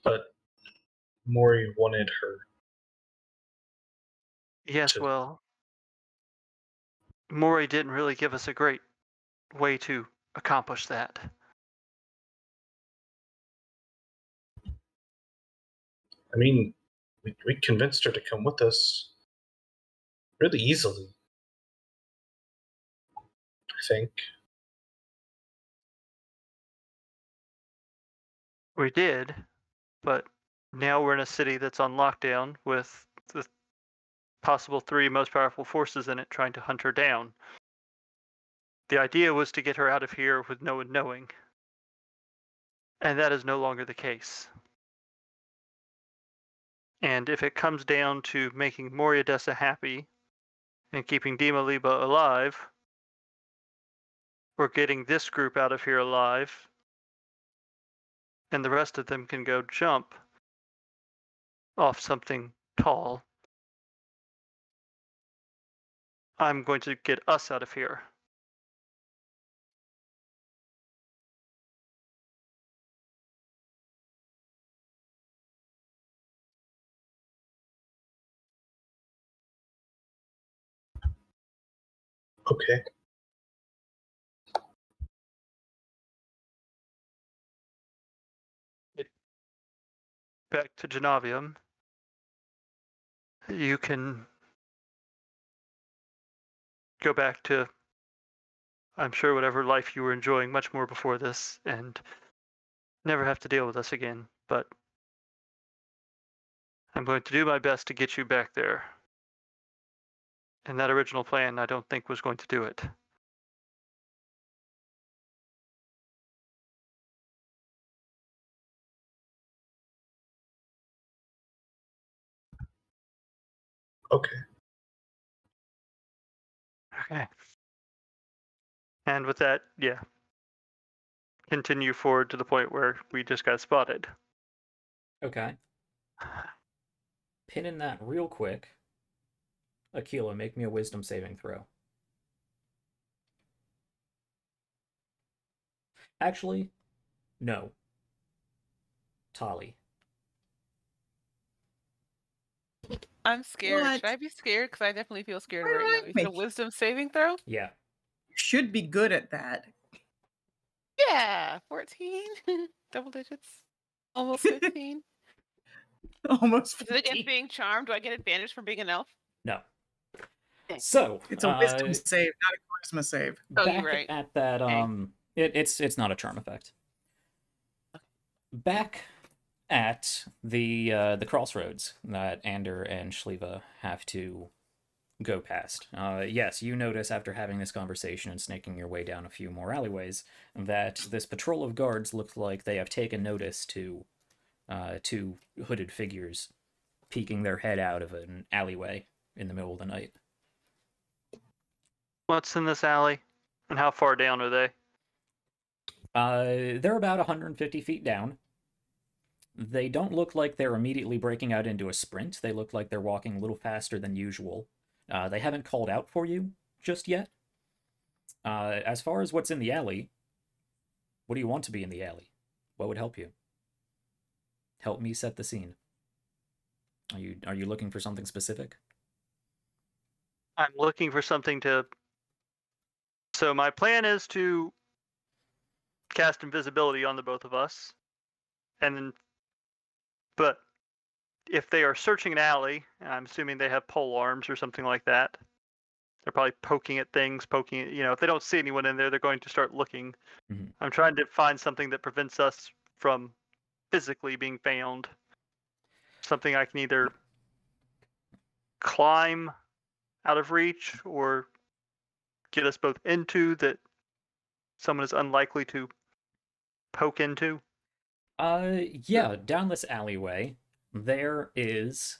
But Mori wanted her. Yes, to- well, Mori didn't really give us a great way to accomplish that. I mean, we convinced her to come with us really easily, I think. We did, but now we're in a city that's on lockdown with the possible 3 most powerful forces in it trying to hunt her down. The idea was to get her out of here with no one knowing, and that is no longer the case. And if it comes down to making Moriadessa happy and keeping Dima Liba alive, or getting this group out of here alive, and the rest of them can go jump off something tall, I'm going to get us out of here. Okay. Back to Genavium. You can go back to, I'm sure, whatever life you were enjoying much more before this, and never have to deal with us again. But I'm going to do my best to get you back there. And that original plan, I don't think, was going to do it. Okay. Okay. And with that, yeah, continue forward to the point where we just got spotted. Okay. Pin in that real quick. Aquila, make me a wisdom saving throw. Actually, no. Tali. I'm scared. What? Should I be scared? Because I definitely feel scared Why right do now. I You said a make- wisdom saving throw? Yeah. You should be good at that. Yeah, 14. Double digits. Almost 15. Almost Is it against 15. being charmed? Do I get advantage from being an elf? No. Dang. So It's a wisdom save, not a charisma save. Oh, back you're right. at that it's not a charm effect. Back at the crossroads that Ander and Shliva have to go past. Yes, you notice after having this conversation and snaking your way down a few more alleyways that this patrol of guards looks like they have taken notice to two hooded figures peeking their head out of an alleyway in the middle of the night. What's in this alley? And how far down are they? They're about 150 feet down. They don't look like they're immediately breaking out into a sprint. They look like they're walking a little faster than usual. They haven't called out for you just yet. As far as what's in the alley, what do you want to be in the alley? What would help you? Help me set the scene. Are you looking for something specific? I'm looking for something to... So my plan is to cast invisibility on the both of us. And then... But if they are searching an alley, and I'm assuming they have pole arms or something like that, they're probably poking at things, if they don't see anyone in there, they're going to start looking. Mm-hmm. I'm trying to find something that prevents us from physically being found. Something I can either climb out of reach or get us both into that someone is unlikely to poke into. Yeah, down this alleyway, there is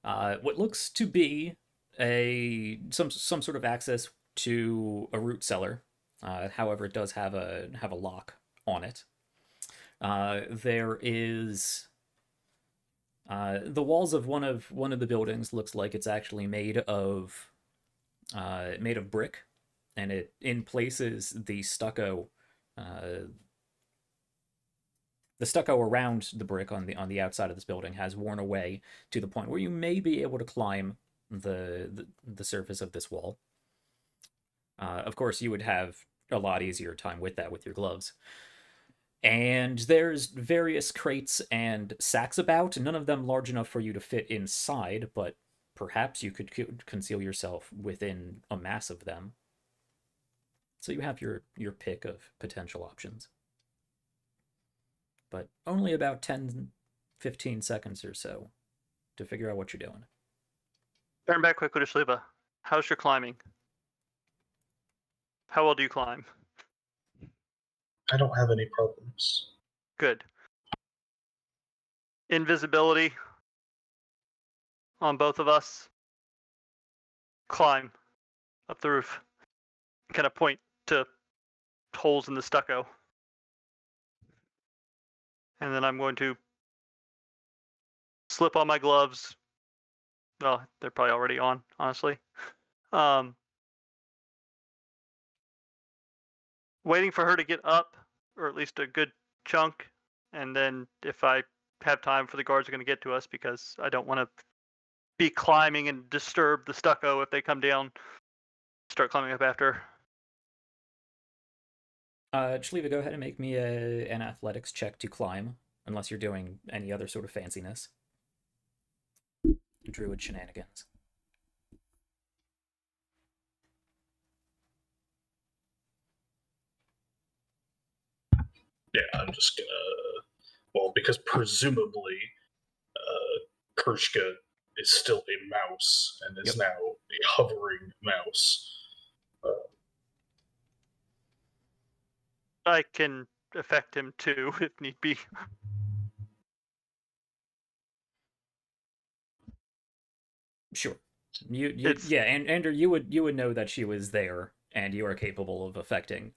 what looks to be some sort of access to a root cellar. However, it does have a lock on it. There is the walls of one of the buildings looks like it's actually made of brick, and it in places the stucco around the brick on the outside of this building has worn away to the point where you may be able to climb the surface of this wall. Of course, you would have a lot easier time with that with your gloves. And there's various crates and sacks about, none of them large enough for you to fit inside, but perhaps you could conceal yourself within a mass of them. So you have your pick of potential options. But only about 10-15 seconds or so to figure out what you're doing. Turn back quickly to Shliva. How's your climbing? How well do you climb? I don't have any problems. Good. Invisibility. on both of us. Climb up the roof. Kind of point to holes in the stucco. And then I'm going to slip on my gloves. Well, they're probably already on, honestly. Waiting for her to get up, or at least a good chunk, and then if I have time for the guards are going to get to us, because I don't want to be climbing and disturb the stucco if they come down. Start climbing up after. Shaliva, go ahead and make me an athletics check to climb, unless you're doing any other sort of fanciness. Druid shenanigans. Yeah, I'm just gonna. Well, because presumably, Kershka is still a mouse and is now a hovering mouse. I can affect him too, if need be. Sure. Yeah, and Andrew, you would know that she was there, and you are capable of affecting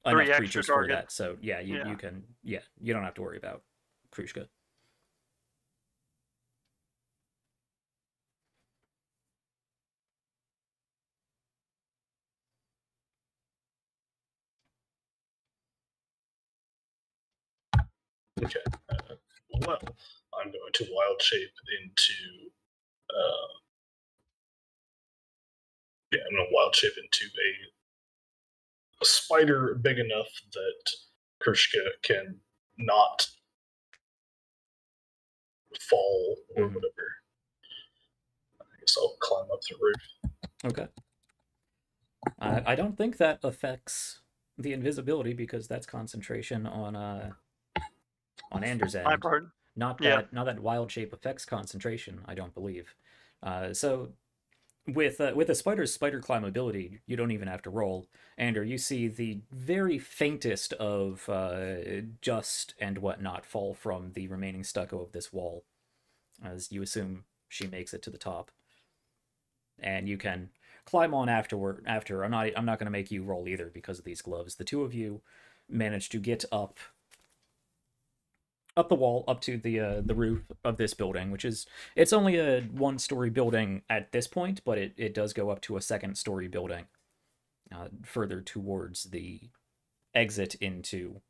enough creatures for that. So yeah, you can. Yeah, you don't have to worry about Krushka. Okay. Well, I'm going to wild shape into. I'm going to wild shape into a spider big enough that Kershka can not fall or whatever. I guess I'll climb up the roof. Okay. I don't think that affects the invisibility because that's concentration on Anders' end. Not that wild shape affects concentration, I don't believe. So with a spider's spider climb ability, you don't even have to roll. Ander, you see the very faintest of dust and whatnot fall from the remaining stucco of this wall, as you assume she makes it to the top. And you can climb on after. I'm not going to make you roll either because of these gloves. The two of you manage to get up the wall, up to the roof of this building, which is, it's only a one-story building at this point, but it does go up to a second-story building further towards the exit into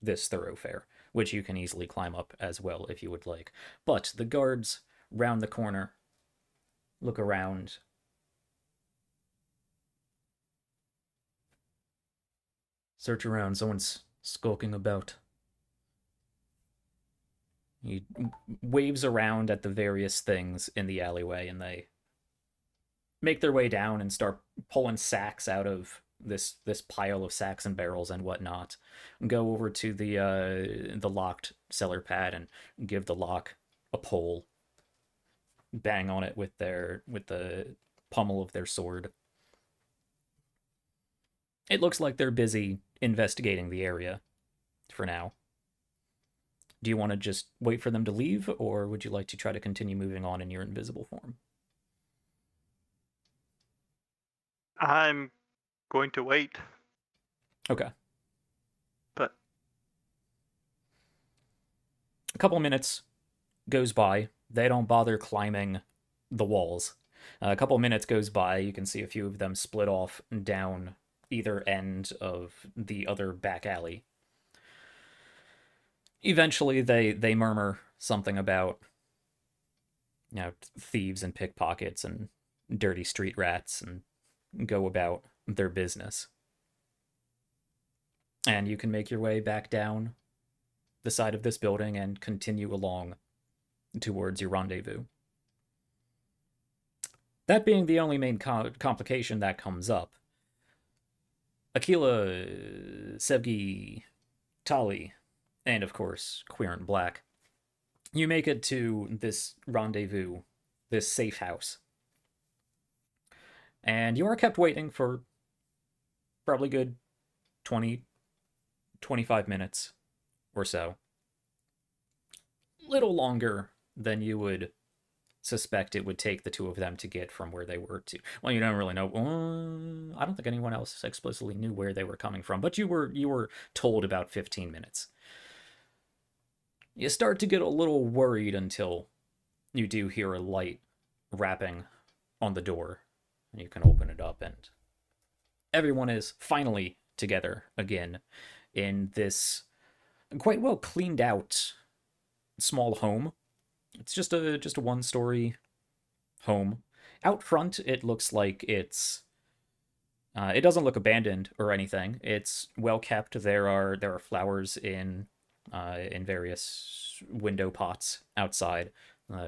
this thoroughfare, which you can easily climb up as well if you would like. But the guards round the corner look around. Search around, someone's skulking about. He waves around at the various things in the alleyway, and they make their way down and start pulling sacks out of this pile of sacks and barrels and whatnot. And go over to the locked cellar pad and give the lock a pull. Bang on it with the pommel of their sword. It looks like they're busy investigating the area for now. Do you want to just wait for them to leave, or would you like to try to continue moving on in your invisible form? I'm going to wait. Okay. But a couple minutes goes by. They don't bother climbing the walls. A couple minutes goes by. You can see a few of them split off down either end of the other back alley. Eventually, they murmur something about, thieves and pickpockets and dirty street rats, and go about their business. And you can make your way back down the side of this building and continue along towards your rendezvous. That being the only main complication that comes up, Aquila, Sevgi, Tali, and of course, Queer and Black, you make it to this rendezvous, this safe house. And you are kept waiting for probably good 20, 25 minutes or so. Little longer than you would suspect it would take the two of them to get from where they were to. Well, you don't really know. I don't think anyone else explicitly knew where they were coming from, but you were told about 15 minutes. You start to get a little worried until you do hear a light rapping on the door, and you can open it up, and everyone is finally together again in this quite well cleaned out small home. It's just a one-story home. Out front, it looks like it's it doesn't look abandoned or anything. It's well kept. There are flowers in various window pots outside.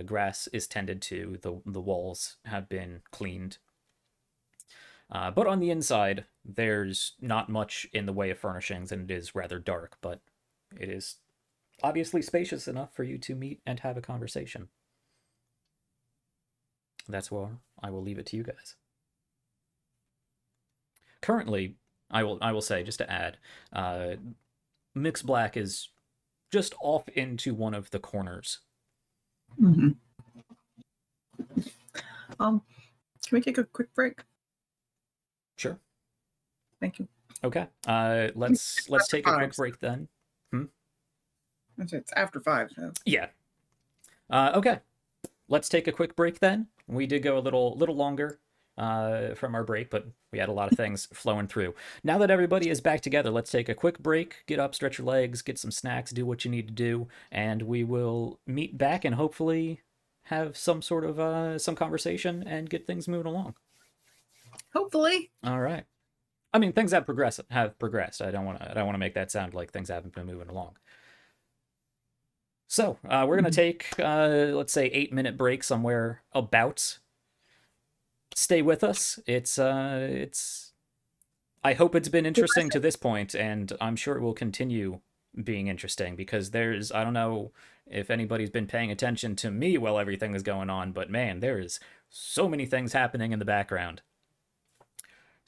Grass is tended to. The walls have been cleaned. But on the inside, there's not much in the way of furnishings, and it is rather dark, but it is obviously spacious enough for you to meet and have a conversation. That's where I will leave it to you guys. Currently, I will say, just to add, Mix Black is just off into one of the corners. Mm-hmm. Can we take a quick break? Sure. Thank you. Okay. Let's take a quick break then. It's after 5. So. Yeah. Okay. Let's take a quick break then. We did go a little longer from our break, but we had a lot of things flowing through. Now that everybody is back together, let's take a quick break, get up, stretch your legs, get some snacks, do what you need to do, and we will meet back and hopefully have some sort of some conversation and get things moving along. Hopefully. All right. I mean, things have progressed. I don't want to make that sound like things haven't been moving along. So we're gonna take let's say 8-minute break somewhere about. Stay with us. It's I hope it's been interesting to this point, and I'm sure it will continue being interesting, because I don't know if anybody's been paying attention to me while everything is going on, but man, there is so many things happening in the background.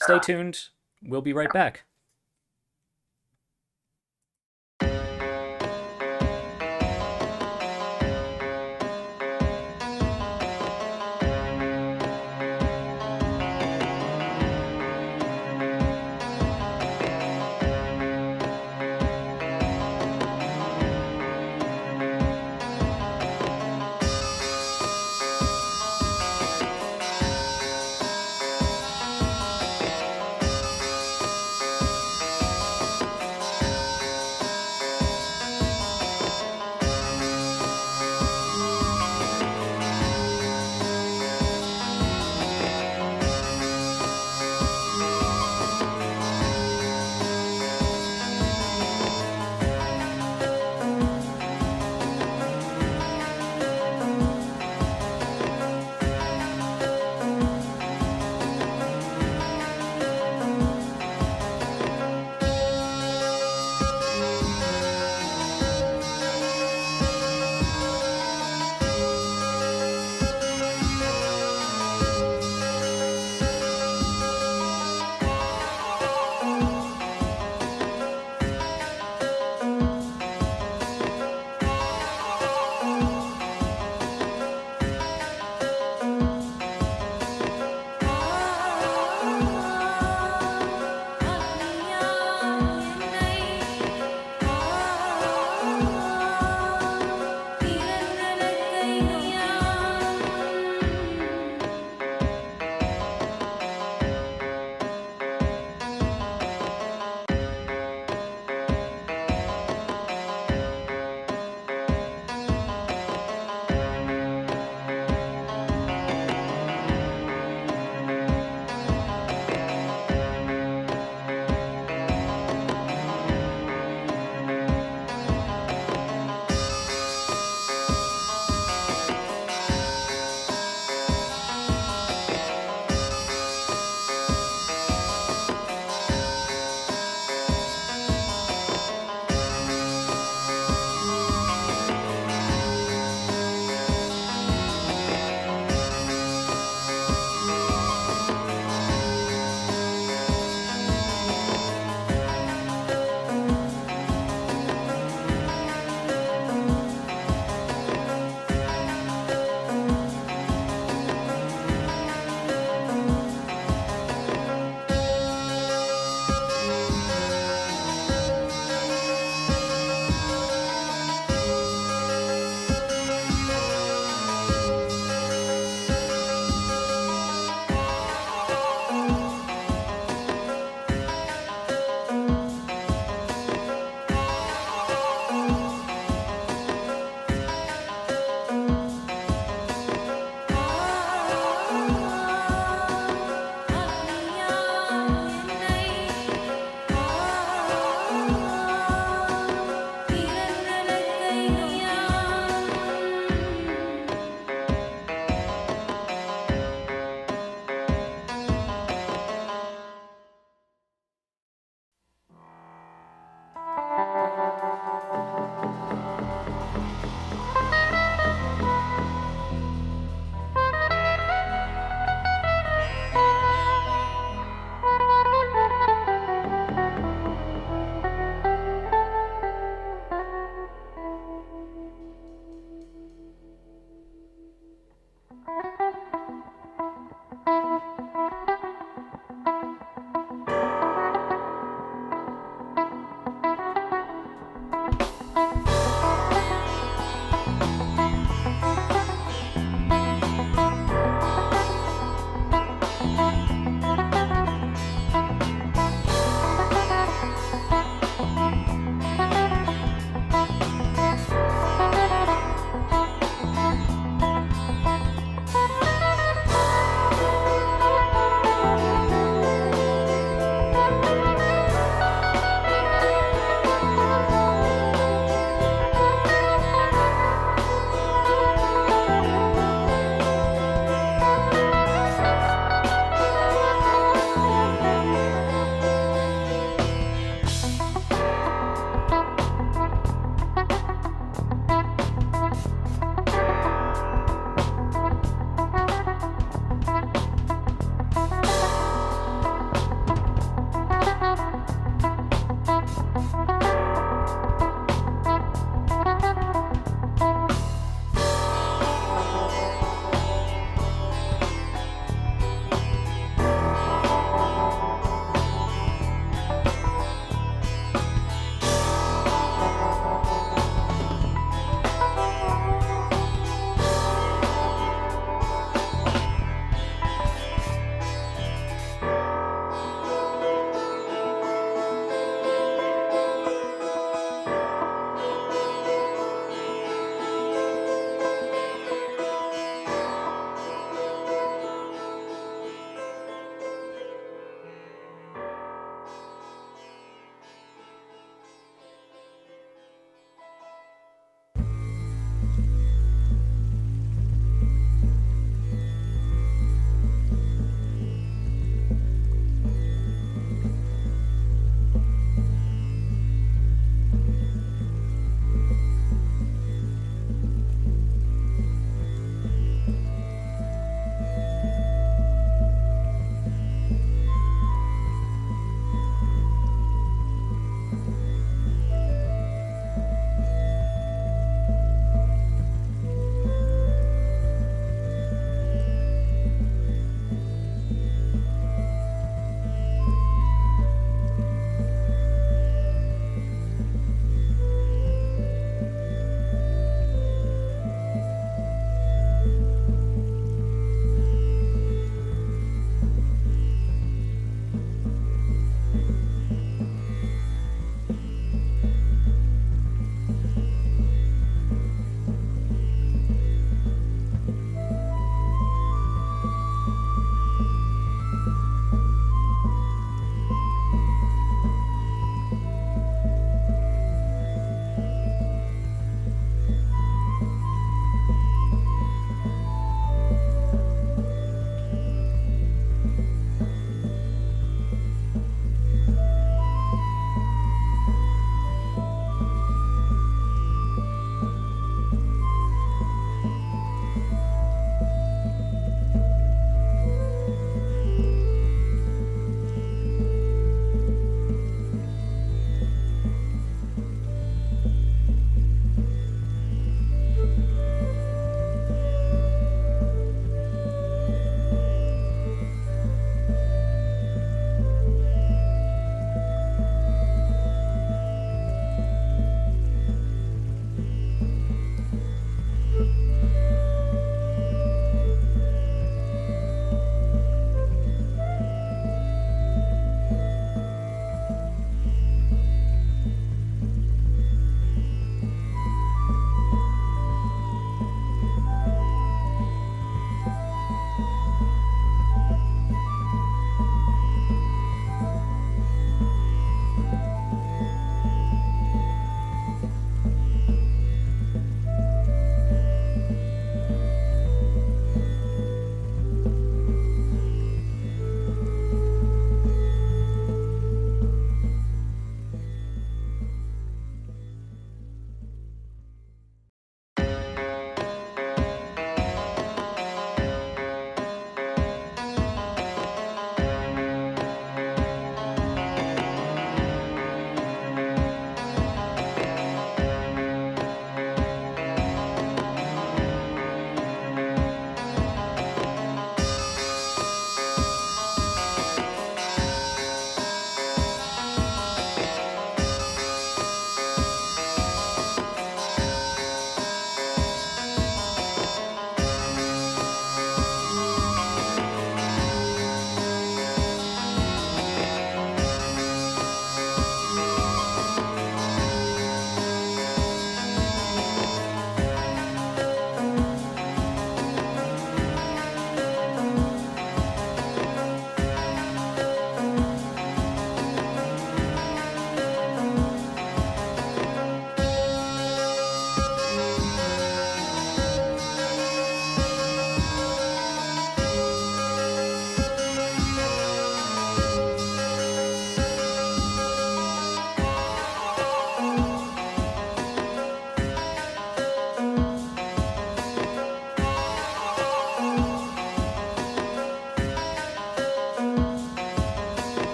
Stay tuned. We'll be right back.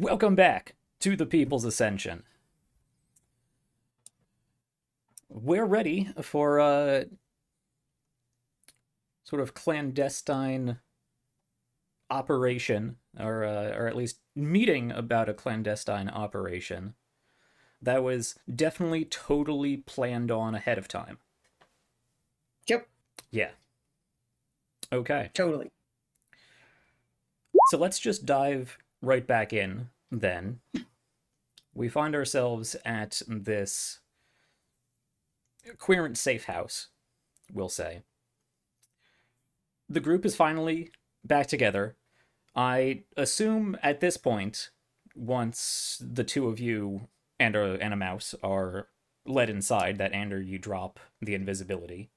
Welcome back to the People's Ascension. We're ready for a sort of clandestine operation, or at least meeting about a clandestine operation that was definitely totally planned on ahead of time. Yep. Yeah. Okay. Totally. So let's just dive right back in then. We find ourselves at this querent safe house, we'll say. The group is finally back together. I assume at this point, once the two of you and a mouse are led inside, that Ander, you drop the invisibility.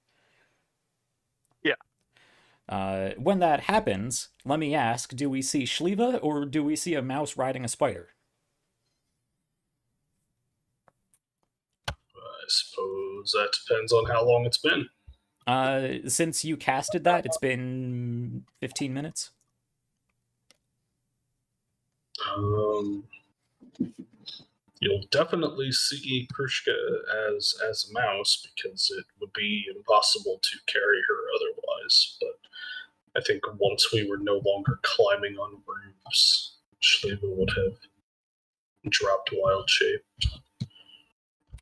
Yeah. When that happens, let me ask, do we see Shliva or do we see a mouse riding a spider? I suppose that depends on how long it's been. Since you casted that, it's been 15 minutes. You'll definitely see Krushka as a mouse because it would be impossible to carry her otherwise. But I think once we were no longer climbing on roofs, Shliva would have dropped wild shape.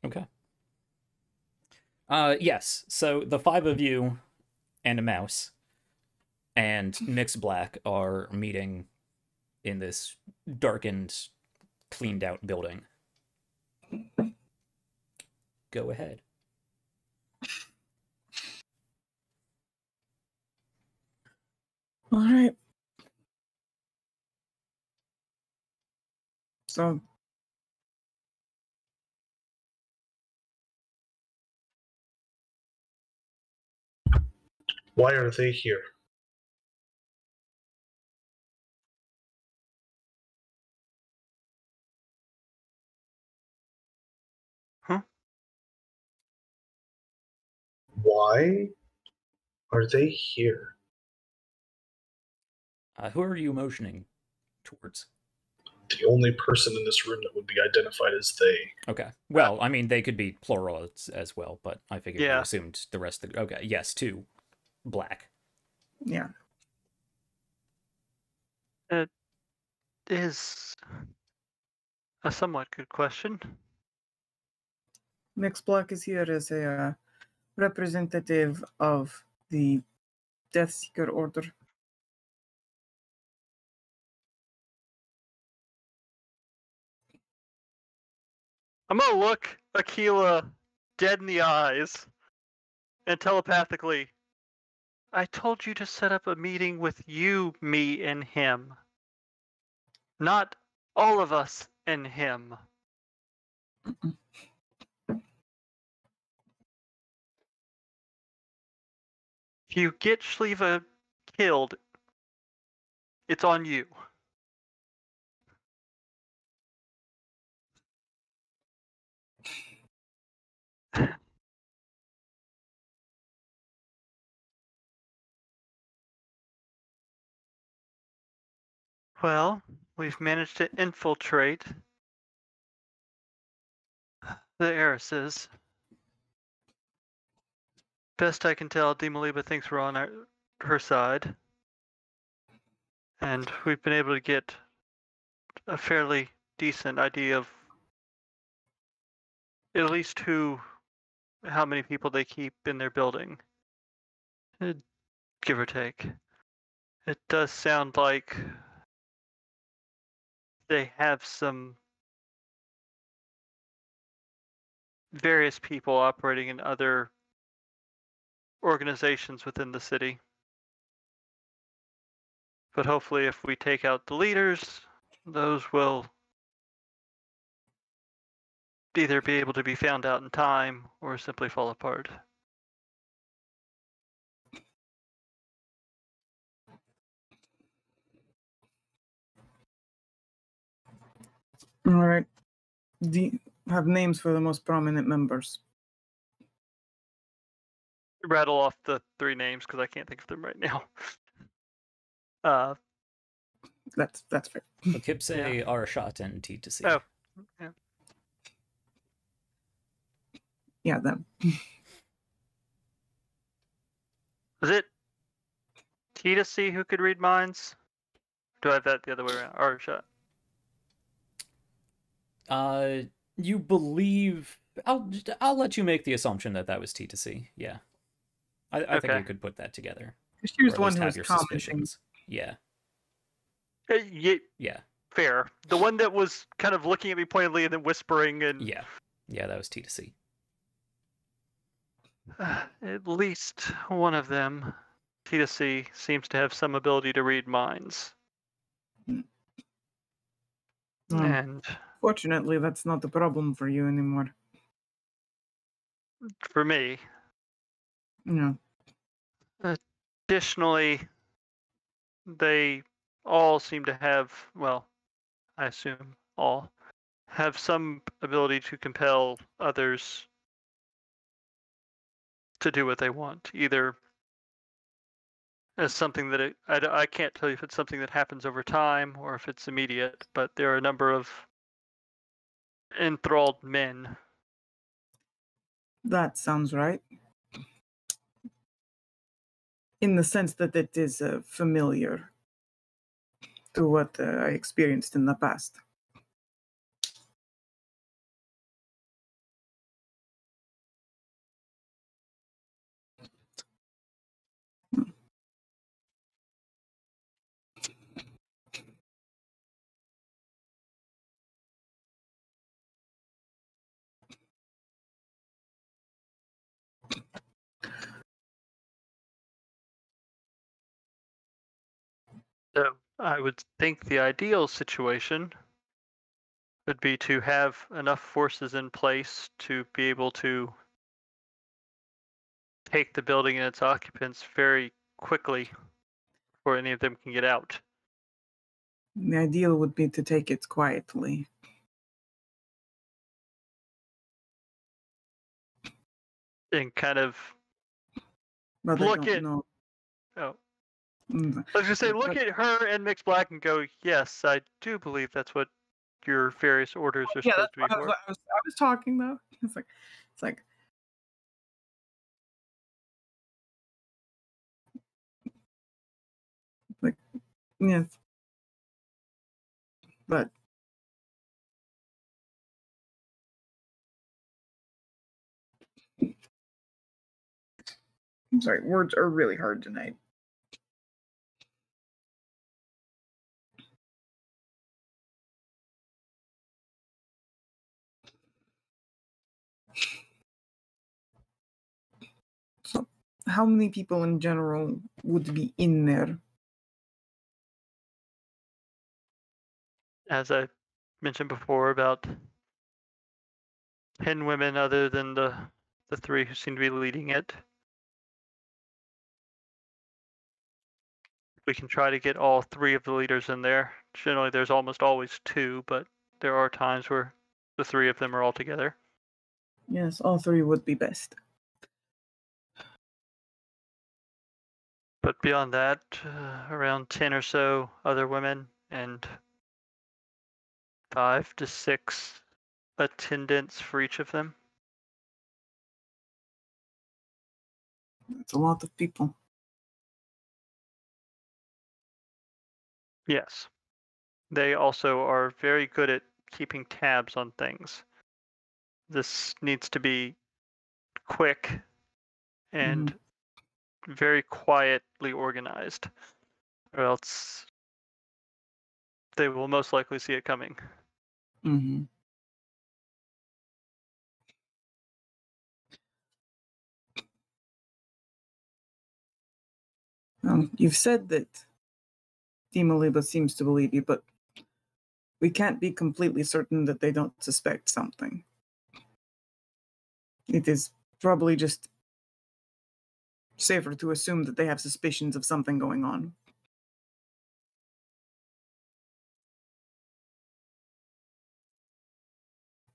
Okay. Yes. So the five of you and a mouse and Mix Black are meeting in this darkened, cleaned out building. Go ahead. All right. So, Why are they here? Huh? Why are they here? Who are you motioning towards? The only person in this room that would be identified as they. Okay. Well, I mean, they could be plural as well, but I figured you Yeah. assumed the rest of the... Okay, yes, two. Black. yeah. It is a somewhat good question. Mix Black is here as a representative of the Deathseeker Order. I'm gonna look Aquila dead in the eyes and telepathically, I told you to set up a meeting with you, me, and him. Not all of us and him. If you get Shliva killed, it's on you. Well, we've managed to infiltrate the heiresses. Best I can tell, Dimaliba thinks we're on her side. And we've been able to get a fairly decent idea of at least how many people they keep in their building. Give or take. It does sound like they have some various people operating in other organizations within the city. But hopefully if we take out the leaders, those will either be able to be found out in time or simply fall apart. All right. Have names for the most prominent members. Rattle off the 3 names because I can't think of them right now. That's fair. Kipse, Arashat, and T2C. Oh, yeah. Yeah, them. Was it T2C who could read minds? Do I have that the other way around? Or shut. You believe... I'll let you make the assumption that that was T2C. Yeah. I think Okay. you could put that together. She was Or the at one least who have was your commenting. suspicions. Yeah. Yeah, Yeah. fair. The one that was kind of looking at me pointedly and then whispering and... Yeah. Yeah, that was T2C. At least one of them, T2C, seems to have some ability to read minds. And Fortunately, that's not the problem for you anymore. for me, No. additionally, they all seem to have, well, I assume all, have some ability to compel others to do what they want, either as something that I can't tell you if it's something that happens over time or if it's immediate, but there are a number of enthralled men. That sounds right. In the sense that it is familiar to what I experienced in the past. So I would think the ideal situation would be to have enough forces in place to be able to take the building and its occupants very quickly before any of them can get out. The ideal would be to take it quietly. And kind of But I look don't at know. oh, Mm, I was gonna say look but- at her and Mix Black and go, yes, I do believe that's what your various orders are Yeah, supposed that's to be what for. I was talking though. It's like yes, but I'm sorry, words are really hard tonight. So, how many people in general would be in there? As I mentioned before, about 10 women other than the three who seem to be leading it. We can try to get all three of the leaders in there. Generally, there's almost always two, but there are times where the three of them are all together. Yes, all three would be best. But beyond that, around 10 or so other women and 5 to 6 attendants for each of them. That's a lot of people. Yes. They also are very good at keeping tabs on things. This needs to be quick and very quietly organized, or else they will most likely see it coming. Mm-hmm. You've said that Dimaliba seems to believe you, but we can't be completely certain that they don't suspect something. It is probably just safer to assume that they have suspicions of something going on.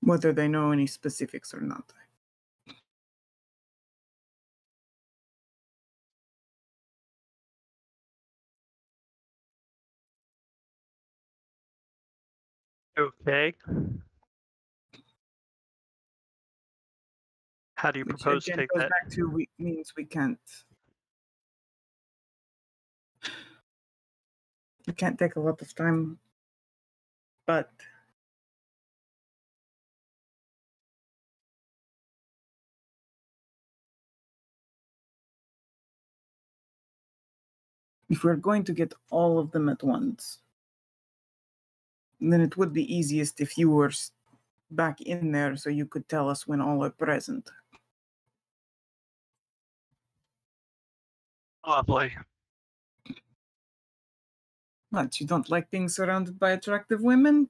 Whether they know any specifics or not. Okay. How do you Which propose to again take goes that? back to means we can't take a lot of time, but if we're going to get all of them at once, then it would be easiest if you were back in there so you could tell us when all are present. Lovely. What, you don't like being surrounded by attractive women?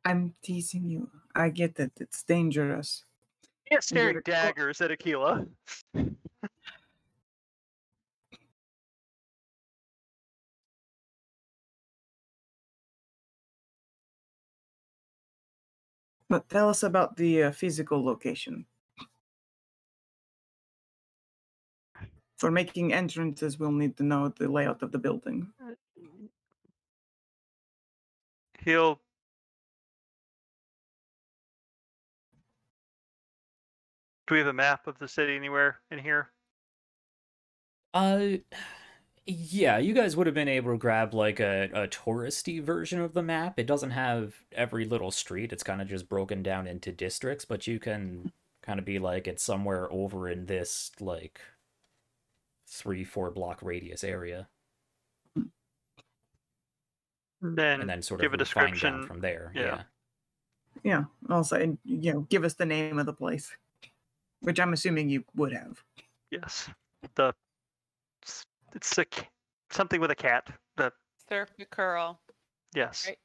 I'm teasing you. I get that it's dangerous. He is staring You're- daggers at Aquila. But tell us about the physical location. For making entrances, we'll need to know the layout of the building. He'll. Do we have a map of the city anywhere in here? Yeah, you guys would have been able to grab like a touristy version of the map. It doesn't have every little street. It's kind of just broken down into districts, but you can kind of be like it's somewhere over in this like 3-4 block radius area, Then, and then sort give of a refine down description. from there. Yeah. Yeah, also, give us the name of the place, which I'm assuming you would have. Yes. It's something with a cat. Surfer curl. Yes. Right.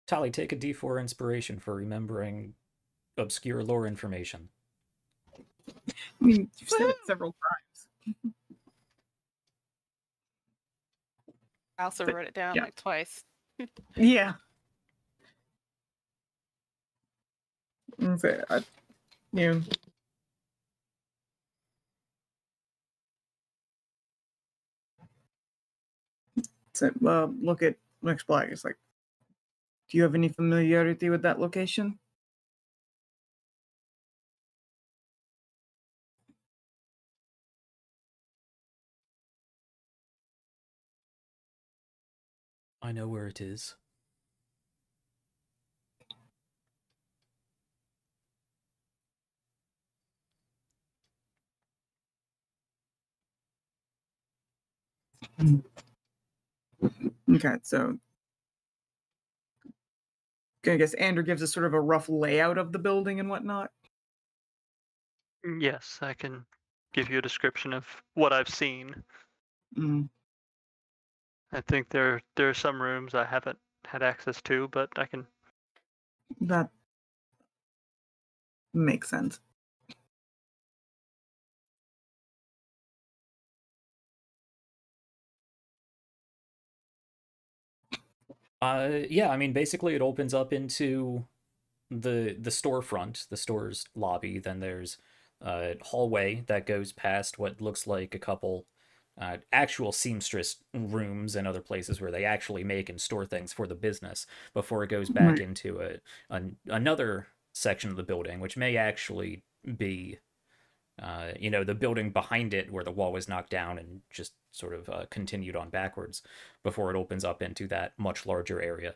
Tali, take a D4 inspiration for remembering obscure lore information. I mean, you've said it several times. I also But- wrote it down yeah. like twice. Yeah. Yeah. So, look at Max Black. It's like, do you have any familiarity with that location? I know where it is. Okay, so I guess Andrew gives us sort of a rough layout of the building and whatnot. Yes, I can give you a description of what I've seen. Mm, I think there are some rooms I haven't had access to, but I can. that makes sense. Yeah, I mean, basically it opens up into the storefront, the store's lobby. Then there's a hallway that goes past what looks like a couple actual seamstress rooms and other places where they actually make and store things for the business before it goes back Right. into another section of the building, which may actually be the building behind it where the wall was knocked down and just sort of continued on backwards before it opens up into that much larger area.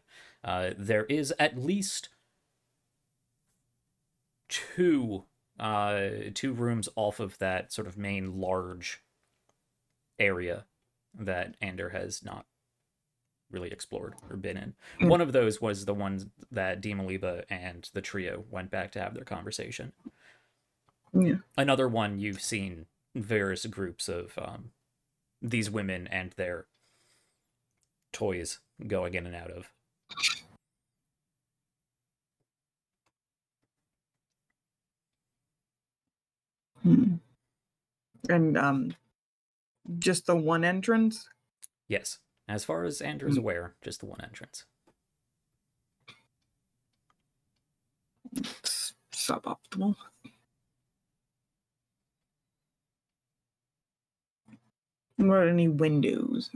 There is at least two rooms off of that sort of main large area that Ander has not really explored or been in. Mm. One of those was the ones that Dimaliba and the trio went back to have their conversation. Yeah. Another one you've seen various groups of these women and their toys going in and out of. Hmm. And just the one entrance? Yes, as far as Andrew's aware, just the one entrance. suboptimal. Were any windows?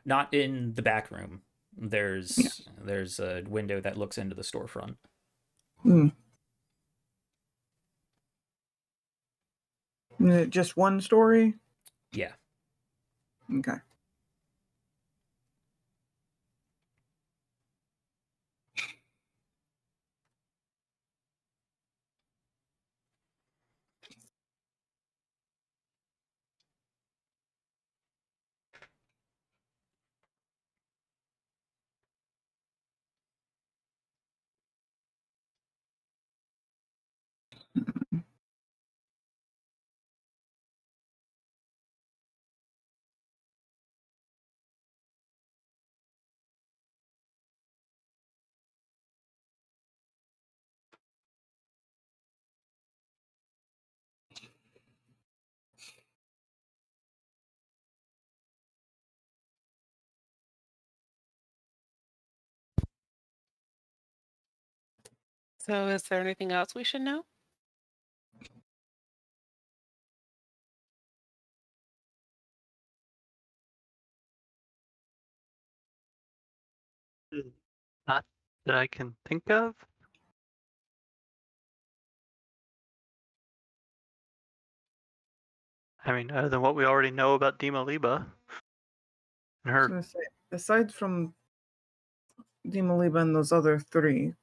Not in the back room. There's a window that looks into the storefront. Hmm. Is it just one story? Yeah. Okay. So, is there anything else we should know? Not that I can think of. I mean, other than what we already know about Dima Liba and her. So aside from Dimaliba and those other three,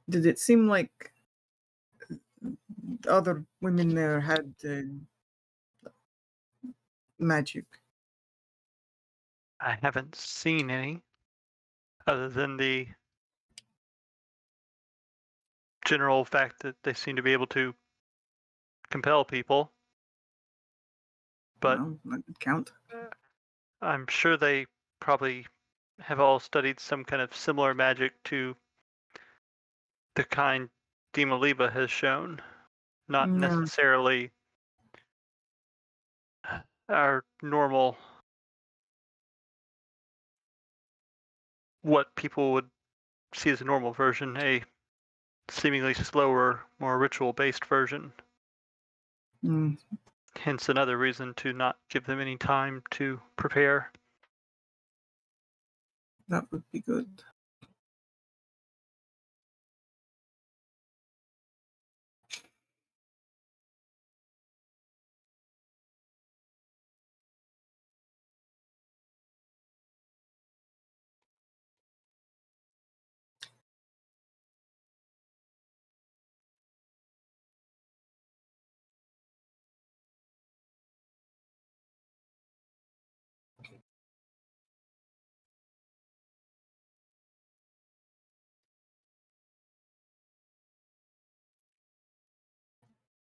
did it seem like the other women there had magic? I haven't seen any other than the general fact that they seem to be able to compel people. But Well, that could count. I'm sure they probably have all studied some kind of similar magic to the kind Dima Liba has shown, not No. necessarily our normal, what people would see as a normal version, a seemingly slower, more ritual-based version. Mm, Hence another reason to not give them any time to prepare. that would be good.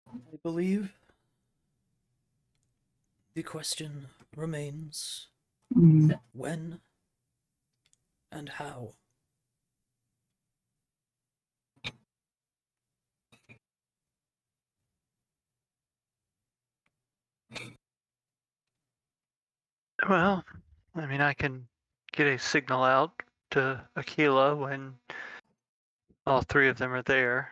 I believe the question remains Mm, when and how. Well, I mean, I can get a signal out to Aquila when all three of them are there.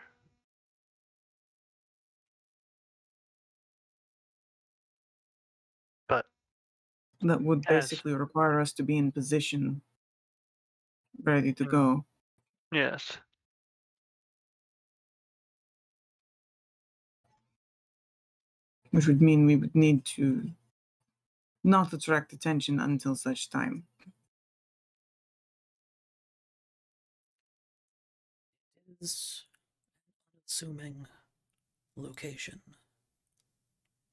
But that would as basically require us to be in position, ready to go. yes, Which would mean we would need to not attract attention until such time. Is an unassuming location.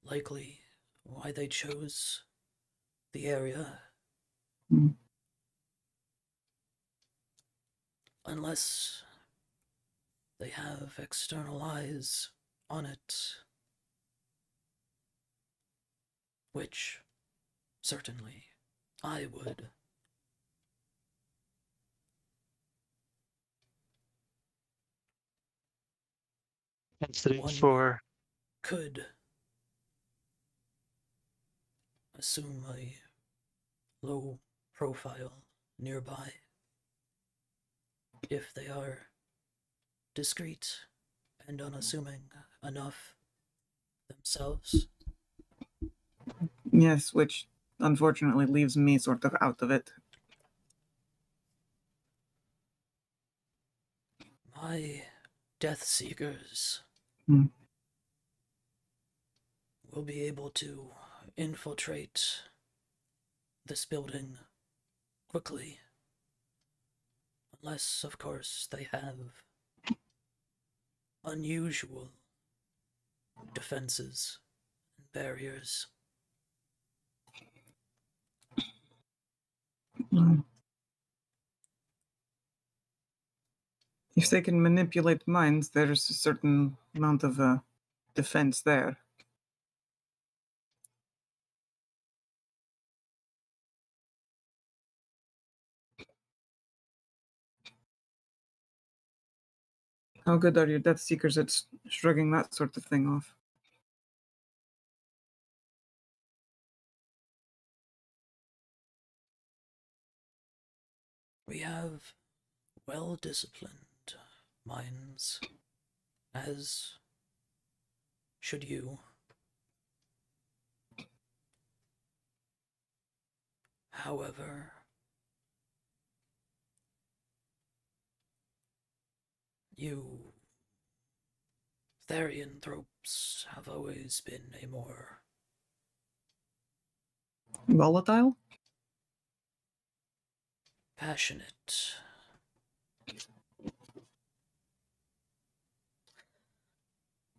Likely why they chose the area. Hmm. Unless they have external eyes on it. Which, certainly, I would. incident One for could assume a low profile nearby if they are discreet and unassuming enough themselves. Yes, which unfortunately leaves me sort of out of it. My Death Seekers Hmm. will be able to infiltrate this building quickly. Unless, of course, they have unusual defenses and barriers. Mm. If they can manipulate minds, there's a certain amount of defense there. How good are your Death Seekers at shrugging that sort of thing off? We have well-disciplined minds, as should you. However, you Therianthropes have always been a more Volatile? passionate,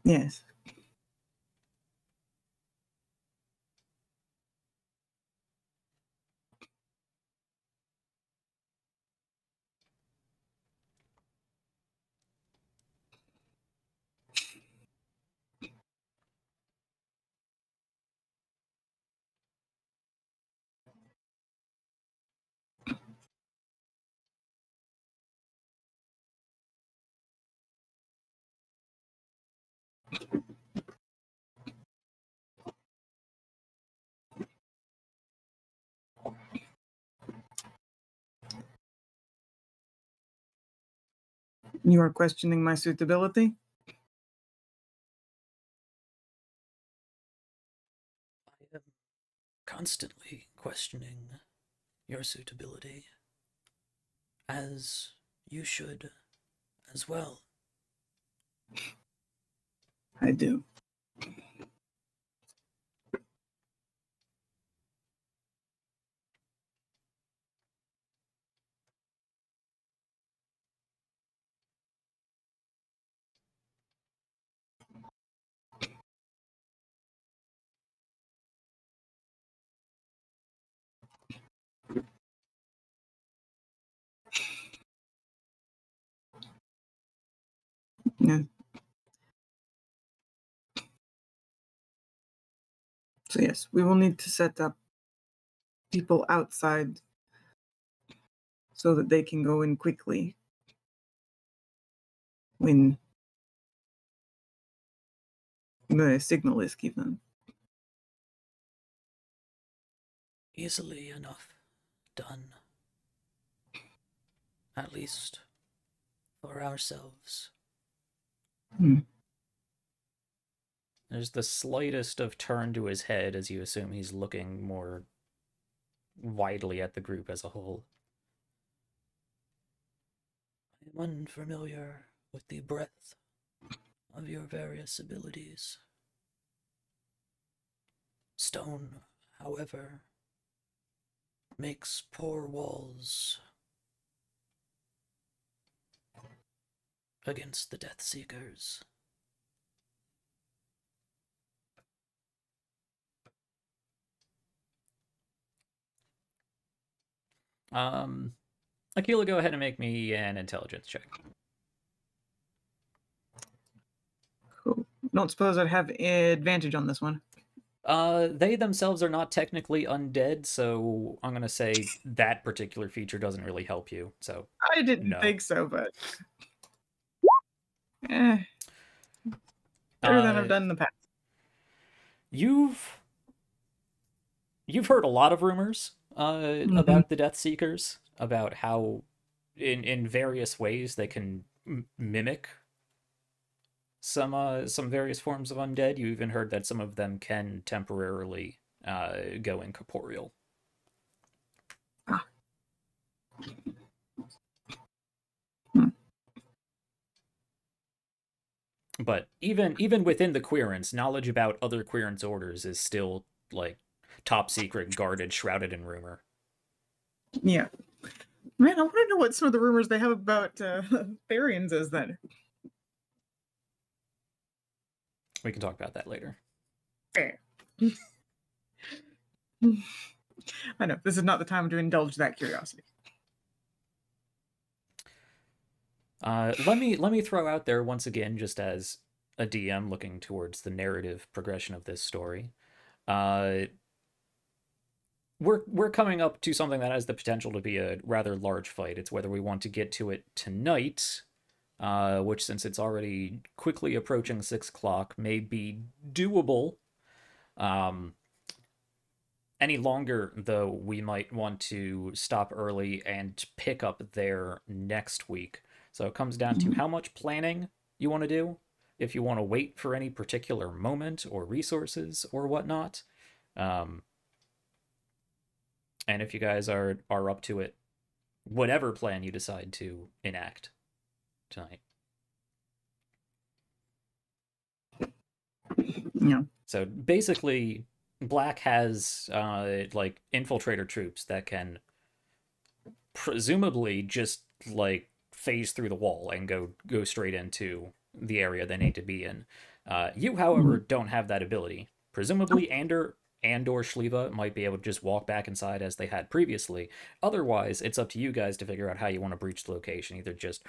Yes. You are questioning my suitability? I am constantly questioning your suitability, as you should as well. I do. Yeah. So yes, we will need to set up people outside so that they can go in quickly when the signal is given. Easily enough done. At least for ourselves. Hmm. There's the slightest of turn to his head as you assume he's looking more widely at the group as a whole. I am unfamiliar with the breadth of your various abilities. Stone, however, makes poor walls against the Death Seekers. Aquila, go ahead and make me an intelligence check. Cool. Don't suppose I'd have advantage on this one. They themselves are not technically undead, so I'm gonna say that particular feature doesn't really help you. So I didn't No. think so, but better than I've done in the past. you've heard a lot of rumors about the Death Seekers, about how in various ways they can mimic some various forms of undead. You even heard that some of them can temporarily go incorporeal. Ah. Hmm. But even within the Querents, knowledge about other Querents orders is still like top secret, guarded, shrouded in rumor. Yeah. Man, I want to know what some of the rumors they have about Therians is then. We can talk about that later. Fair. I know, this is not the time to indulge that curiosity. Let me throw out there once again, just as a DM looking towards the narrative progression of this story. We're coming up to something that has the potential to be a rather large fight. It's whether we want to get to it tonight, which, since it's already quickly approaching 6 o'clock, may be doable. Any longer, though, we might want to stop early and pick up there next week. So it comes down to how much planning you want to do, if you want to wait for any particular moment or resources or whatnot. And if you guys are up to it, whatever plan you decide to enact tonight. Yeah. So basically, Black has like infiltrator troops that can presumably just like phase through the wall and go straight into the area they need to be in. You, however, don't have that ability. Presumably, and/or Shliva might be able to just walk back inside as they had previously. Otherwise, it's up to you guys to figure out how you want to breach the location. Either just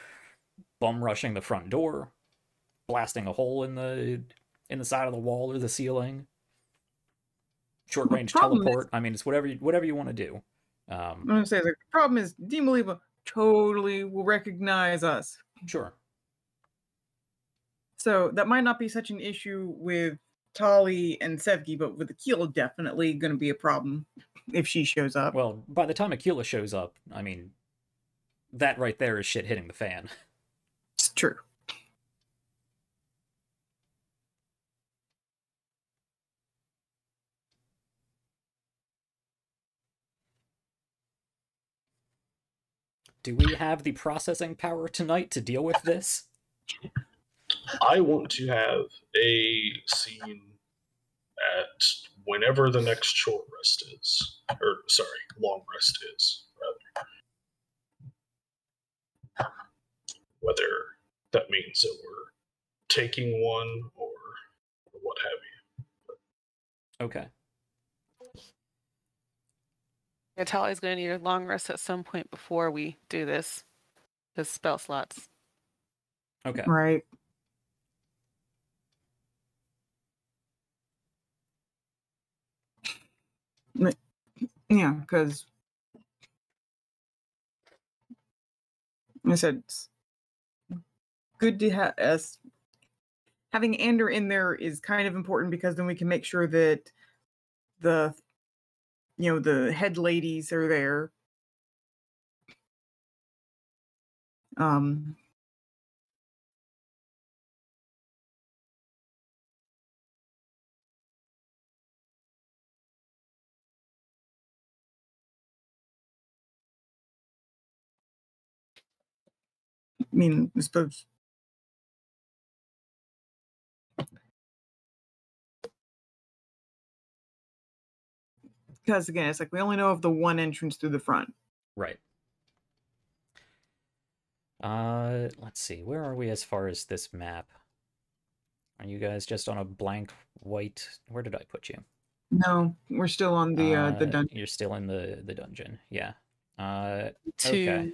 bum rushing the front door, blasting a hole in the side of the wall or the ceiling, short range teleport. I mean, it's whatever you want to do. I'm gonna say the problem is Dimaliba totally will recognize us. Sure. So that might not be such an issue with Tali and Sevgi, but with Akila, definitely going to be a problem if she shows up. Well, by the time Akila shows up, I mean, that right there is shit hitting the fan. It's true. Do we have the processing power tonight to deal with this? I want to have a scene at whenever the next short rest is. Or, sorry, long rest is, rather. Whether that means that we're taking one or what have you. Okay. Yeah, Tali's going to need a long rest at some point before we do this. His spell slots. Okay. Right. Yeah, because I said it's good to have us. Having Ander in there is kind of important because then we can make sure that the head ladies are there. I mean, I suppose because again, it's like we only know of the one entrance through the front. Right. Let's see. Where are we as far as this map? Are you guys just on a blank white? Where did I put you? No, we're still on the dungeon. You're still in the dungeon. Yeah. Two. Okay.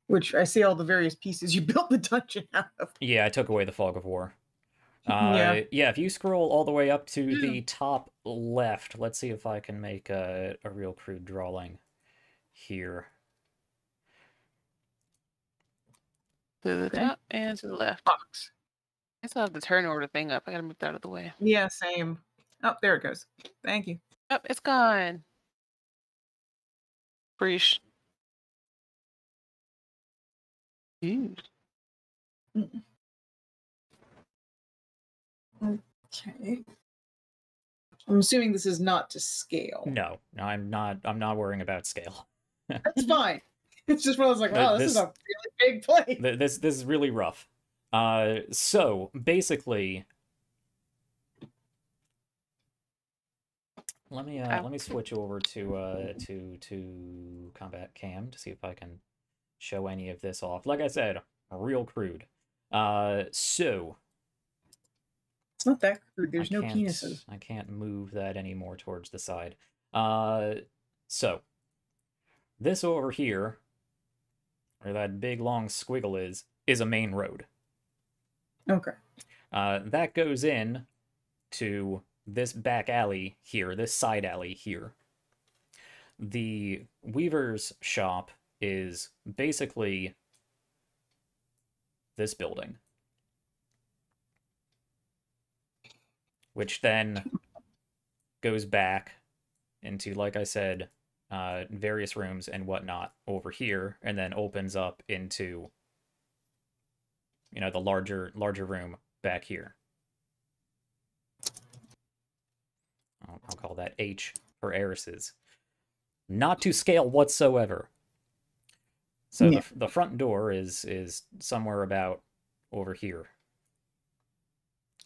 Which I see all the various pieces you built the dungeon out of. Yeah, I took away the fog of war. Yeah. Yeah, if you scroll all the way up to the top left, let's see if I can make a real crude drawing here. To the top and to the left. Box. I still have the turn order thing up. I gotta move that out of the way. Yeah, same. Oh, there it goes. Thank you. Oh, it's gone. Breach. Ooh. Okay. I'm assuming this is not to scale. No, I'm not worrying about scale. That's fine. It's just when I was like, oh, this is a really big place. This is really rough. So basically, let me switch over to combat cam to see if I can show any of this off. Like I said, real crude. So It's not that crude. There's no penises. I can't move that anymore towards the side. So this over here, where that big long squiggle is a main road. Okay. That goes in to this back alley here, this side alley here. The Weaver's shop is basically this building, which then goes back into, like I said, various rooms and whatnot over here, and then opens up into, you know, the larger room back here. I'll call that H for heiresses. Not to scale whatsoever. So Yeah. the front door is somewhere about over here.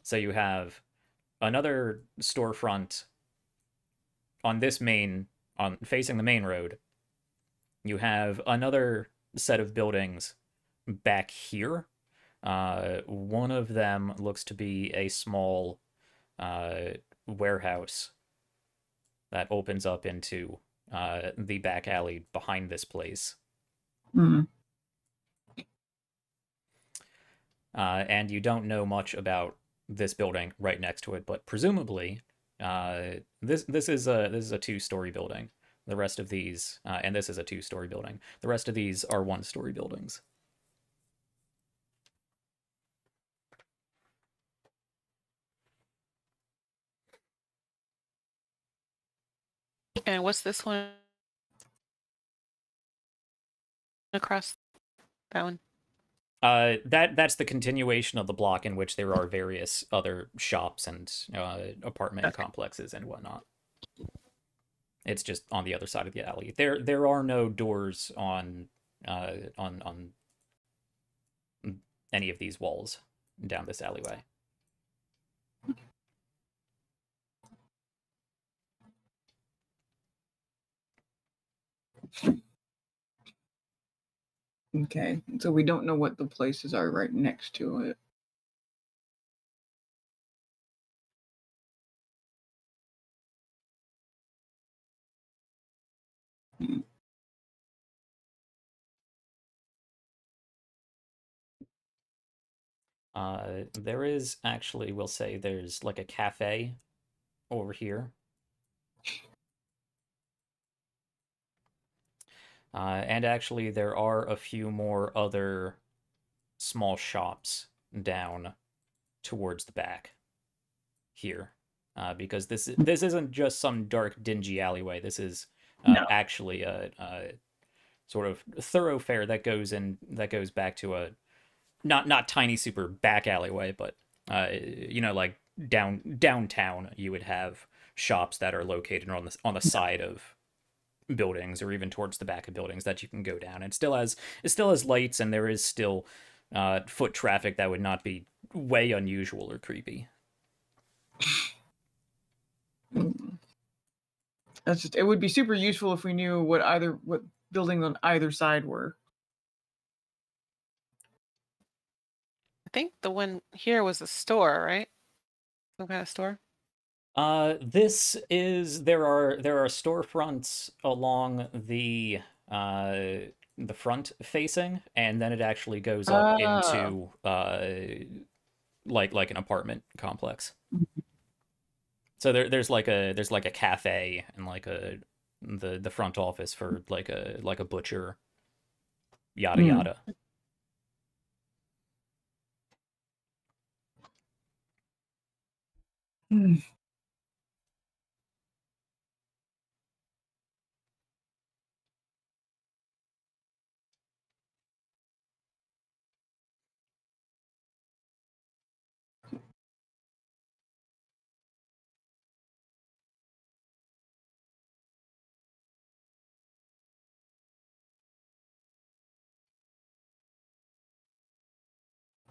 So you have another storefront on this facing the main road. You have another set of buildings back here. One of them looks to be a small warehouse that opens up into the back alley behind this place. Mm. And you don't know much about this building right next to it, but presumably this is a two-story building. The rest of these, and this is a two-story building. The rest of these are one-story buildings. And what's this one across that one? That's the continuation of the block in which there are various other shops and apartment complexes and whatnot. It's just on the other side of the alley. There are no doors on any of these walls down this alleyway. Okay. So we don't know what the places are right next to it. Hmm. There is actually, we'll say there's like a cafe over here. And actually there are a few more other small shops down towards the back here. Because this isn't just some dark, dingy alleyway. This is actually a sort of thoroughfare that goes back to a not tiny super back alleyway, but you know, like downtown you would have shops that are located on the side of buildings or even towards the back of buildings that you can go down. It still has lights, and there is still foot traffic that would not be way unusual or creepy. That's just, it would be super useful if we knew what buildings on either side were. I think the one here was a store, right? Some kind of store. There are storefronts along the front facing, and then it actually goes up into like an apartment complex. So there's like a cafe and like the front office for like a butcher, yada yada. Hmm.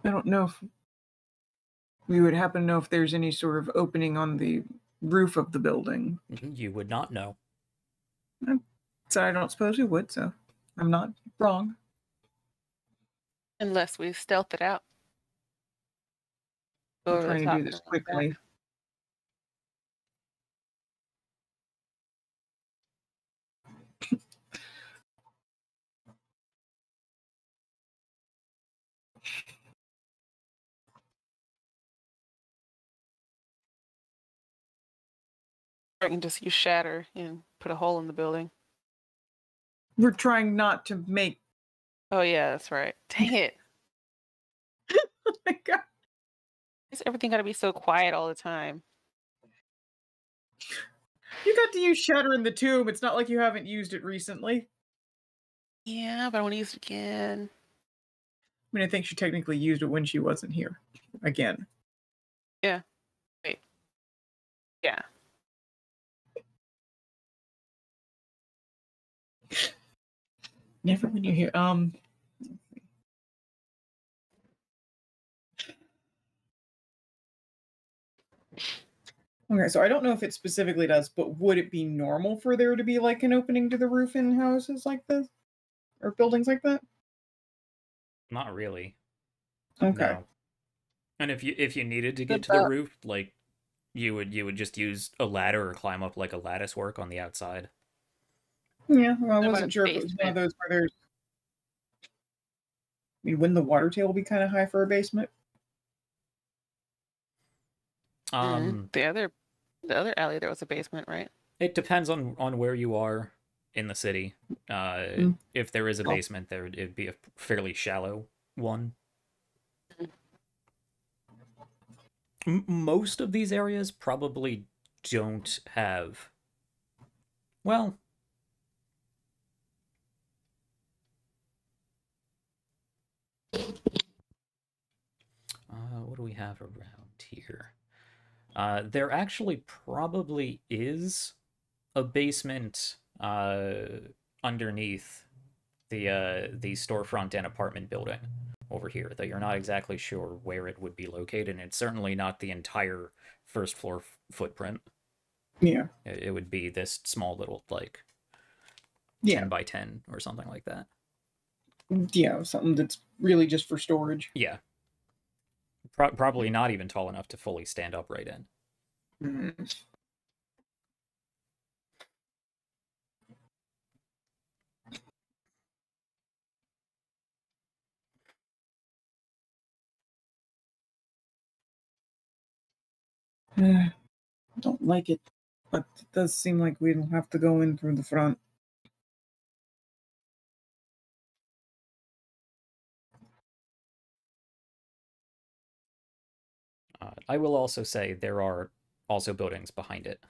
I don't know if we would happen to know if there's any sort of opening on the roof of the building. You would not know. So I don't suppose we would, so I'm not wrong. Unless we stealth it out. Go I'm over the trying to top do this and look back. quickly. Or I can just use shatter and put a hole in the building. We're trying not to make. Oh yeah, that's right. Dang it. Oh my god. Why's everything gotta be so quiet all the time? You got to use Shatter in the tomb. It's not like you haven't used it recently. Yeah, but I want to use it again. I mean, I think she technically used it when she wasn't here. Again. Yeah. Wait. Yeah. Never when you're here. Okay, so I don't know if it specifically does, but would it be normal for there to be like an opening to the roof in houses like this? Or buildings like that? Not really. Okay. No. And if you needed to get What to the about- roof, like you would just use a ladder or climb up like a lattice work on the outside. Yeah, well, I What about wasn't a sure if it was one of basement? those where there's. I mean, wouldn't the water table be kind of high for a basement? The other alley there was a basement, right? It depends on where you are in the city. If there is a basement, it'd be a fairly shallow one. Most of these areas probably don't have. Well, what do we have around here? There actually probably is a basement underneath the storefront and apartment building over here, though you're not exactly sure where it would be located, and it's certainly not the entire first floor footprint. Yeah. It would be this small little, like, Yeah. 10 by 10 or something like that. Yeah, something that's really just for storage. Yeah. Probably not even tall enough to fully stand upright in. Mm. I don't like it, but it does seem like we don't have to go in through the front. I will also say there are also buildings behind it.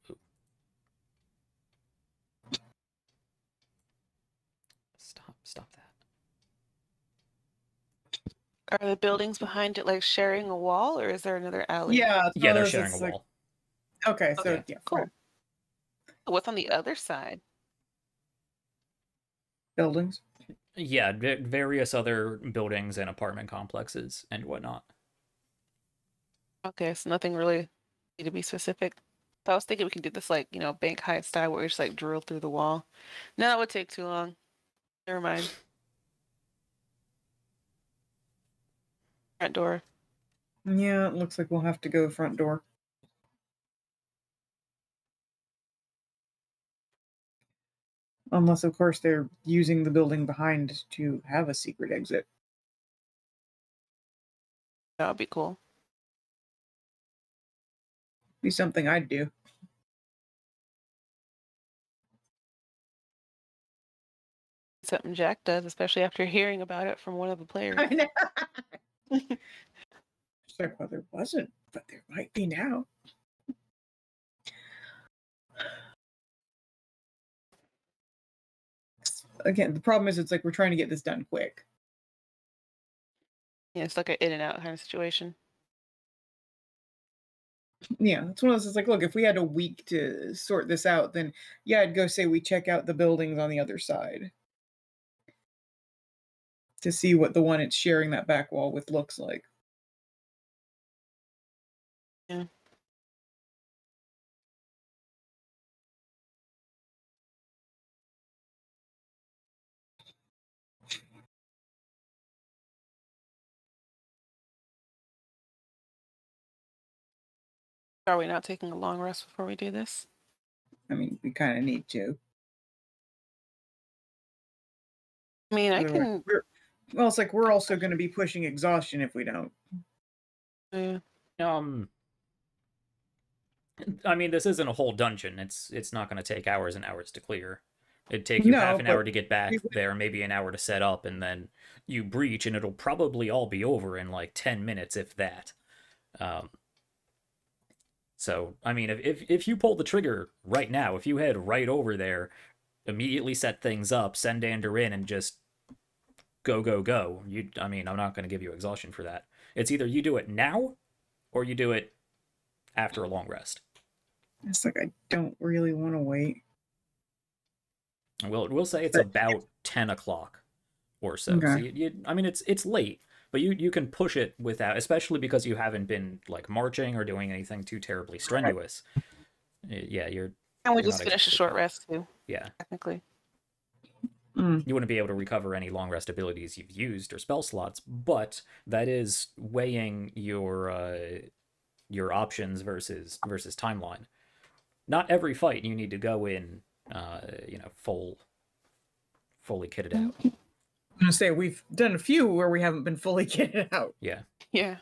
Ooh. Stop that. Are the buildings behind it like sharing a wall, or is there another alley? Yeah, Yeah, they're it's sharing a like- wall. Okay, so Okay, yeah, cool. right. What's on the other side? Buildings. Yeah, various other buildings and apartment complexes and whatnot. Okay, so nothing really need to be specific. So I was thinking we can do this like, bank heist style where we just like drill through the wall. No, that would take too long. Never mind. Front door. Yeah, it looks like we'll have to go front door. Unless, of course, they're using the building behind to have a secret exit. That would be cool. Be something I'd do. Something Jack does, especially after hearing about it from one of the players. I know. It's like, well, there wasn't, but there might be now. Again, the problem is it's like we're trying to get this done quick. Yeah, it's like an in and out kind of situation. Yeah, it's one of those. It's like, look, if we had a week to sort this out, then yeah, I'd go say we check out the buildings on the other side to see what the one it's sharing that back wall with looks like. Yeah. Are we not taking a long rest before we do this? I mean, we kind of need to. I mean, I Otherwise, can. well, it's like we're also going to be pushing exhaustion if we don't. Yeah. I mean, this isn't a whole dungeon. It's not going to take hours and hours to clear. It'd take you half an hour to get back there, maybe an hour to set up, and then you breach, and it'll probably all be over in like 10 minutes, if that. So, I mean, if you pull the trigger right now, if you head right over there, immediately set things up, send Ander in, and just go, I mean, I'm not going to give you exhaustion for that. It's either you do it now, or you do it after a long rest. It's like I don't really want to wait. We'll say it's about 10 o'clock or so. Okay. So I mean, it's late, but you can push it without, especially because you haven't been like marching or doing anything too terribly strenuous. Yeah, you're. And we you're just not finish a short rest too. Yeah. Technically. You wouldn't be able to recover any long rest abilities you've used or spell slots, but that is weighing your options versus timeline. Not every fight you need to go in, fully kitted out. I'm gonna say we've done a few where we haven't been fully kitted out. Yeah. Yeah.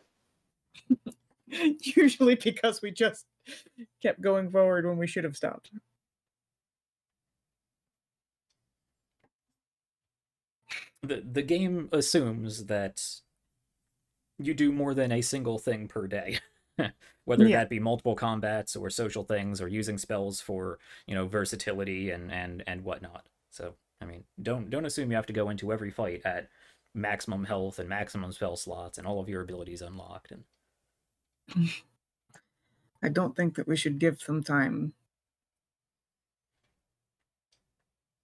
Usually because we just kept going forward when we should have stopped. The game assumes that you do more than a single thing per day. Whether that be multiple combats or social things or using spells for, versatility and whatnot. So, I mean, don't assume you have to go into every fight at maximum health and maximum spell slots and all of your abilities unlocked. And I don't think that we should give them time.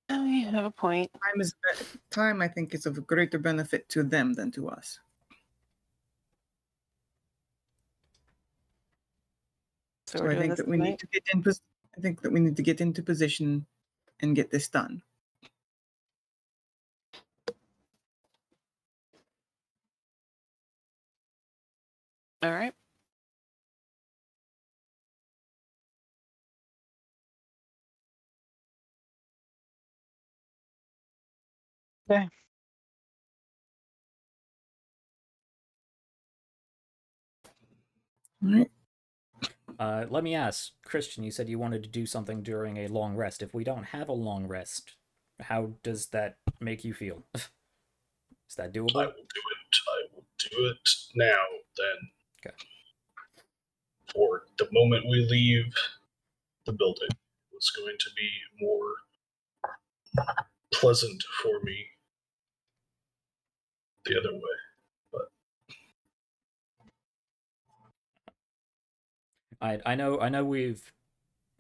You have a point. Time, I think, is of greater benefit to them than to us. So I think that we need to get in. I think that we need to get into position and get this done. All right. Okay. All right. Let me ask, Christian, you said you wanted to do something during a long rest. If we don't have a long rest, how does that make you feel? Is that doable? I will do it. I will do it now, then. Okay. For the moment we leave the building, it's going to be more pleasant for me the other way. I know we've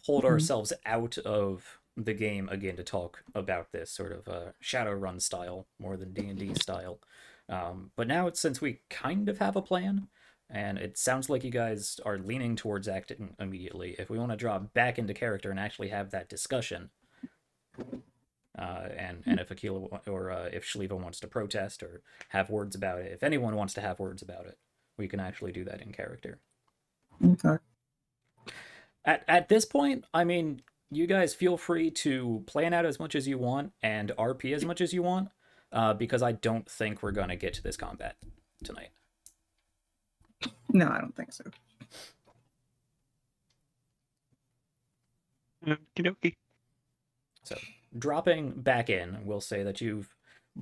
pulled ourselves out of the game again to talk about this sort of Shadowrun style more than D&D style. But now, since we kind of have a plan, and it sounds like you guys are leaning towards acting immediately, if we want to drop back into character and actually have that discussion, and if Aquila or if Shliva wants to protest or have words about it, if anyone wants to have words about it, we can actually do that in character. Okay. At this point, I mean, you guys feel free to plan out as much as you want and RP as much as you want, because I don't think we're going to get to this combat tonight. No, I don't think so. Okey-dokey. So, dropping back in, we'll say that you've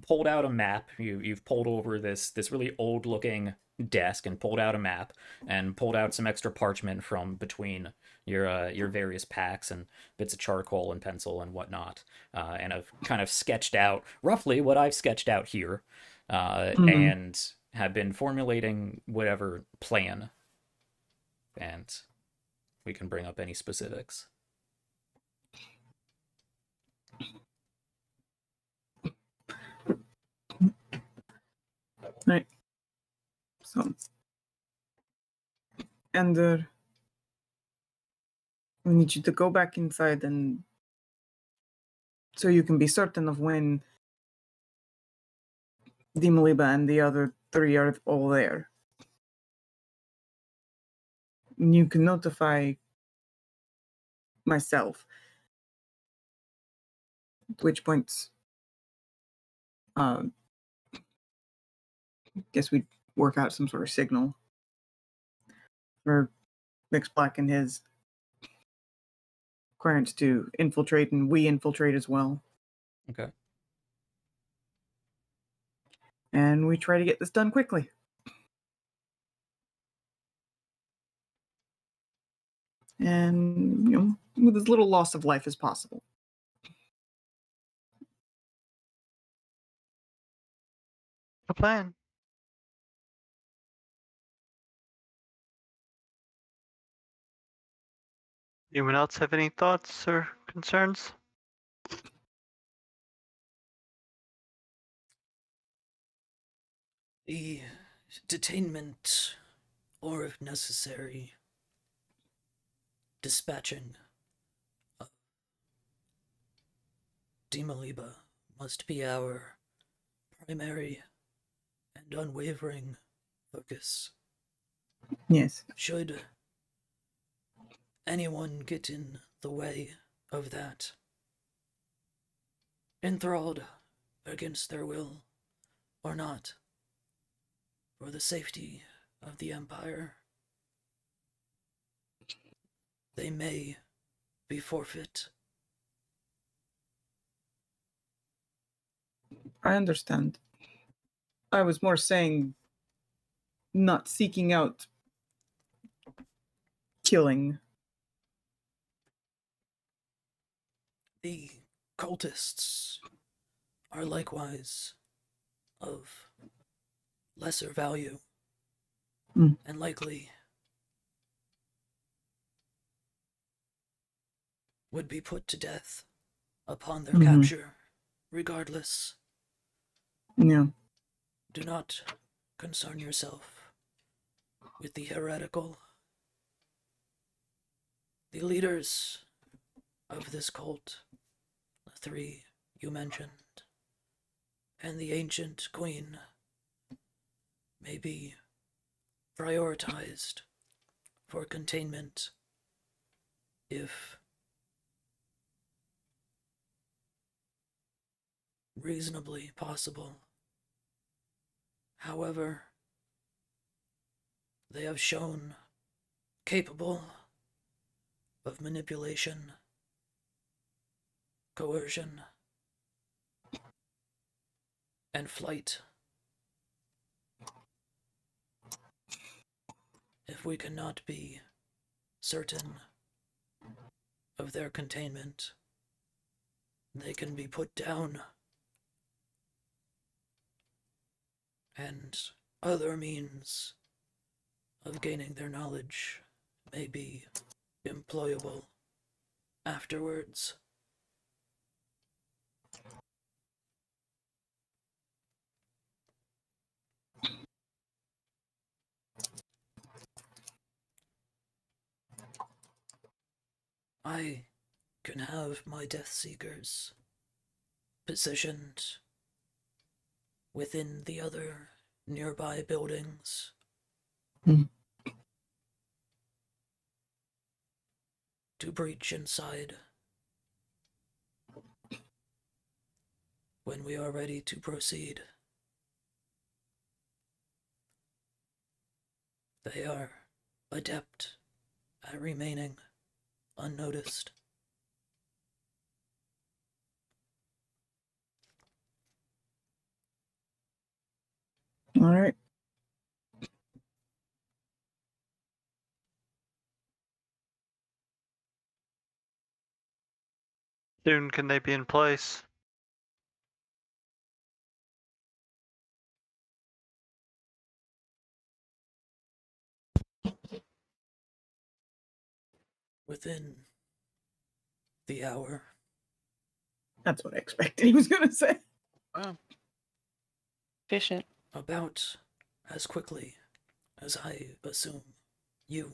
pulled out a map. You've pulled over this really old-looking desk and pulled out a map and pulled out some extra parchment from between your various packs and bits of charcoal and pencil and whatnot, and I've kind of sketched out roughly what I've sketched out here, and have been formulating whatever plan, and we can bring up any specifics. Right. So, and we need you to go back inside and so you can be certain of when Dimaliba and the other three are all there. You can notify myself. At which point, guess we'd work out some sort of signal for Mix Black and his clients to infiltrate, and we infiltrate as well. Okay. And we try to get this done quickly. And, with as little loss of life as possible. A plan. Anyone else have any thoughts or concerns? The detainment, or if necessary, dispatching of Dimaliba must be our primary and unwavering focus. Yes. Should anyone get in the way of that, enthralled against their will or not, for the safety of the Empire, they may be forfeit. I understand. I was more saying not seeking out killing. The cultists are likewise of lesser value, and likely would be put to death upon their capture, regardless. Yeah. Do not concern yourself with the heretical. The leaders of this cult, the three you mentioned, and the ancient queen, may be prioritized for containment if reasonably possible. However, they have shown capable of manipulation, coercion, and flight. If we cannot be certain of their containment, they can be put down, and other means of gaining their knowledge may be employable afterwards. I can have my Death Seekers positioned within the other nearby buildings. To breach inside when we are ready to proceed. They are adept at remaining unnoticed. All right. Soon can they be in place? Within the hour. That's what I expected he was going to say. Wow. Efficient. About as quickly as I assume you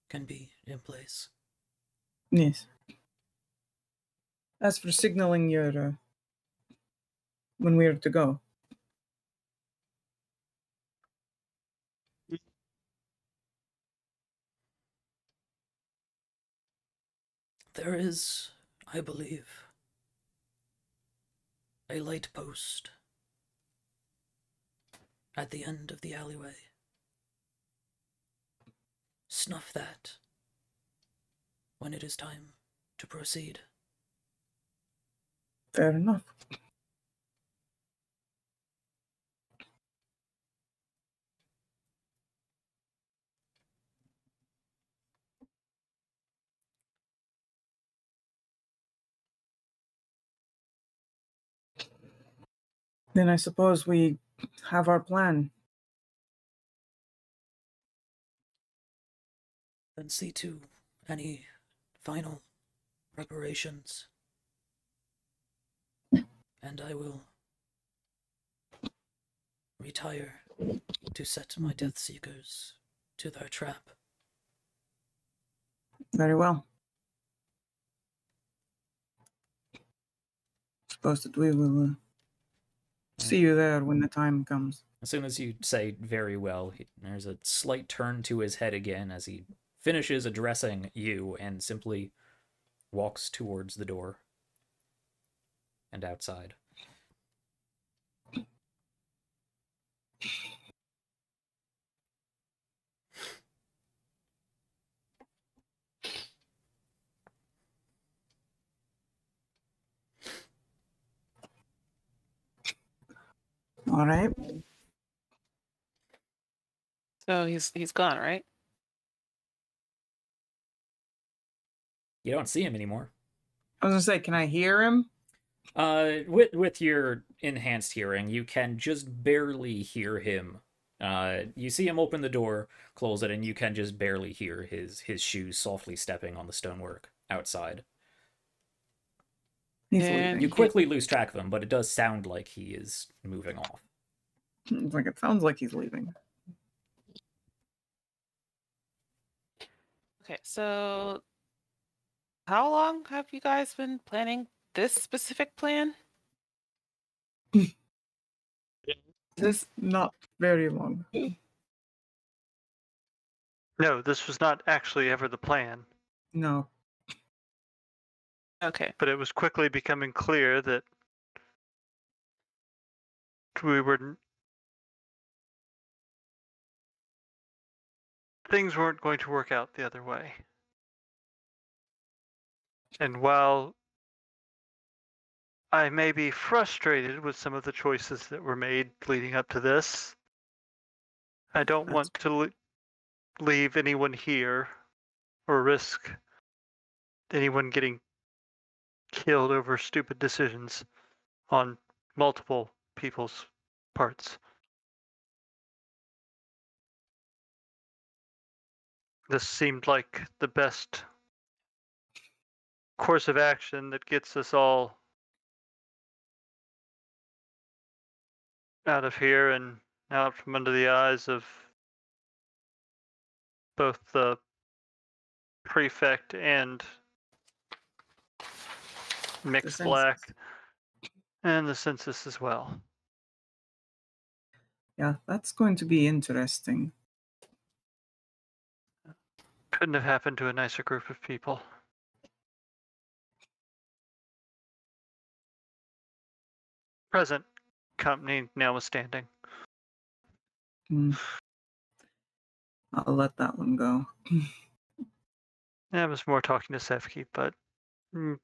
can be in place. Yes. As for signaling your when we are to go, There is, I believe, a light post at the end of the alleyway. Snuff that when it is time to proceed. fair enough. Then I suppose we have our plan. Then see to any final preparations. And I will retire to set my Death Seekers to their trap. Very well. Suppose that we will see you there when the time comes. As soon as you say very well, there's a slight turn to his head again as he finishes addressing you and simply walks towards the door and outside. All right. So he's gone, right? You don't see him anymore. I was gonna say, can I hear him? With your enhanced hearing, you can just barely hear him. You see him open the door, close it, and you can just barely hear his shoes softly stepping on the stonework outside. He's And leaving. You quickly lose track of him, but it does sound like he is moving off. It's like it sounds like he's leaving. Okay, so how long have you guys been planning this specific plan? This Not very long. No, this was not actually ever the plan, No. okay. but it was quickly becoming clear that things weren't going to work out the other way. And while I may be frustrated with some of the choices that were made leading up to this, I don't want to leave anyone here or risk anyone getting killed over stupid decisions on multiple people's parts. This seemed like the best course of action that gets us all out of here and out from under the eyes of both the prefect and Mixed census. Black and the census as well. Yeah, that's going to be interesting. Couldn't have happened to a nicer group of people. Present company notwithstanding. I'll let that one go. I was more talking to Sevki, but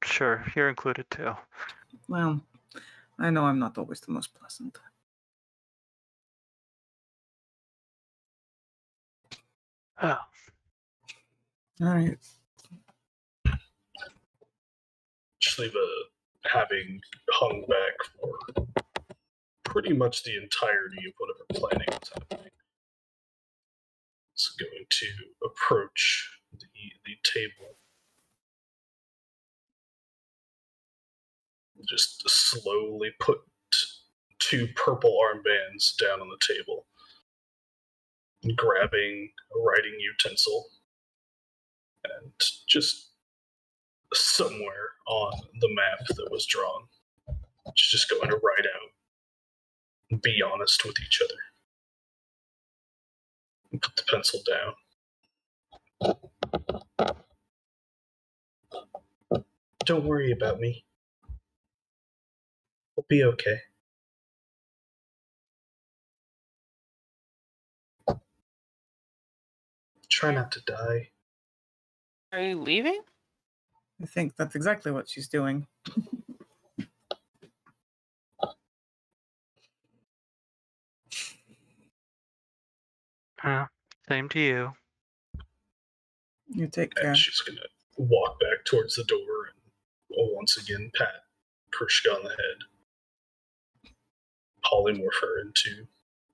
sure, you're included too. Well, I know I'm not always the most pleasant. Oh, All right. Shliva, having hung back for pretty much the entirety of whatever planning was happening, is going to approach the table. Just slowly put two purple armbands down on the table, grabbing a writing utensil, and just somewhere on the map that was drawn, she's just going to write out, be honest with each other, and put the pencil down. Don't worry about me. We'll be okay. Try not to die. Are you leaving? I think that's exactly what she's doing. Same to you. You take care. And she's going to walk back towards the door and once again pat Krishka on the head. Polymorph her into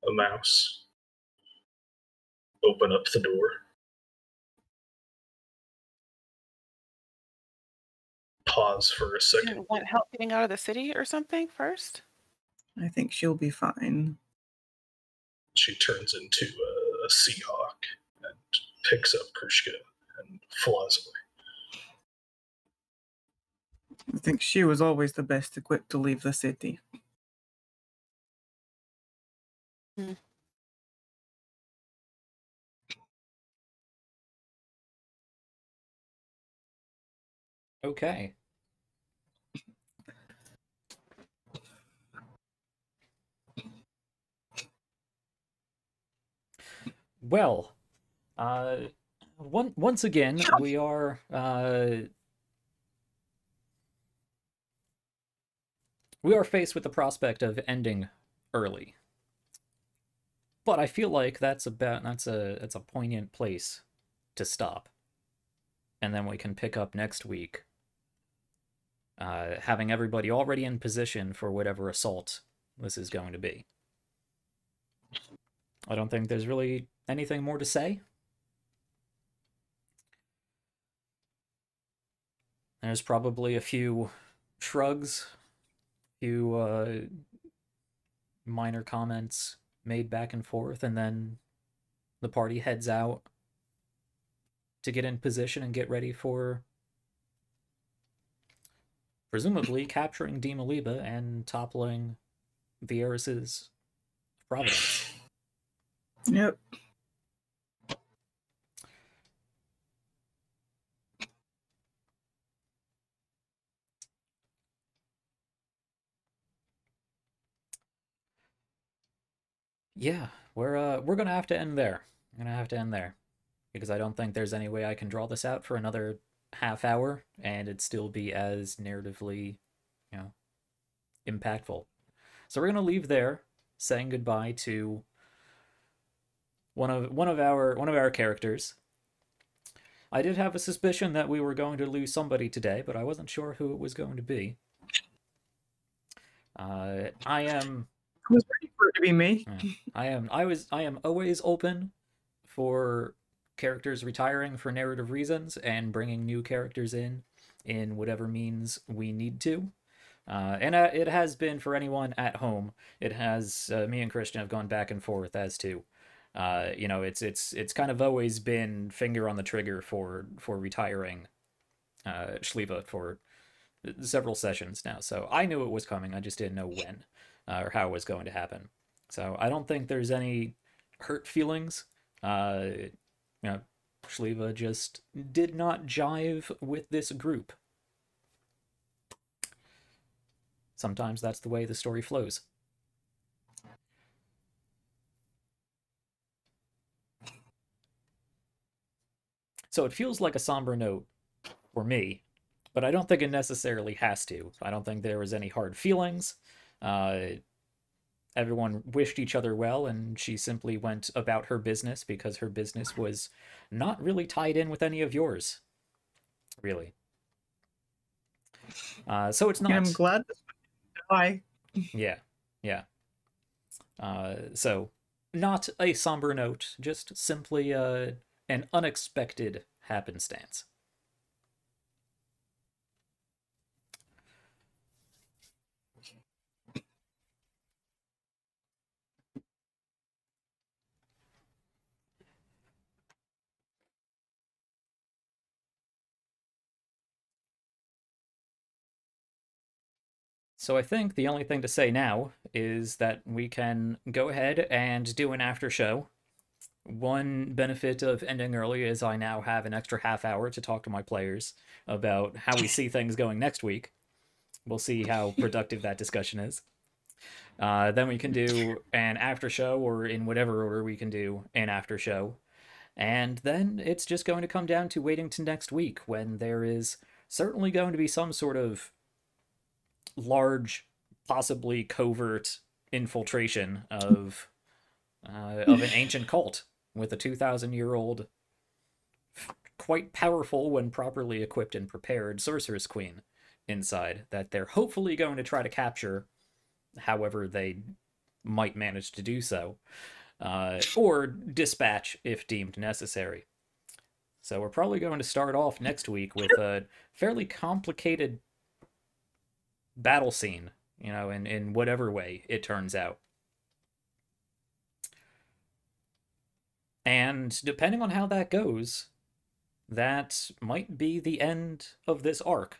a mouse. Open up the door. Pause for a second. You want help getting out of the city or something first? I think she'll be fine. She turns into a Seahawk and picks up Krishka and flies away. I think she was always the best equipped to leave the city. Okay. Well, once again, we are faced with the prospect of ending early. But I feel like that's a poignant place to stop. And then we can pick up next week, having everybody already in position for whatever assault this is going to be. I don't think there's really anything more to say. There's probably a few shrugs, a few minor comments made back and forth, and then the party heads out to get in position and get ready for presumably capturing Dimaliba and toppling the heiresses of Providence. Yep. Yeah, we're gonna have to end there. I'm gonna have to end there. Because I don't think there's any way I can draw this out for another half hour and it'd still be as narratively, impactful. So we're gonna leave there, saying goodbye to one of our characters. I did have a suspicion that we were going to lose somebody today, but I wasn't sure who it was going to be. I am. I was ready for it to be me. I am always open for characters retiring for narrative reasons and bringing new characters in whatever means we need to. And it has been for anyone at home. It has me and Christian have gone back and forth as to, it's kind of always been finger on the trigger for retiring Shliva for several sessions now. So I knew it was coming. I just didn't know when or how it was going to happen. So I don't think there's any hurt feelings. Shliva just did not jive with this group. Sometimes that's the way the story flows. So it feels like a somber note for me, but I don't think it necessarily has to. I don't think there was any hard feelings. Everyone wished each other well, and she simply went about her business because her business was not really tied in with any of yours, really. So it's not. And I'm glad this went Yeah. So not a somber note, just simply an unexpected happenstance. So I think the only thing to say now is that we can go ahead and do an after show. One benefit of ending early is I now have an extra half hour to talk to my players about how we see things going next week. We'll see how productive that discussion is. Then we can do an after show, or in whatever order we can do an after show. And then it's just going to come down to waiting to next week, when there is certainly going to be some sort of large, possibly covert infiltration of an ancient cult with a 2,000-year-old, quite powerful when properly equipped and prepared Sorceress Queen inside, that they're hopefully going to try to capture, however they might manage to do so, or dispatch if deemed necessary. So we're probably going to start off next week with a fairly complicated battle scene, you know, in whatever way it turns out. And depending on how that goes, that might be the end of this arc.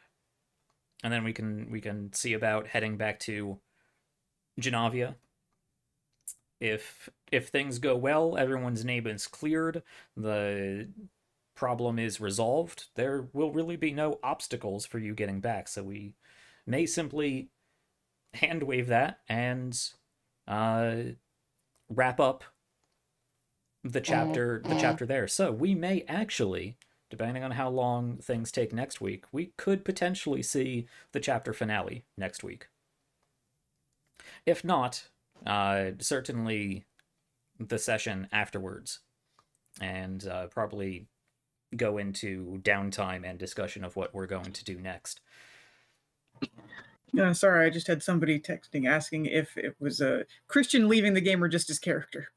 And then we can see about heading back to Genavia. If things go well, everyone's name is cleared, the problem is resolved, there will really be no obstacles for you getting back. So we may simply hand wave that and wrap up the chapter there. So we may actually, depending on how long things take next week, we could potentially see the chapter finale next week. If not, certainly the session afterwards, and probably go into downtime and discussion of what we're going to do next. No, sorry, I just had somebody texting asking if it was a Christian leaving the game or just his character.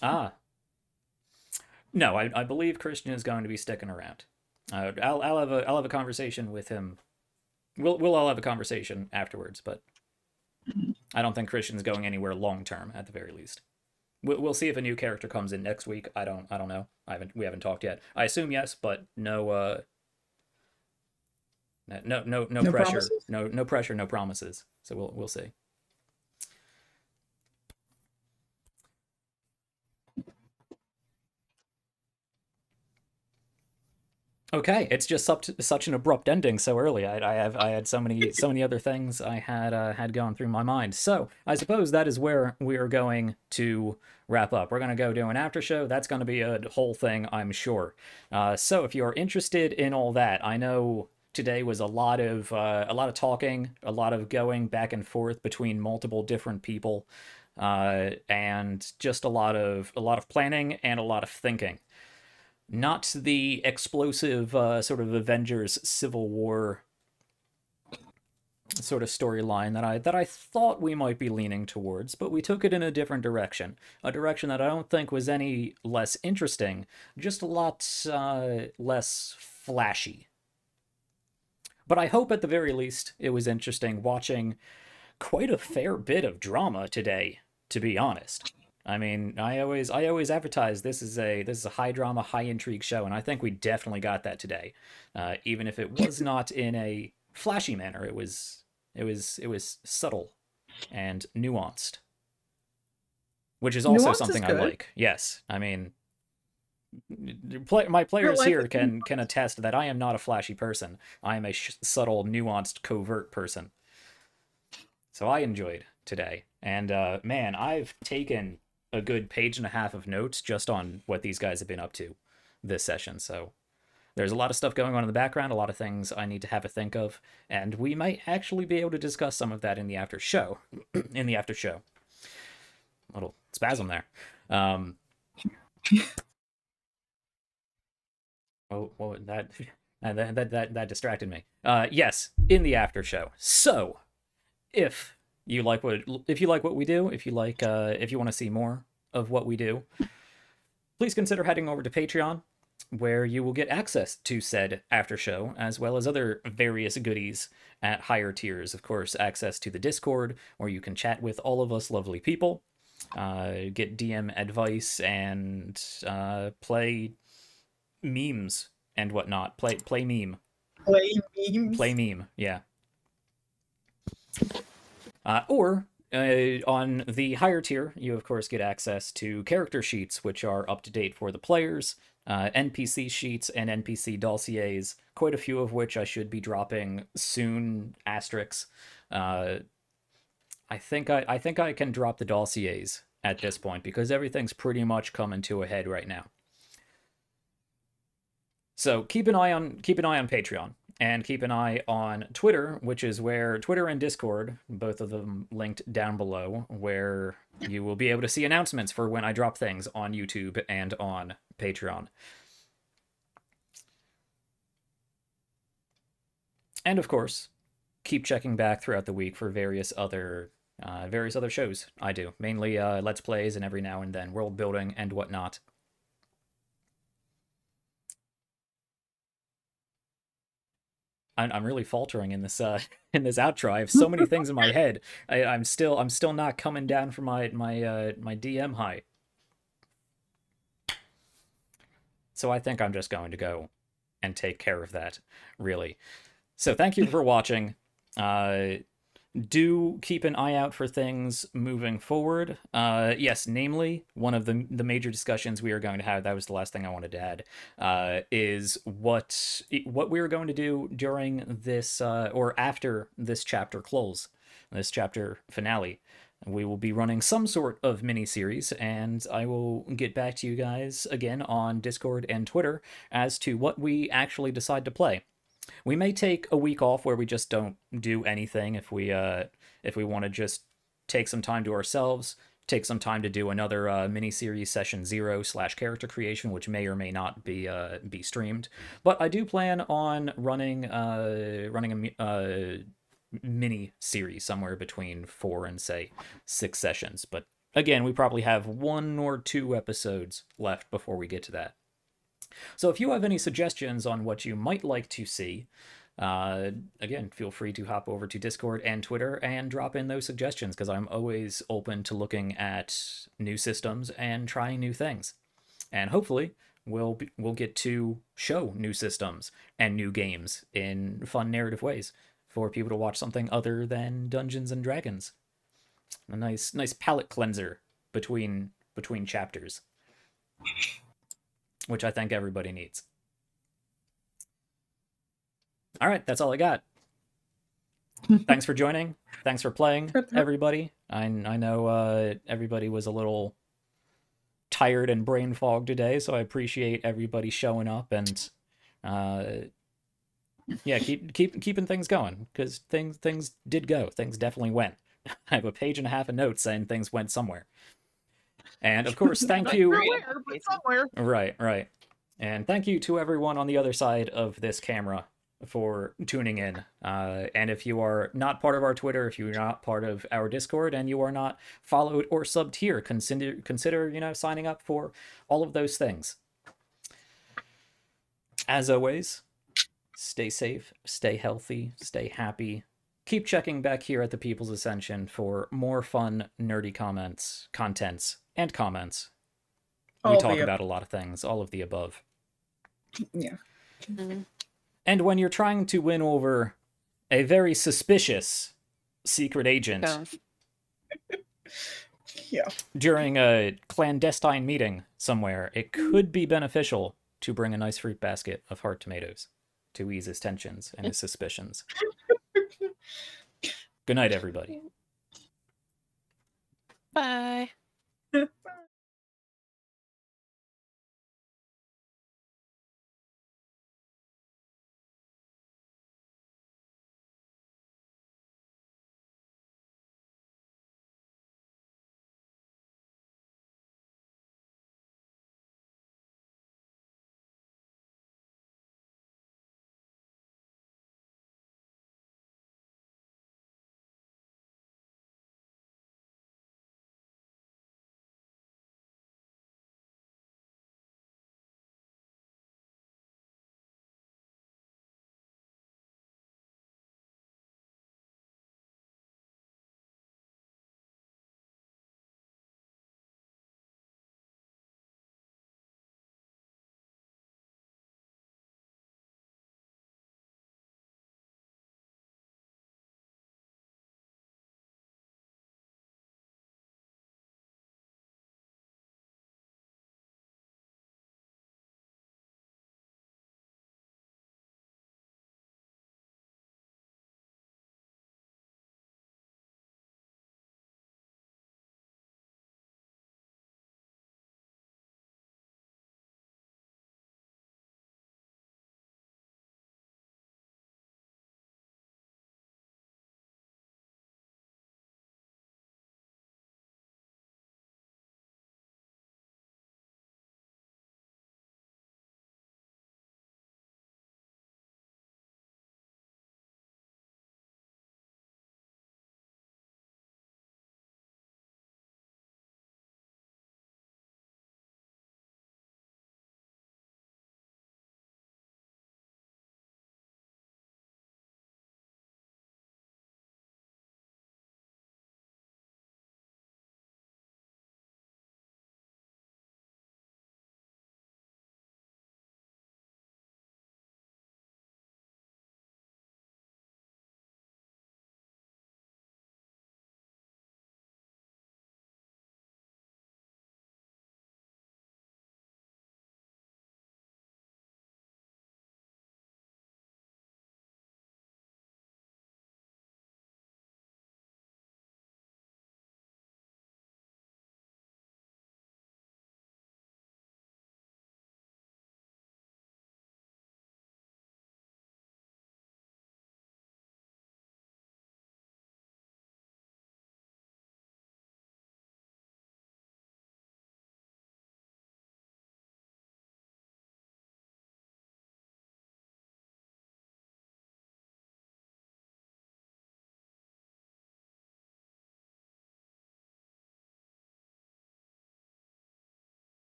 Ah. No, I believe Christian is going to be sticking around. I'll have a conversation with him. We'll all have a conversation afterwards, but I don't think Christian's going anywhere long term, at the very least. We'll see if a new character comes in next week. I don't know. We haven't talked yet. I assume yes, but no pressure. Promises? No pressure, no promises. So we'll see. Okay, it's just such an abrupt ending so early. I had so many other things I had gone through my mind. So I suppose that is where we are going to wrap up. We're going to go do an after show. That's going to be a whole thing, I'm sure. So if you are interested in all that, I know today was a lot of talking, a lot of going back and forth between multiple different people, and just a lot of planning and a lot of thinking. Not the explosive sort of Avengers Civil War sort of storyline that I thought we might be leaning towards, but we took it in a different direction. A direction that I don't think was any less interesting, just a lot less flashy. But I hope at the very least it was interesting watching quite a fair bit of drama today, to be honest. I mean, I always advertise this is a high drama, high intrigue show, and I think we definitely got that today. Even if it was not in a flashy manner, it was subtle and nuanced, which is also something I like. Yes, I mean, my players here can attest that I am not a flashy person. I am a subtle, nuanced, covert person. So I enjoyed today, and man, I've taken a good page and a half of notes just on what these guys have been up to this session. So there's a lot of stuff going on in the background, a lot of things I need to have a think of, and we might actually be able to discuss some of that in the after show. In the after show. A little spasm there. Oh, that distracted me. Yes, in the after show. So, if you like what we do, if you want to see more of what we do, please consider heading over to Patreon, where you will get access to said after show, as well as other various goodies at higher tiers. Of course, access to the Discord, where you can chat with all of us lovely people, get DM advice, and play memes and whatnot. Play meme. Play memes. Play meme, yeah. Or on the higher tier, you of course get access to character sheets, which are up to date for the players, NPC sheets and NPC dossiers, quite a few of which I should be dropping soon. Asterisks. I think I can drop the dossiers at this point because everything's pretty much coming to a head right now. So keep an eye on Patreon, and keep an eye on Twitter, which is where Twitter and Discord, both of them linked down below, where you will be able to see announcements for when I drop things on YouTube and on Patreon. And of course, keep checking back throughout the week for various other shows I do, mainly Let's Plays and every now and then world building and whatnot. I'm really faltering in this in this outro. I have so many things in my head. I'm still not coming down from my DM height. So I think I'm just going to go and take care of that, really. So thank you for watching. Do keep an eye out for things moving forward. Yes, namely, one of the major discussions we are going to have, that was the last thing I wanted to add, is what we are going to do during this, or after this chapter close, this chapter finale. We will be running some sort of mini-series, and I will get back to you guys again on Discord and Twitter as to what we actually decide to play. We may take a week off where we just don't do anything if we want to just take some time to ourselves, take some time to do another mini-series session 0 / character creation, which may or may not be streamed. But I do plan on running a mini-series somewhere between 4 and say 6 sessions. But again, we probably have 1 or 2 episodes left before we get to that. So if you have any suggestions on what you might like to see, again, feel free to hop over to Discord and Twitter and drop in those suggestions, because I'm always open to looking at new systems and trying new things. And hopefully we'll get to show new systems and new games in fun narrative ways for people to watch something other than Dungeons and Dragons. A nice palate cleanser between chapters, which I think everybody needs. All right, that's all I got. Thanks for joining. Thanks for playing, everybody. I know everybody was a little tired and brain fogged today, so I appreciate everybody showing up and yeah, keeping things going, because things did go. Things definitely went. I have a page and a half of notes saying things went somewhere. And of course, thank you. Right. And thank you to everyone on the other side of this camera for tuning in. And if you are not part of our Twitter, if you're not part of our Discord, and you are not followed or subbed here, consider signing up for all of those things. As always, stay safe, stay healthy, stay happy. Keep checking back here at the People's Ascension for more fun, nerdy contents, and comments. We talk about a lot of things, all of the above. Yeah. Mm-hmm. And when you're trying to win over a very suspicious secret agent Yeah. during a clandestine meeting somewhere, it could be beneficial to bring a nice fruit basket of heart tomatoes to ease his tensions and his suspicions. Good night, everybody. Bye.